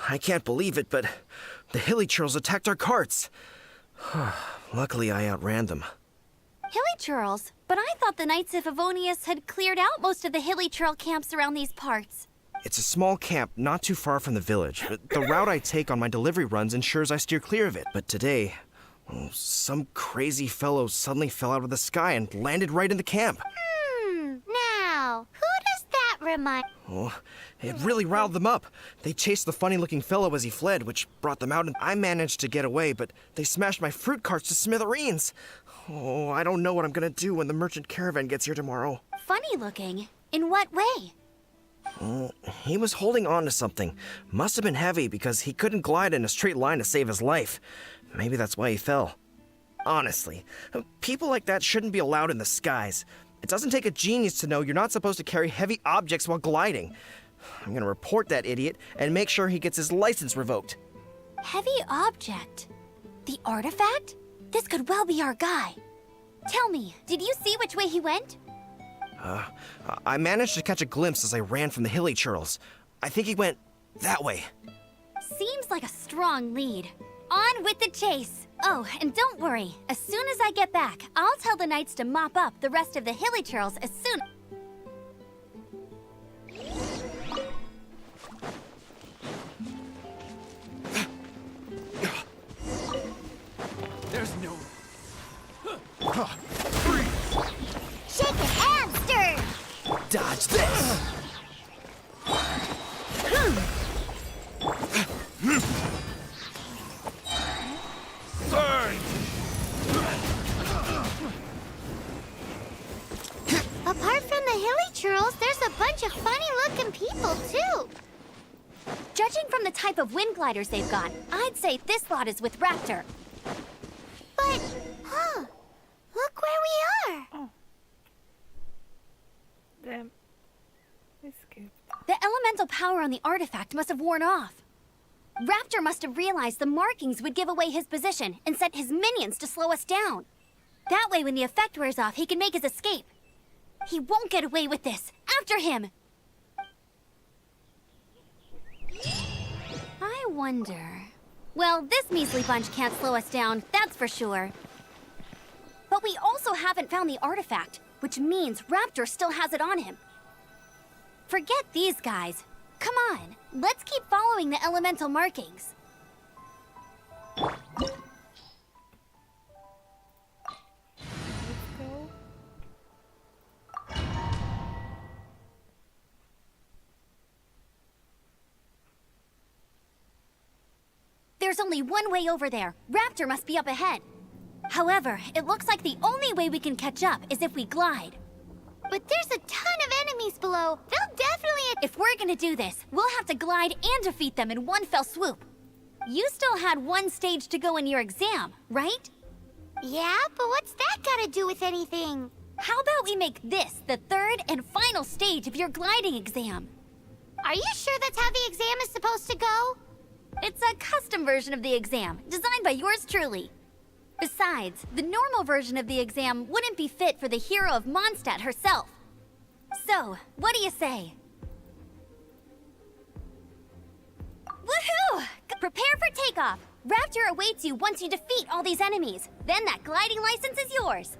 I can't believe it, but the hilly trolls attacked our carts. Luckily, I outran them. Hilly Churls? But I thought the Knights of Favonius had cleared out most of the Hilly Churl camps around these parts. It's a small camp not too far from the village. The route I take on my delivery runs ensures I steer clear of it. But today, some crazy fellow suddenly fell out of the sky and landed right in the camp. Now, who does that remind? Oh, it really riled them up. They chased the funny-looking fellow as he fled, which brought them out, and I managed to get away, but they smashed my fruit carts to smithereens. Oh, I don't know what I'm gonna do when the merchant caravan gets here tomorrow. Funny looking? In what way? He was holding on to something. Must have been heavy because he couldn't glide in a straight line to save his life. Maybe that's why he fell. Honestly, people like that shouldn't be allowed in the skies. It doesn't take a genius to know you're not supposed to carry heavy objects while gliding. I'm gonna report that idiot and make sure he gets his license revoked. Heavy object? The artifact? This could well be our guy. Tell me, did you see which way he went? I managed to catch a glimpse as I ran from the hilly churls. I think he went that way. Seems like a strong lead. On with the chase. Oh, and don't worry. As soon as I get back, I'll tell the knights to mop up the rest of the hilly churls as soon. There's no... Shake it and stir! Dodge this! Apart from the hilly churls, there's a bunch of funny-looking people, too. Judging from the type of wind gliders they've got, I'd say this lot is with Raptor. But, look where we are. Oh. Damn. I skipped. The elemental power on the artifact must have worn off. Raptor must have realized the markings would give away his position and sent his minions to slow us down. That way, when the effect wears off, he can make his escape. He won't get away with this. After him! I wonder... Well, this measly bunch can't slow us down, that's for sure. But we also haven't found the artifact, which means Raptor still has it on him. Forget these guys. Come on, let's keep following the elemental markings. There's only one way over there. Raptor must be up ahead. However, it looks like the only way we can catch up is if we glide. But there's a ton of enemies below. They'll definitely... If we're gonna do this, we'll have to glide and defeat them in one fell swoop. You still had one stage to go in your exam, right? Yeah, but what's that gotta do with anything? How about we make this the third and final stage of your gliding exam? Are you sure that's how the exam is supposed to go? It's a custom version of the exam, designed by yours truly. Besides, the normal version of the exam wouldn't be fit for the hero of Mondstadt herself. So, what do you say? Woohoo! Prepare for takeoff! Rapture awaits you once you defeat all these enemies. Then that gliding license is yours.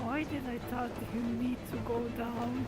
Why did I thought you need to go down?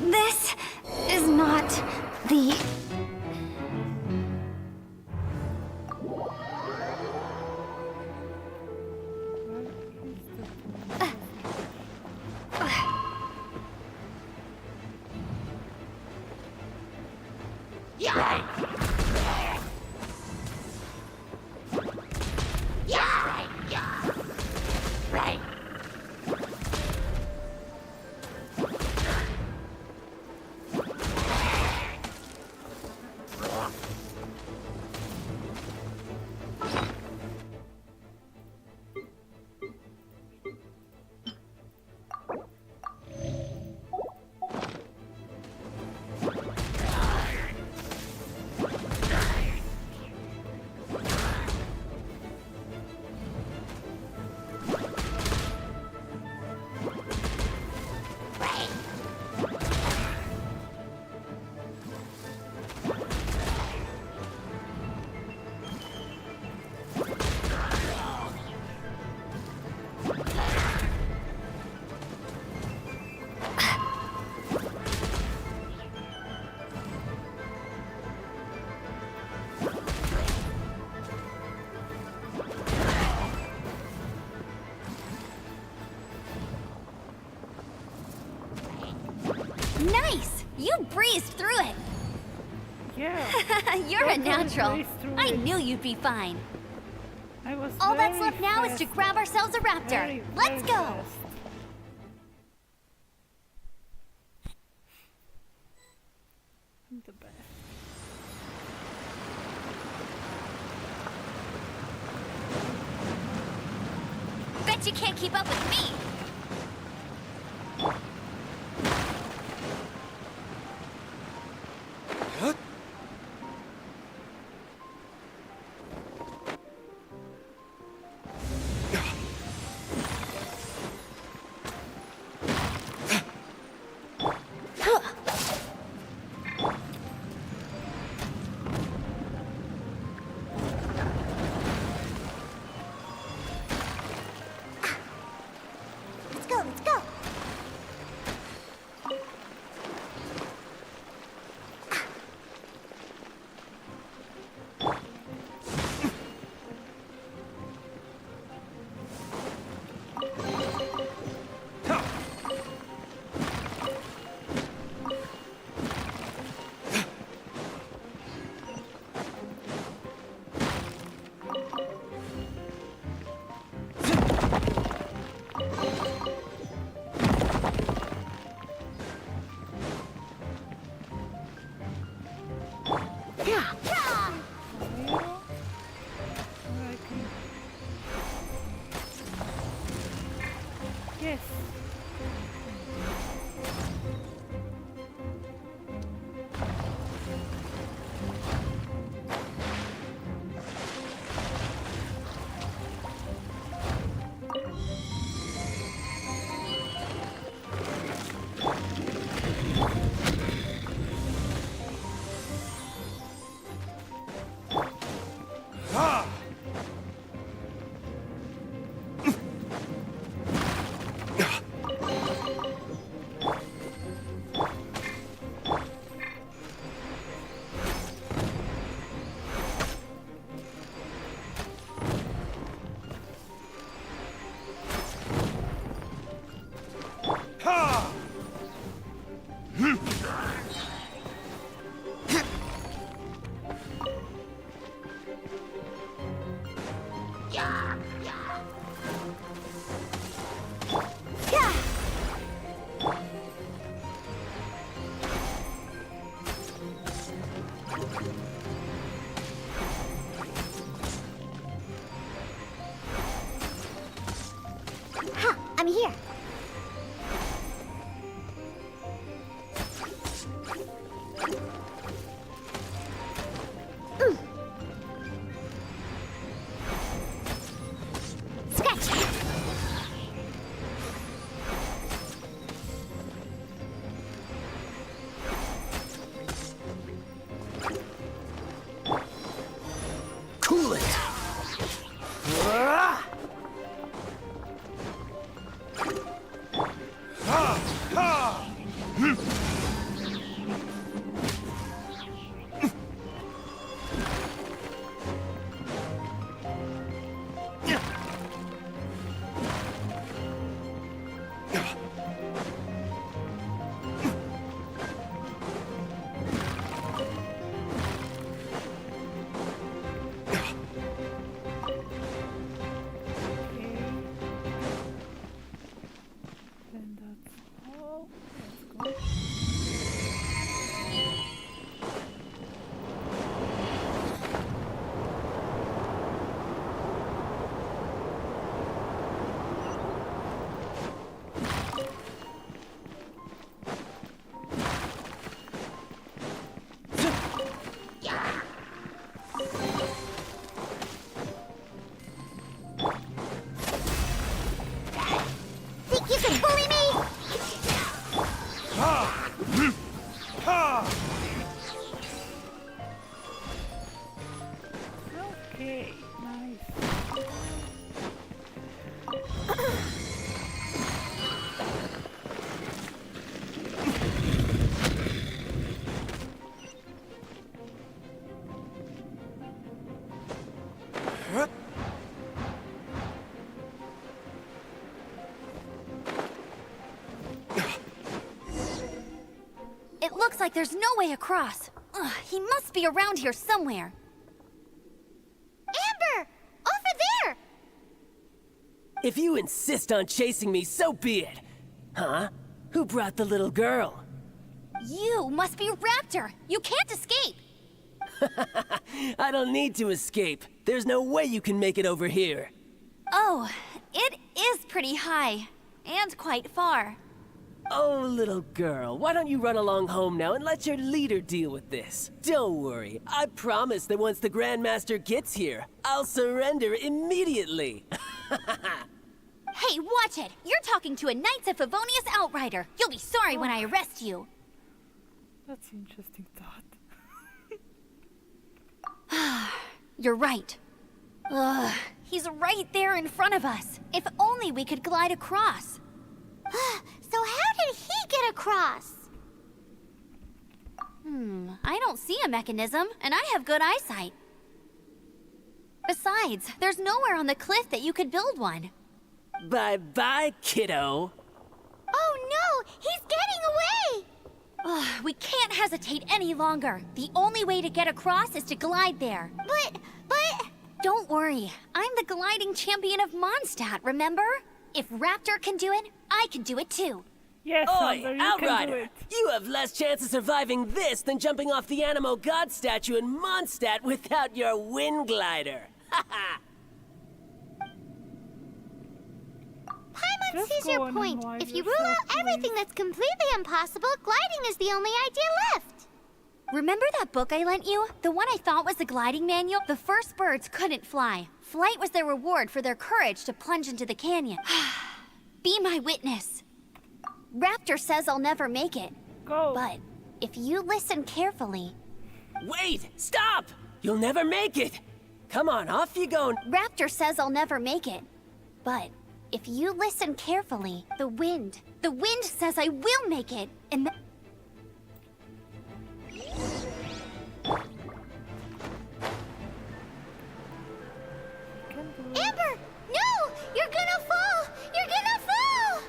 This is not the... You breezed through it. Yeah. You're a Definitely natural. breezed through I it. knew you'd be fine. I was All that's very left now is to fast. grab ourselves a raptor. Very, Let's very go. fast. I'm the best. Bet you can't keep up with me. Let's go, let's go. Yes. Ha! I'm here. Scratch! Cool it! Then that's all. Let's go. Think you can bully me? Okay, nice. It looks like like there's no way across. Ugh, he must be around here somewhere. Amber! Over there! If you insist on chasing me, so be it. Huh? Who brought the little girl? You must be Raptor! You can't escape! I don't need to escape. There's no way you can make it over here. Oh, it is pretty high. And quite far. Oh, little girl, why don't you run along home now and let your leader deal with this? Don't worry, I promise that once the Grandmaster gets here, I'll surrender immediately. Hey, watch it! You're talking to a Knights of Favonius outrider. You'll be sorry when I arrest you. That's an interesting thought. You're right. Ugh, he's right there in front of us. If only we could glide across. So how did he get across? I don't see a mechanism, and I have good eyesight. Besides, there's nowhere on the cliff that you could build one. Bye-bye, kiddo. Oh no! He's getting away! Ugh, we can't hesitate any longer. The only way to get across is to glide there. But... Don't worry. I'm the gliding champion of Mondstadt, remember? If Raptor can do it, I can do it too. Yes, Oi, Amber, you Outrider! can do it. You have less chance of surviving this than jumping off the Animo God statue in Mondstadt without your wind glider. Paimon sees your point. If you rule out everything that's completely impossible, gliding is the only idea left. Remember that book I lent you? The one I thought was the gliding manual? The first birds couldn't fly. Flight was their reward for their courage to plunge into the canyon. Be my witness. Raptor says I'll never make it. Go. But if you listen carefully... Wait! Stop! You'll never make it! Come on, off you go. Raptor says I'll never make it. But if you listen carefully, the wind says I will make it. And Amber! No! You're gonna fall! You're gonna fall!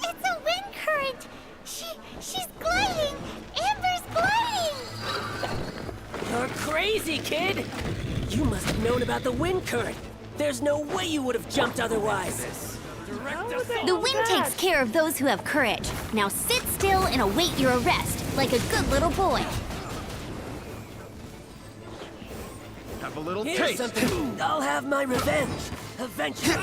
It's a wind current! She's gliding! Amber's gliding! You're crazy, kid! You must have known about the wind current. There's no way you would have jumped otherwise. the wind takes care of those who have courage. Now sit still and await your arrest, like a good little boy. Have a little Here's taste. something. I'll have my revenge. Eventually.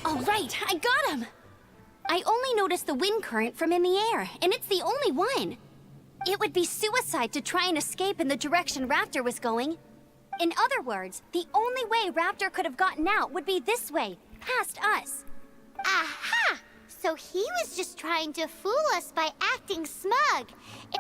All right, I got him! I only noticed the wind current from in the air, and it's the only one. It would be suicide to try and escape in the direction Raptor was going. In other words, the only way Raptor could have gotten out would be this way, past us. Aha! So he was just trying to fool us by acting smug.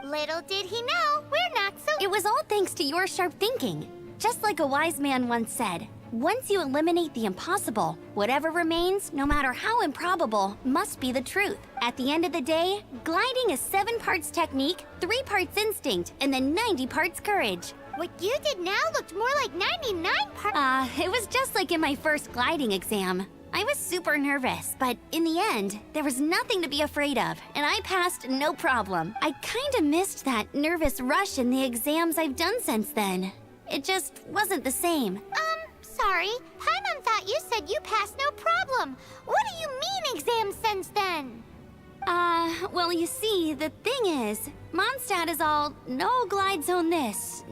Little did he know, we're not so... It was all thanks to your sharp thinking. Just like a wise man once said, once you eliminate the impossible, whatever remains, no matter how improbable, must be the truth. At the end of the day, gliding is 7 parts technique, 3 parts instinct, and then 90 parts courage. What you did now looked more like 99 parts... It was just like in my first gliding exam. I was super nervous, but in the end, there was nothing to be afraid of, and I passed no problem. I kinda missed that nervous rush in the exams I've done since then. It just wasn't the same. Sorry. Paimon thought you said you passed no problem. What do you mean exam since then? Well, you see, the thing is, Mondstadt is all, no glide zone this.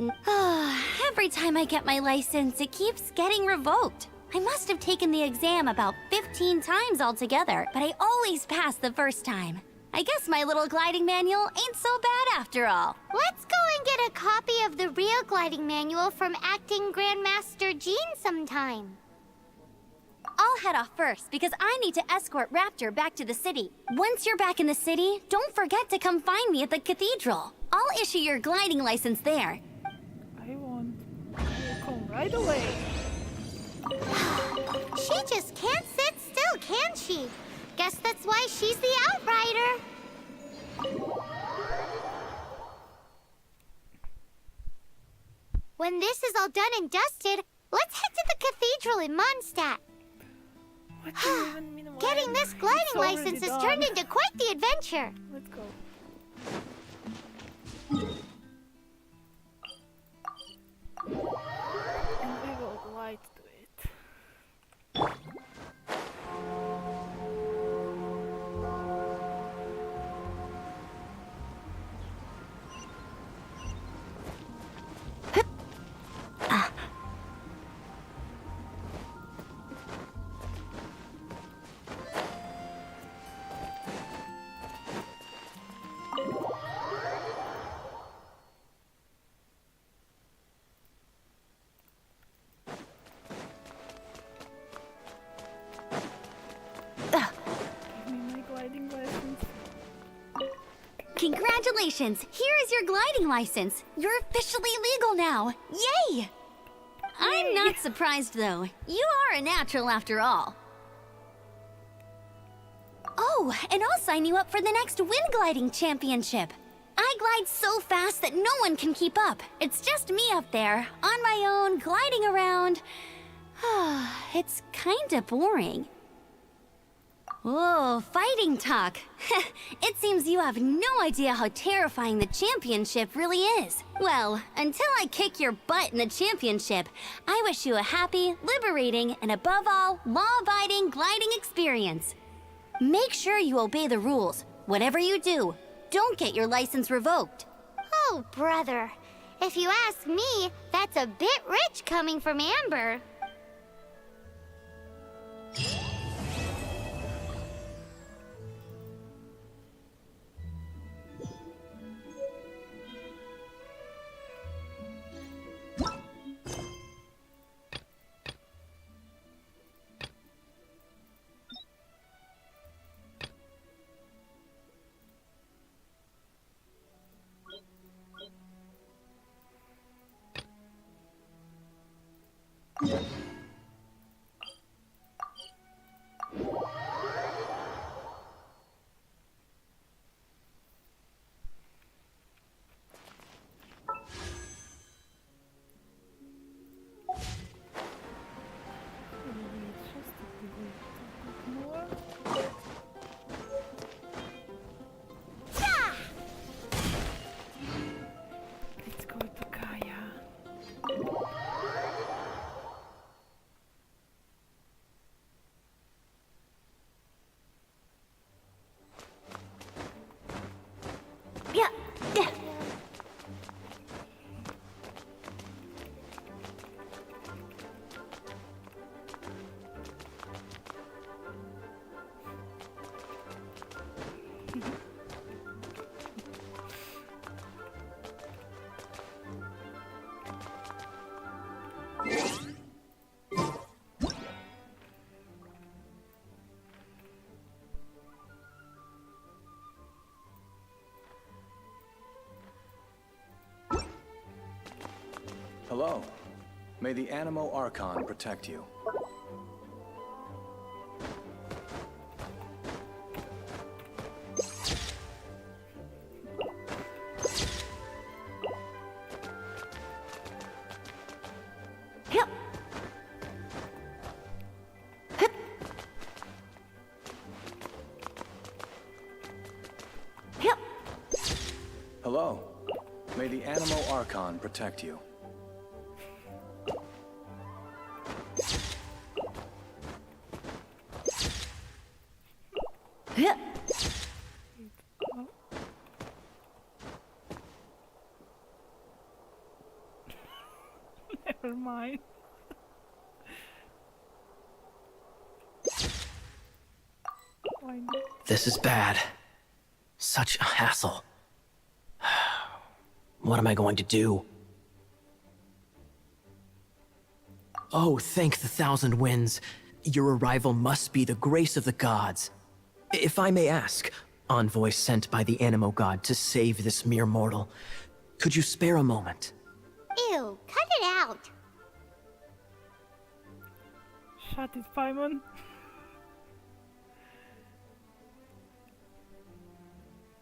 Every time I get my license, it keeps getting revoked. I must have taken the exam about 15 times altogether, but I always pass the first time. I guess my little gliding manual ain't so bad after all. Let's go and get a copy of the real gliding manual from Acting Grandmaster Jean sometime. I'll head off first because I need to escort Raptor back to the city. Once you're back in the city, don't forget to come find me at the cathedral. I'll issue your gliding license there. I won't. I will come right away. She just can't sit still, can she? Guess that's why she's the outrider. When this is all done and dusted, let's head to the cathedral in Mondstadt. What do you even mean Getting this gliding license has turned into quite the adventure. Let's go. And we will glide to it. Give me my gliding license. Congratulations! Here is your gliding license. You're officially legal now. Yay! I'm not surprised though. You are a natural after all. Oh, and I'll sign you up for the next wind gliding championship. I glide so fast that no one can keep up. It's just me up there, on my own, gliding around. It's kinda boring. Oh, fighting talk. It seems you have no idea how terrifying the championship really is. Well, until I kick your butt in the championship, I wish you a happy, liberating, and above all, law-abiding gliding experience. Make sure you obey the rules. Whatever you do, don't get your license revoked. Oh, brother. If you ask me, that's a bit rich coming from Amber. Let's go to Kaya. Yeah. Hello. May the Animo Archon protect you. Hello. May the Animo Archon protect you. Never mind. Why not? This is bad. Such a hassle. What am I going to do? Oh, thank the thousand winds. Your arrival must be the grace of the gods. If I may ask, envoy sent by the Animo god to save this mere mortal, could you spare a moment? Ew, cut it out. Shut it, Paimon.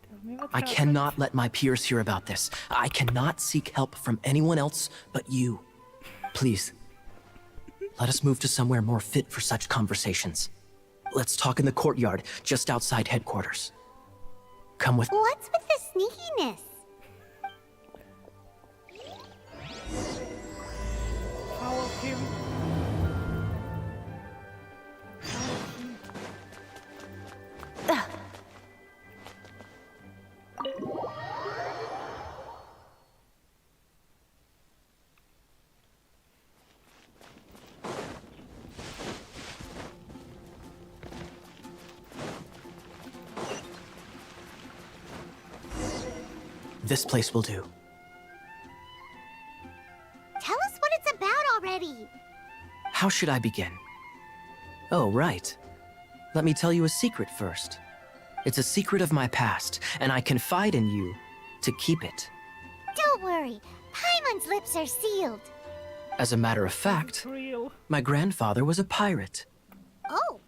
Tell me what I happened. cannot let my peers hear about this. I cannot seek help from anyone else but you. Please, let us move to somewhere more fit for such conversations. Let's talk in the courtyard, just outside headquarters. Come with... What's with the sneakiness? Follow him. This place will do. Tell us what it's about already. How should I begin? Oh, right. Let me tell you a secret first. It's a secret of my past, and I confide in you to keep it. Don't worry, Paimon's lips are sealed. As a matter of fact, my grandfather was a pirate. Oh.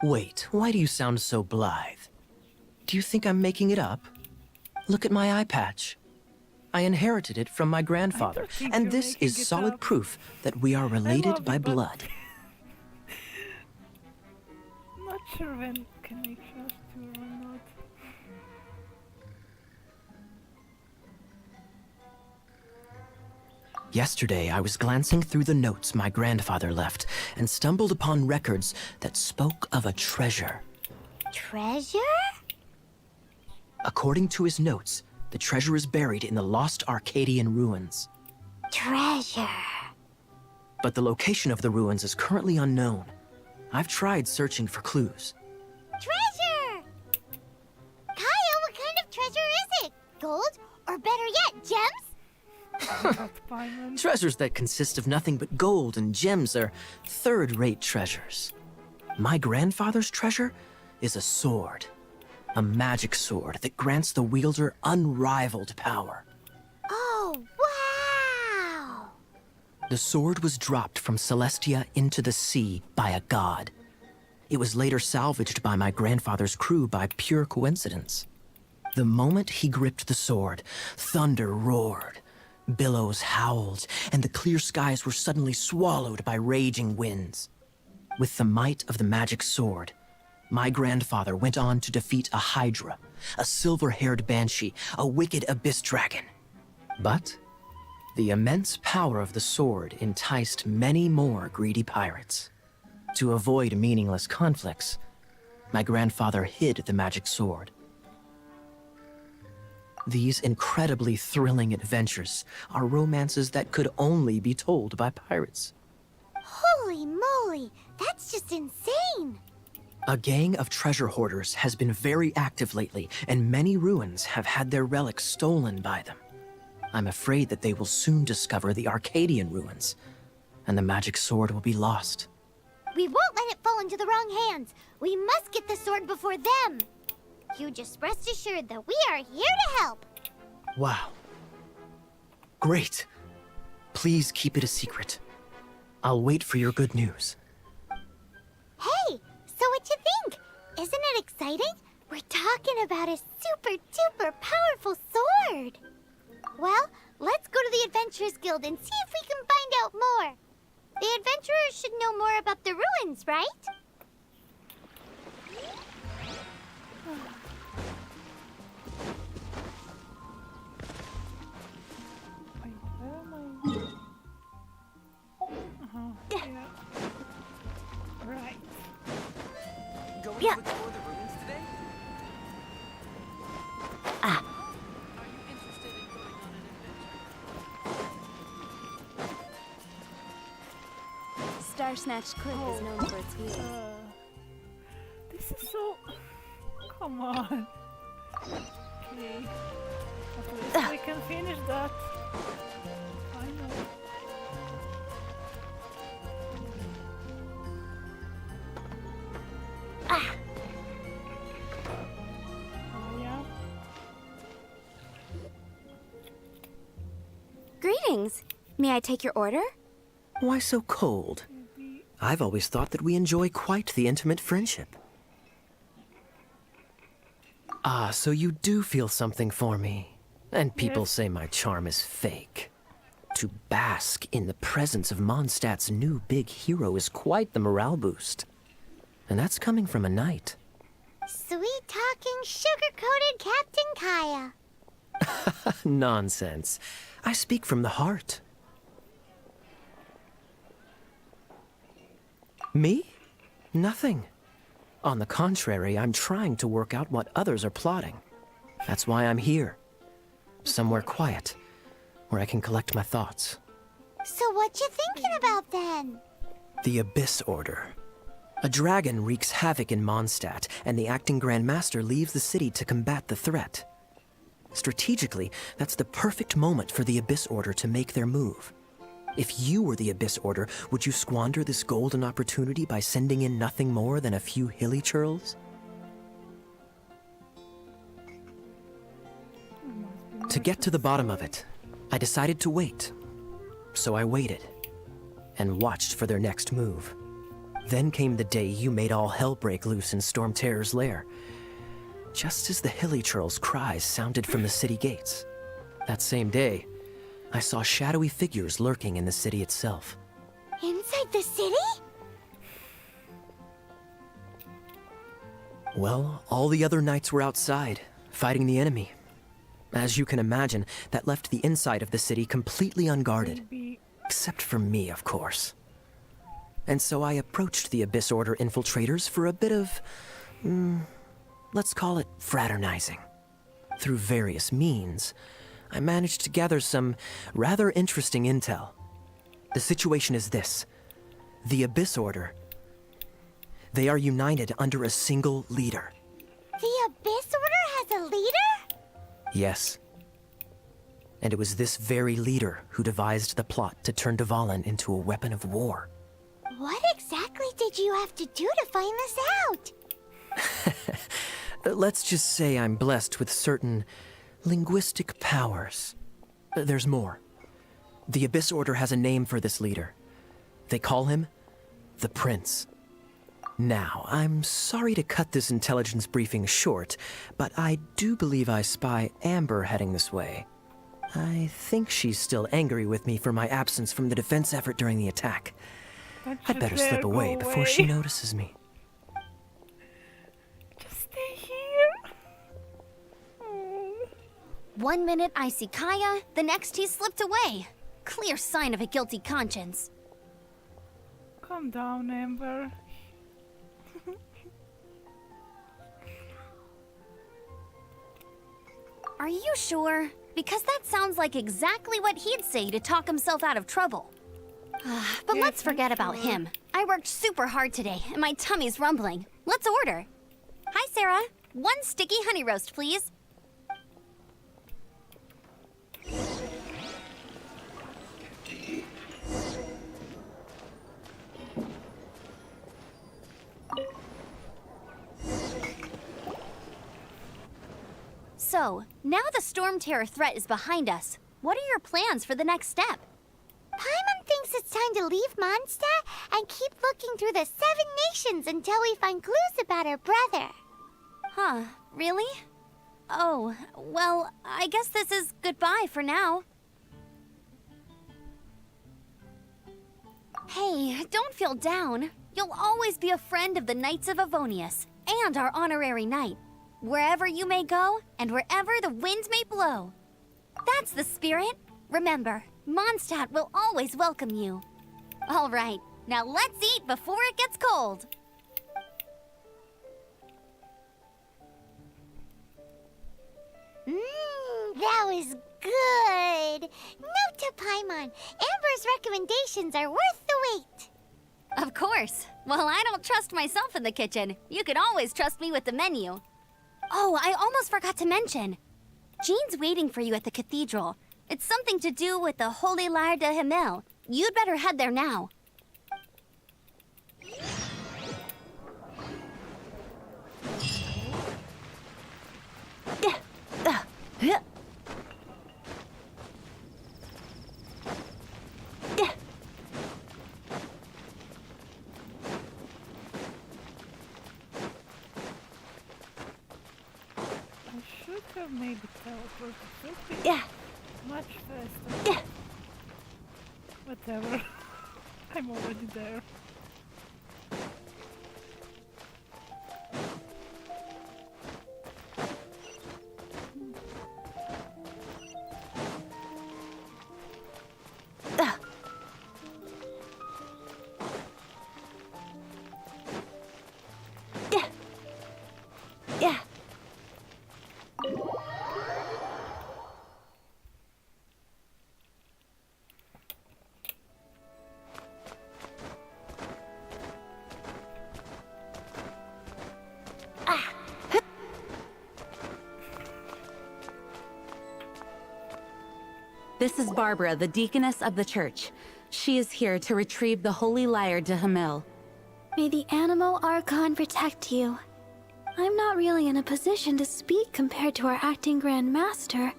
Wait, why do you sound so blithe? Do you think I'm making it up? Look at my eye patch. I inherited it from my grandfather, and this is solid proof that we are related by blood. Not sure when can I trust you or not. Yesterday, I was glancing through the notes my grandfather left and stumbled upon records that spoke of a treasure. Treasure? According to his notes, the treasure is buried in the lost Arcadian ruins. Treasure. But the location of the ruins is currently unknown. I've tried searching for clues. Treasure! Kaya, what kind of treasure is it? Gold? Or better yet, gems? Treasures that consist of nothing but gold and gems are third-rate treasures. My grandfather's treasure is a sword. A magic sword that grants the wielder unrivaled power. Oh, wow! The sword was dropped from Celestia into the sea by a god. It was later salvaged by my grandfather's crew by pure coincidence. The moment he gripped the sword, thunder roared, billows howled, and the clear skies were suddenly swallowed by raging winds. With the might of the magic sword, my grandfather went on to defeat a hydra, a silver-haired banshee, a wicked abyss dragon. But the immense power of the sword enticed many more greedy pirates. To avoid meaningless conflicts, my grandfather hid the magic sword. These incredibly thrilling adventures are romances that could only be told by pirates. Holy moly, that's just insane! A gang of treasure hoarders has been very active lately, and many ruins have had their relics stolen by them. I'm afraid that they will soon discover the Arcadian ruins, and the magic sword will be lost. We won't let it fall into the wrong hands. We must get the sword before them. You just rest assured that we are here to help. Wow. Great. Please keep it a secret. I'll wait for your good news. Hey, so what you think? Isn't it exciting? We're talking about a super duper powerful sword. Well, let's go to the Adventurers Guild and see if we can find out more. The adventurers should know more about the ruins, right? Yeah. Right. Going Yeah. to explore the ruins today? Ah. Are you interested in going on an adventure? Star Snatch Cliff is known for its views. This is so... Come on. Okay. At least we can finish that. I know. Ah. Oh, yeah. Greetings. May I take your order? Why so cold? I've always thought that we enjoy quite the intimate friendship. Ah, so you do feel something for me. And people say my charm is fake. To bask in the presence of Mondstadt's new big hero is quite the morale boost. And that's coming from a knight. Sweet-talking, sugar-coated Captain Kaya. Nonsense. I speak from the heart. Me? Nothing. On the contrary, I'm trying to work out what others are plotting. That's why I'm here. Somewhere quiet, where I can collect my thoughts. So what you thinking about then? The Abyss Order. A dragon wreaks havoc in Mondstadt, and the acting Grand Master leaves the city to combat the threat. Strategically, that's the perfect moment for the Abyss Order to make their move. If you were the Abyss Order, would you squander this golden opportunity by sending in nothing more than a few hilly churls? To get to the bottom of it, I decided to wait. So I waited, and watched for their next move. Then came the day you made all hell break loose in Storm Terror's lair. Just as the hilly churl's cries sounded from the city gates. That same day, I saw shadowy figures lurking in the city itself. Inside the city? Well, all the other knights were outside, fighting the enemy. As you can imagine, that left the inside of the city completely unguarded. Except for me, of course. And so I approached the Abyss Order infiltrators for a bit of, let's call it fraternizing. Through various means, I managed to gather some rather interesting intel. The situation is this. The Abyss Order, they are united under a single leader. The Abyss Order has a leader? Yes. And it was this very leader who devised the plot to turn Dvalin into a weapon of war. What exactly did you have to do to find this out? Let's just say I'm blessed with certain linguistic powers. There's more. The Abyss Order has a name for this leader. They call him the Prince. Now, I'm sorry to cut this intelligence briefing short, but I do believe I spy Amber heading this way. I think she's still angry with me for my absence from the defense effort during the attack. I'd better slip away before she notices me. Just stay here. 1 minute I see Kaya, the next he slipped away. Clear sign of a guilty conscience. Calm down, Amber. Are you sure? Because that sounds like exactly what he'd say to talk himself out of trouble. But Yes, let's forget I'm about sure. him. I worked super hard today, and my tummy's rumbling. Let's order. Hi, Sarah. 1 sticky honey roast, please. So, now the Storm Terror threat is behind us. What are your plans for the next step? Paimon thinks it's time to leave Mondstadt and keep looking through the 7 nations until we find clues about her brother. Huh, really? Oh, well, I guess this is goodbye for now. Hey, don't feel down. You'll always be a friend of the Knights of Avonius and our honorary knight. Wherever you may go and wherever the wind may blow. That's the spirit. Remember, Mondstadt will always welcome you. All right, now let's eat before it gets cold. That was good. Note to Paimon, Amber's recommendations are worth the wait. Of course. Well, I don't trust myself in the kitchen. You can always trust me with the menu. Oh, I almost forgot to mention. Jean's waiting for you at the cathedral. It's something to do with the Holy Lyre de Himmel. You'd better head there now. I should have maybe teleported. It would be much faster. Whatever. I'm already there. This is Barbara, the deaconess of the church. She is here to retrieve the holy lyre to Hamil. May the Animo Archon protect you. I'm not really in a position to speak compared to our acting Grand Master,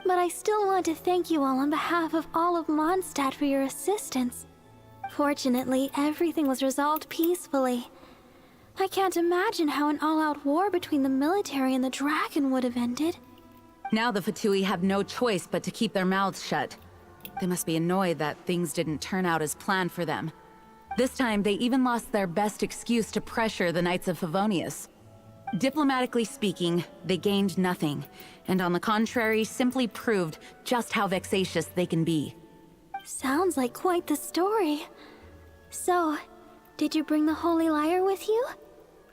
but I still want to thank you all on behalf of all of Mondstadt for your assistance. Fortunately, everything was resolved peacefully. I can't imagine how an all-out war between the military and the dragon would have ended. Now the Fatui have no choice but to keep their mouths shut. They must be annoyed that things didn't turn out as planned for them. This time, they even lost their best excuse to pressure the Knights of Favonius. Diplomatically speaking, they gained nothing, and on the contrary, simply proved just how vexatious they can be. Sounds like quite the story. So, did you bring the holy lyre with you?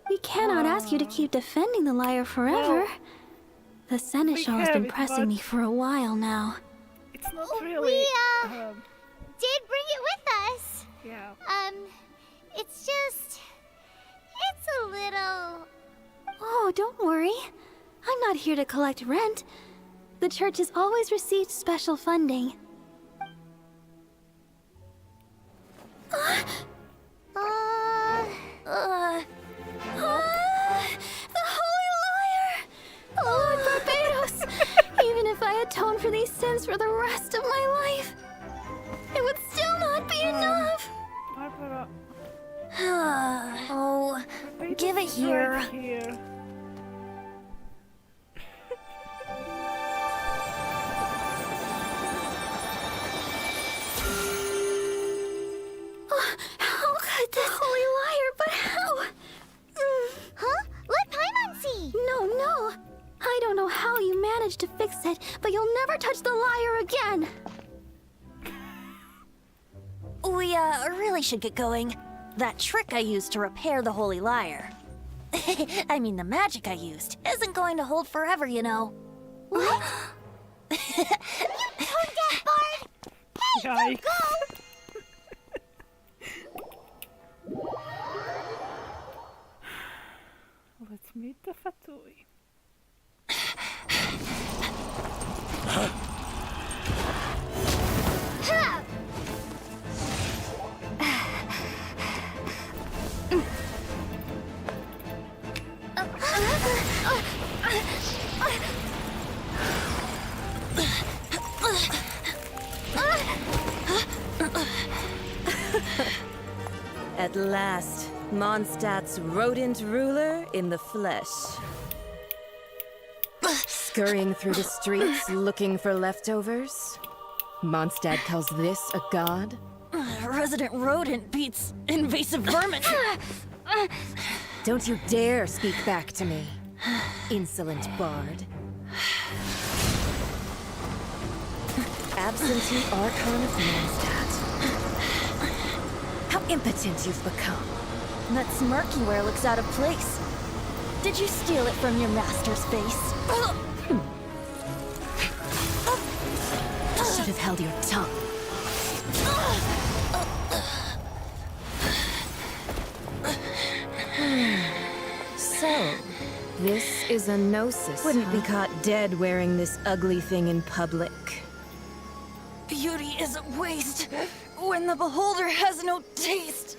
We cannot ask you to keep defending the lyre forever. The Seneschal has been pressing me for a while now. It's not really... did bring it with us. Yeah. It's just... It's a little... Oh, don't worry. I'm not here to collect rent. The church has always received special funding. The Holy Lyre! Lord Barbados! Even if I atoned for these sins for the rest of my life, it would still not be enough! Barbara. Oh, give it here. Right here. How could this Holy Lyre, but how? Huh? Let Paimon see! No. I don't know how you managed to fix it, but you'll never touch the lyre again! We, really should get going. That trick I used to repair the Holy Lyre. I mean, the magic I used isn't going to hold forever, you know. What? You tone deaf, Bard! Hey, don't go! Let's meet the Fatui. At last, Mondstadt's rodent ruler in the flesh. Scurrying through the streets looking for leftovers? Mondstadt calls this a god? Resident rodent beats invasive vermin. Don't you dare speak back to me, insolent bard. Absentee Archon of Mondstadt. How impotent you've become. That smirky wear looks out of place. Did you steal it from your master's face? Should have held your tongue. So, this is a gnosis. Wouldn't be caught dead wearing this ugly thing in public. Beauty is a waste when the beholder has no taste.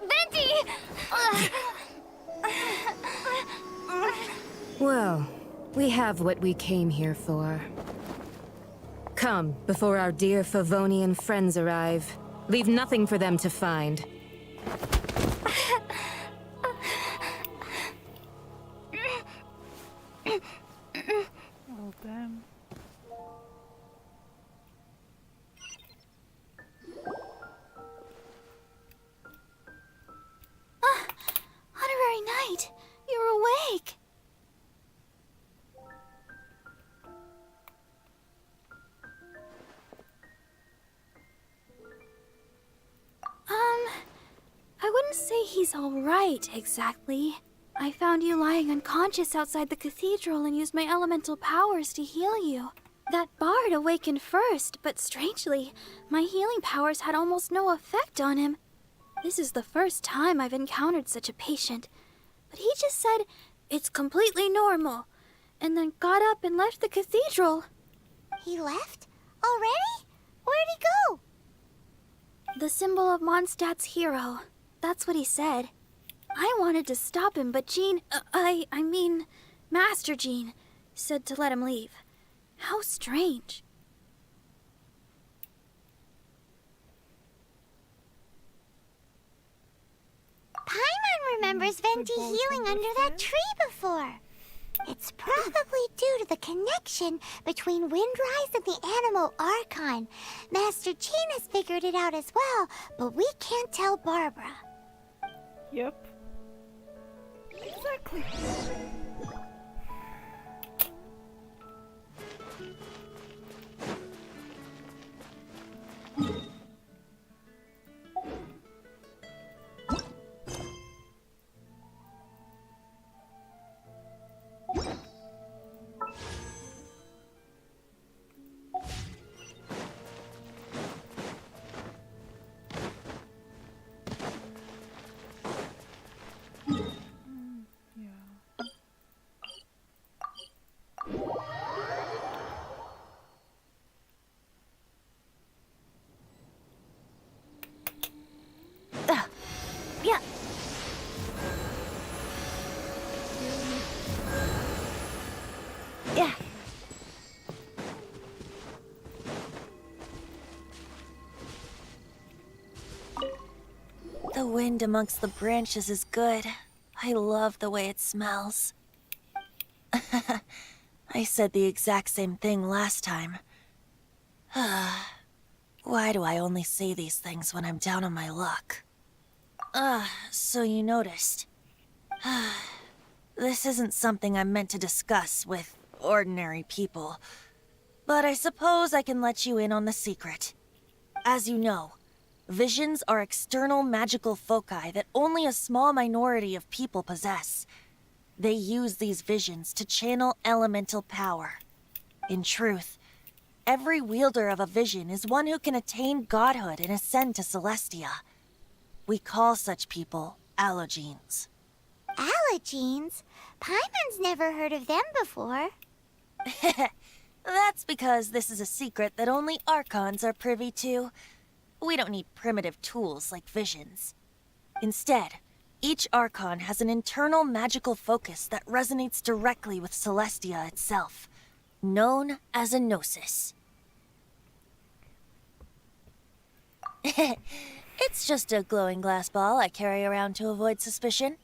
Venti! Well, we have what we came here for. Come, before our dear Favonian friends arrive. Leave nothing for them to find. Oh, damn. Honorary Knight, you're awake. I wouldn't say he's all right, exactly. I found you lying unconscious outside the cathedral and used my elemental powers to heal you. That bard awakened first, but strangely, my healing powers had almost no effect on him. This is the first time I've encountered such a patient, but he just said it's completely normal, and then got up and left the cathedral. He left? Already? Where'd he go? The symbol of Mondstadt's hero. That's what he said. I wanted to stop him, but Jean, I mean, Master Jean, said to let him leave. How strange. Paimon remembers Venti healing under that tree before. It's probably due to the connection between Windrise and the Animal Archon. Master Jean has figured it out as well, but we can't tell Barbara. Yep. Exactly. Yeah. Yeah. The wind amongst the branches is good. I love the way it smells. I said the exact same thing last time. Why do I only say these things when I'm down on my luck? So you noticed. This isn't something I'm meant to discuss with ordinary people, but I suppose I can let you in on the secret. As you know, visions are external magical foci that only a small minority of people possess. They use these visions to channel elemental power. In truth, every wielder of a vision is one who can attain godhood and ascend to Celestia. We call such people allogenes. Allogenes? Paimon's never heard of them before. That's because this is a secret that only Archons are privy to. We don't need primitive tools like visions. Instead, each Archon has an internal magical focus that resonates directly with Celestia itself, known as a gnosis. It's just a glowing glass ball I carry around to avoid suspicion.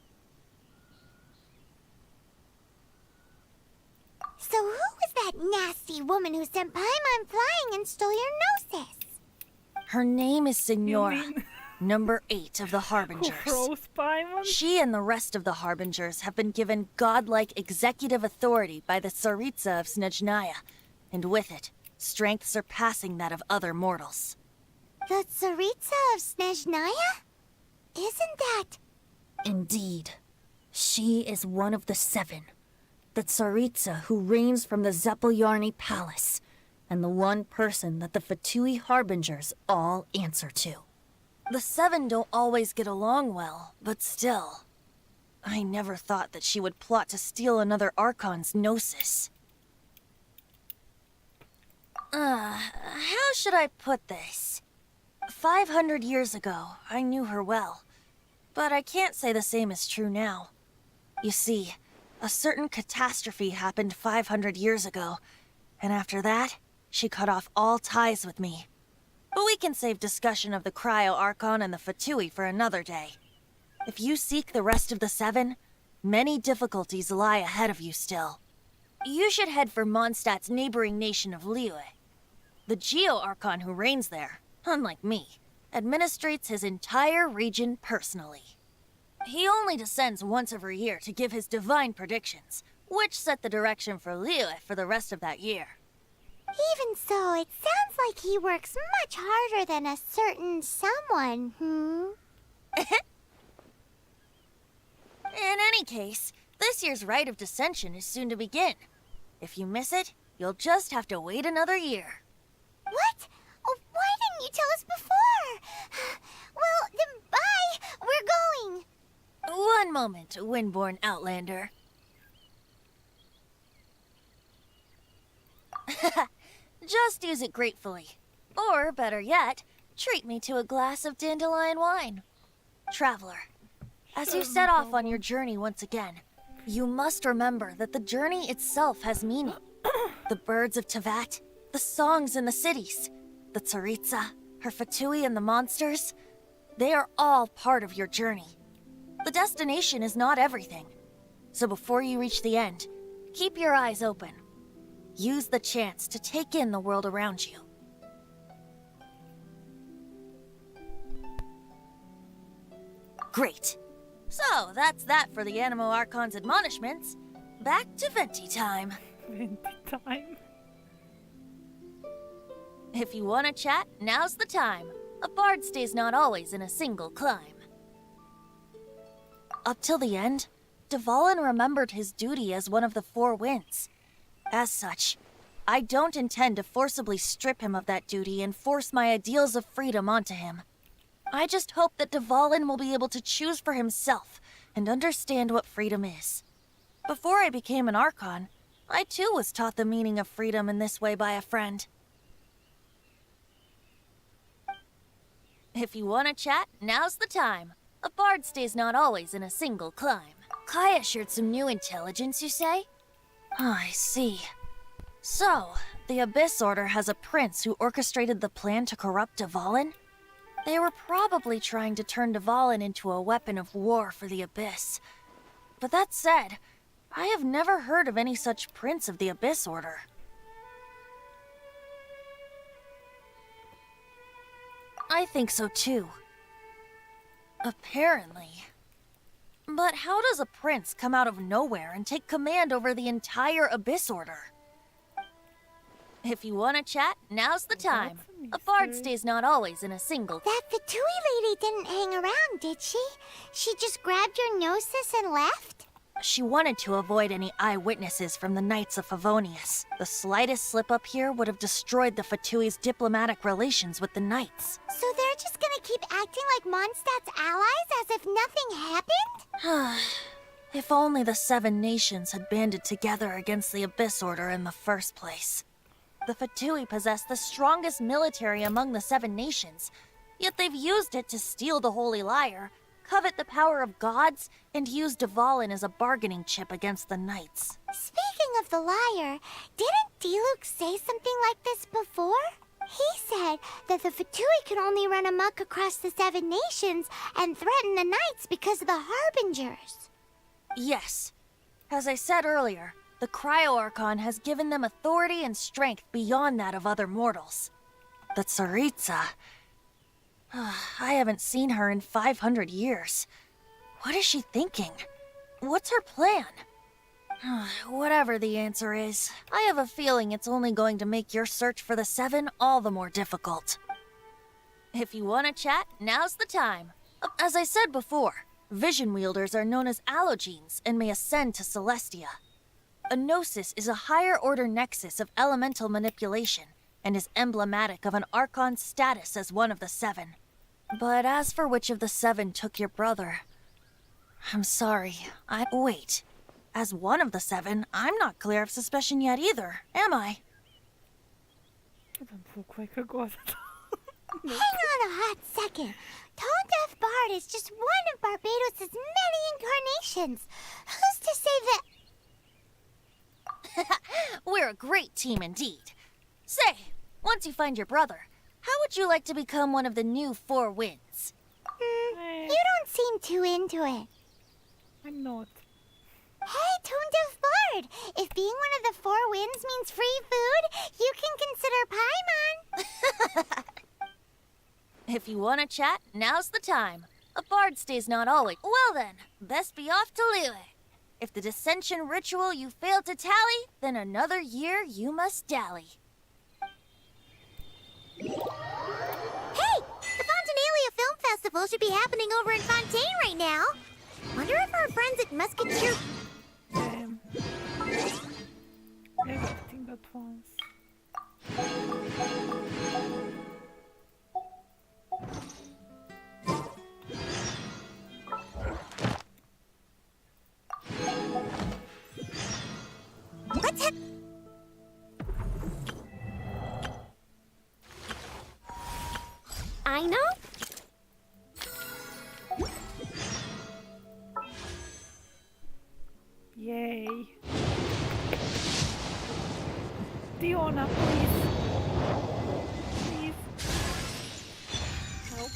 So who was that nasty woman who sent Paimon flying and stole your gnosis? Her name is Signora, number 8 of the Harbingers. Who froze Paimon? She and the rest of the Harbingers have been given godlike executive authority by the Tsaritsa of Snezhnaya, and with it, strength surpassing that of other mortals. The Tsaritsa of Snezhnaya? Isn't that... Indeed. She is one of the 7. The Tsaritsa who reigns from the Zepelyarny Palace, and the one person that the Fatui Harbingers all answer to. The 7 don't always get along well, but still. I never thought that she would plot to steal another Archon's gnosis. How should I put this? 500 years ago, I knew her well. But I can't say the same is true now. You see, a certain catastrophe happened 500 years ago, and after that, she cut off all ties with me. But we can save discussion of the Cryo Archon and the Fatui for another day. If you seek the rest of the 7, many difficulties lie ahead of you still. You should head for Mondstadt's neighboring nation of Liyue. The Geo-Archon who reigns there, unlike me, administrates his entire region personally. He only descends once every year to give his divine predictions, which set the direction for Liyue for the rest of that year. Even so, it sounds like he works much harder than a certain someone, In any case, this year's Rite of Descension is soon to begin. If you miss it, you'll just have to wait another year. What? Oh, why didn't you tell us before? Well, then bye! We're going! One moment, Windborn Outlander. Just use it gratefully. Or, better yet, treat me to a glass of dandelion wine. Traveler, as you set off on your journey once again, you must remember that the journey itself has meaning. The birds of Tevat, the songs in the cities, the Tsaritsa, her Fatui and the monsters, they are all part of your journey. The destination is not everything. So before you reach the end, keep your eyes open. Use the chance to take in the world around you. Great. So, that's that for the Animo Archon's admonishments. Back to Venti time. Venti time. If you want to chat, now's the time. A bard stays not always in a single climb. Up till the end, Dvalin remembered his duty as one of the Four Winds. As such, I don't intend to forcibly strip him of that duty and force my ideals of freedom onto him. I just hope that Dvalin will be able to choose for himself and understand what freedom is. Before I became an Archon, I too was taught the meaning of freedom in this way by a friend. If you want to chat, now's the time. A bard stays not always in a single climb. Kaya shared some new intelligence, you say? Oh, I see. So, the Abyss Order has a prince who orchestrated the plan to corrupt Dvalin? They were probably trying to turn Dvalin into a weapon of war for the Abyss. But that said, I have never heard of any such prince of the Abyss Order. I think so too. Apparently. But how does a prince come out of nowhere and take command over the entire Abyss Order? If you want to chat, now's the time. A bard stays not always in a single... That Fatui lady didn't hang around, did she? She just grabbed your gnosis and left? She wanted to avoid any eyewitnesses from the Knights of Favonius. The slightest slip-up here would have destroyed the Fatui's diplomatic relations with the Knights. So they're just gonna keep acting like Mondstadt's allies as if nothing happened? If only the Seven Nations had banded together against the Abyss Order in the first place. The Fatui possess the strongest military among the Seven Nations, yet they've used it to steal the Holy Lyre, covet the power of gods, and use Dvalin as a bargaining chip against the Knights. Speaking of the lyre, didn't Diluc say something like this before? He said that the Fatui can only run amok across the Seven Nations and threaten the Knights because of the Harbingers. Yes. As I said earlier, the Cryo-Archon has given them authority and strength beyond that of other mortals. The Tsaritsa... I haven't seen her in 500 years. What is she thinking? What's her plan? Whatever the answer is, I have a feeling it's only going to make your search for the Seven all the more difficult. If you want to chat, now's the time. As I said before, vision wielders are known as allogenes and may ascend to Celestia. A gnosis is a higher-order nexus of elemental manipulation and is emblematic of an Archon's status as one of the Seven. But as for which of the Seven took your brother... I'm sorry, Wait. As one of the Seven, I'm not clear of suspicion yet either, am I? I don't look like a god. Hang on a hot second. Tone Deaf Bard is just one of Barbados' many incarnations. Who's to say that... We're a great team indeed. Say, once you find your brother, how would you like to become one of the new Four Winds? You don't seem too into it. I'm not. Hey, Tone Deaf Bard! If being one of the Four Winds means free food, you can consider Paimon. If you want to chat, now's the time. A bard stays not always... Well then, best be off to Lille. If the dissension ritual you fail to tally, then another year you must dally. Hey! The Fontainalia Film Festival should be happening over in Fontaine right now. Wonder if our friends at Musketeer... Everything at once. Let's head... Yay. Diona, please. Please. Help.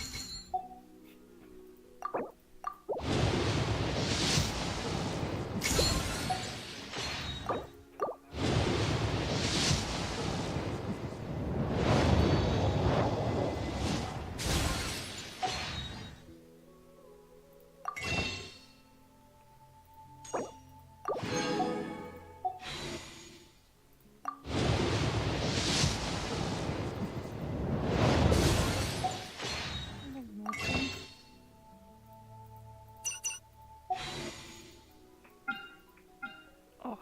Oh.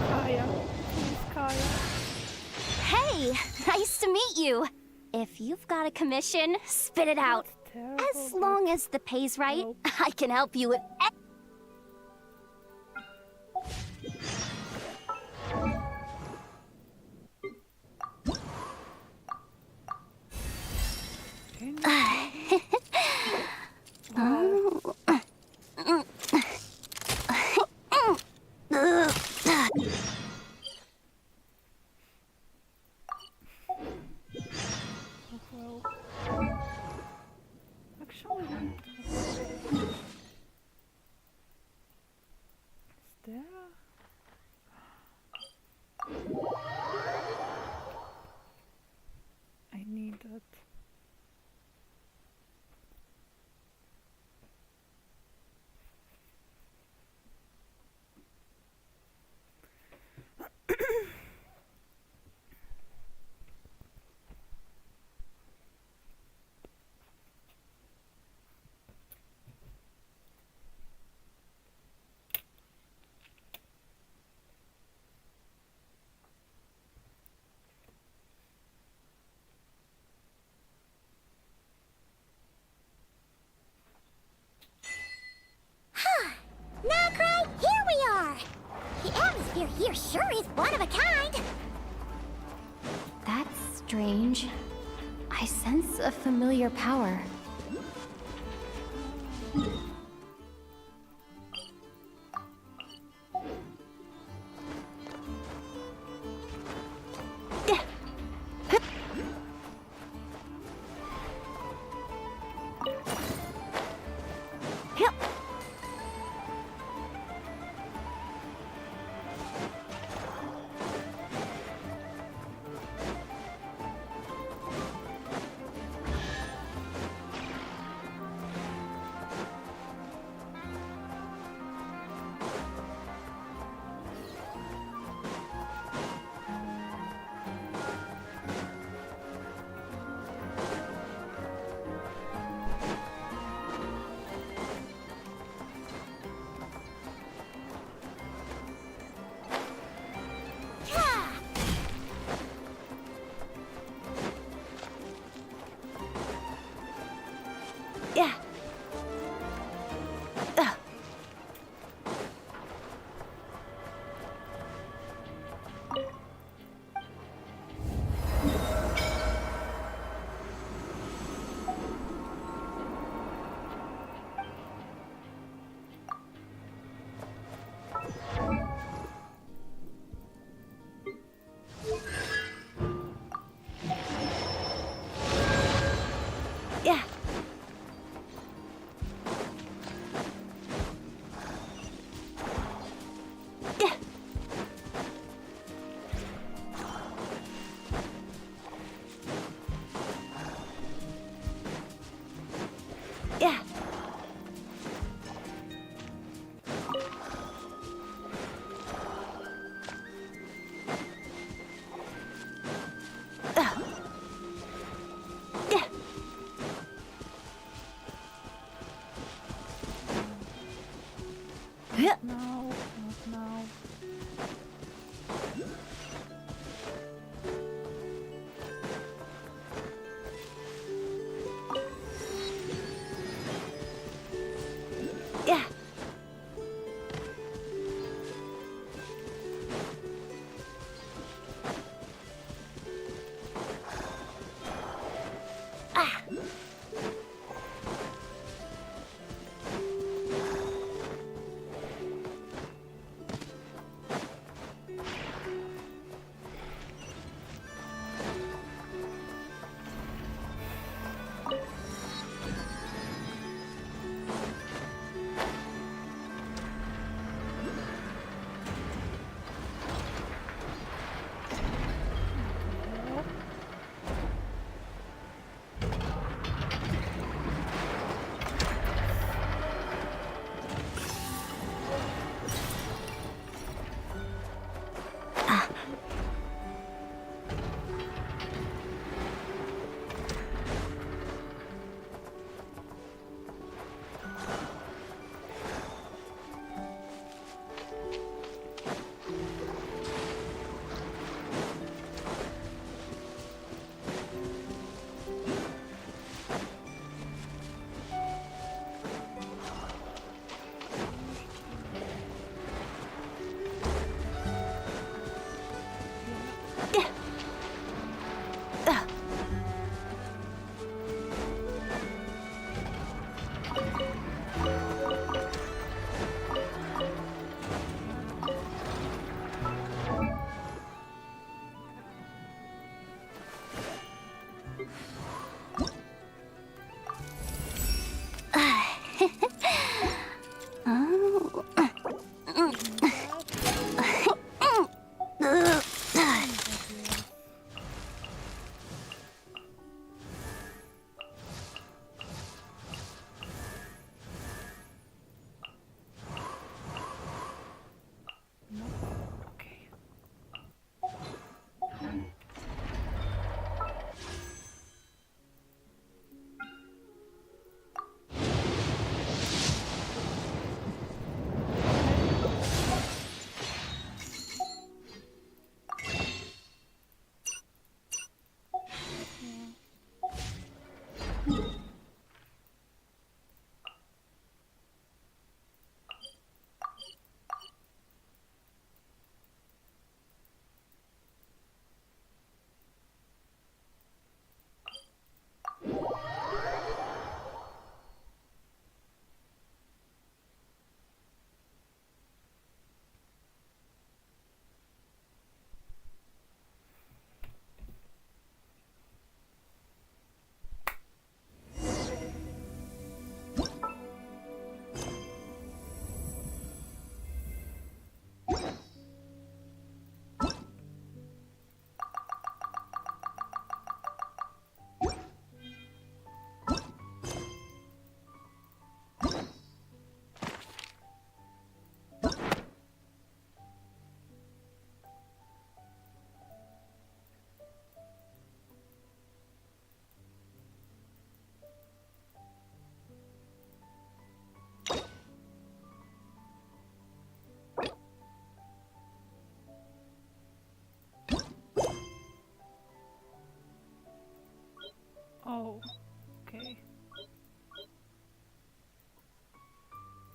Kaya. Please, Kaya. Hey, nice to meet you. If you've got a commission, spit it out. As long as the pay's right, I can help you with Well, actually, is there? I need that. Nagrai, here we are! The atmosphere here sure is one of a kind! That's strange. I sense a familiar power. Yeah. Yeah. Yeah. Yeah. Yeah. Yeah. No, not now. Yeah. Ah. Oh, okay.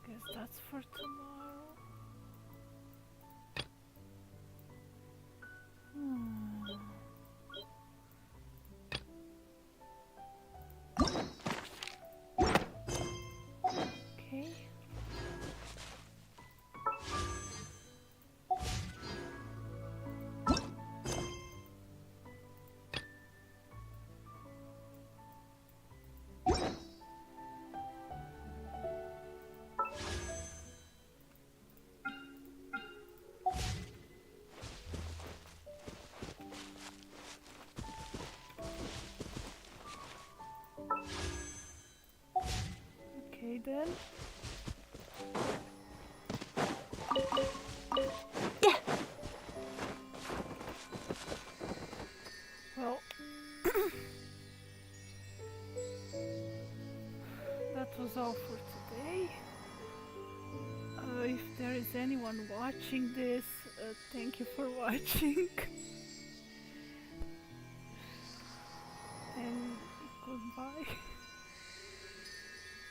Guess that's for tomorrow. Okay. Okay then. Well, that was all for today. If there is anyone watching this, thank you for watching. And goodbye.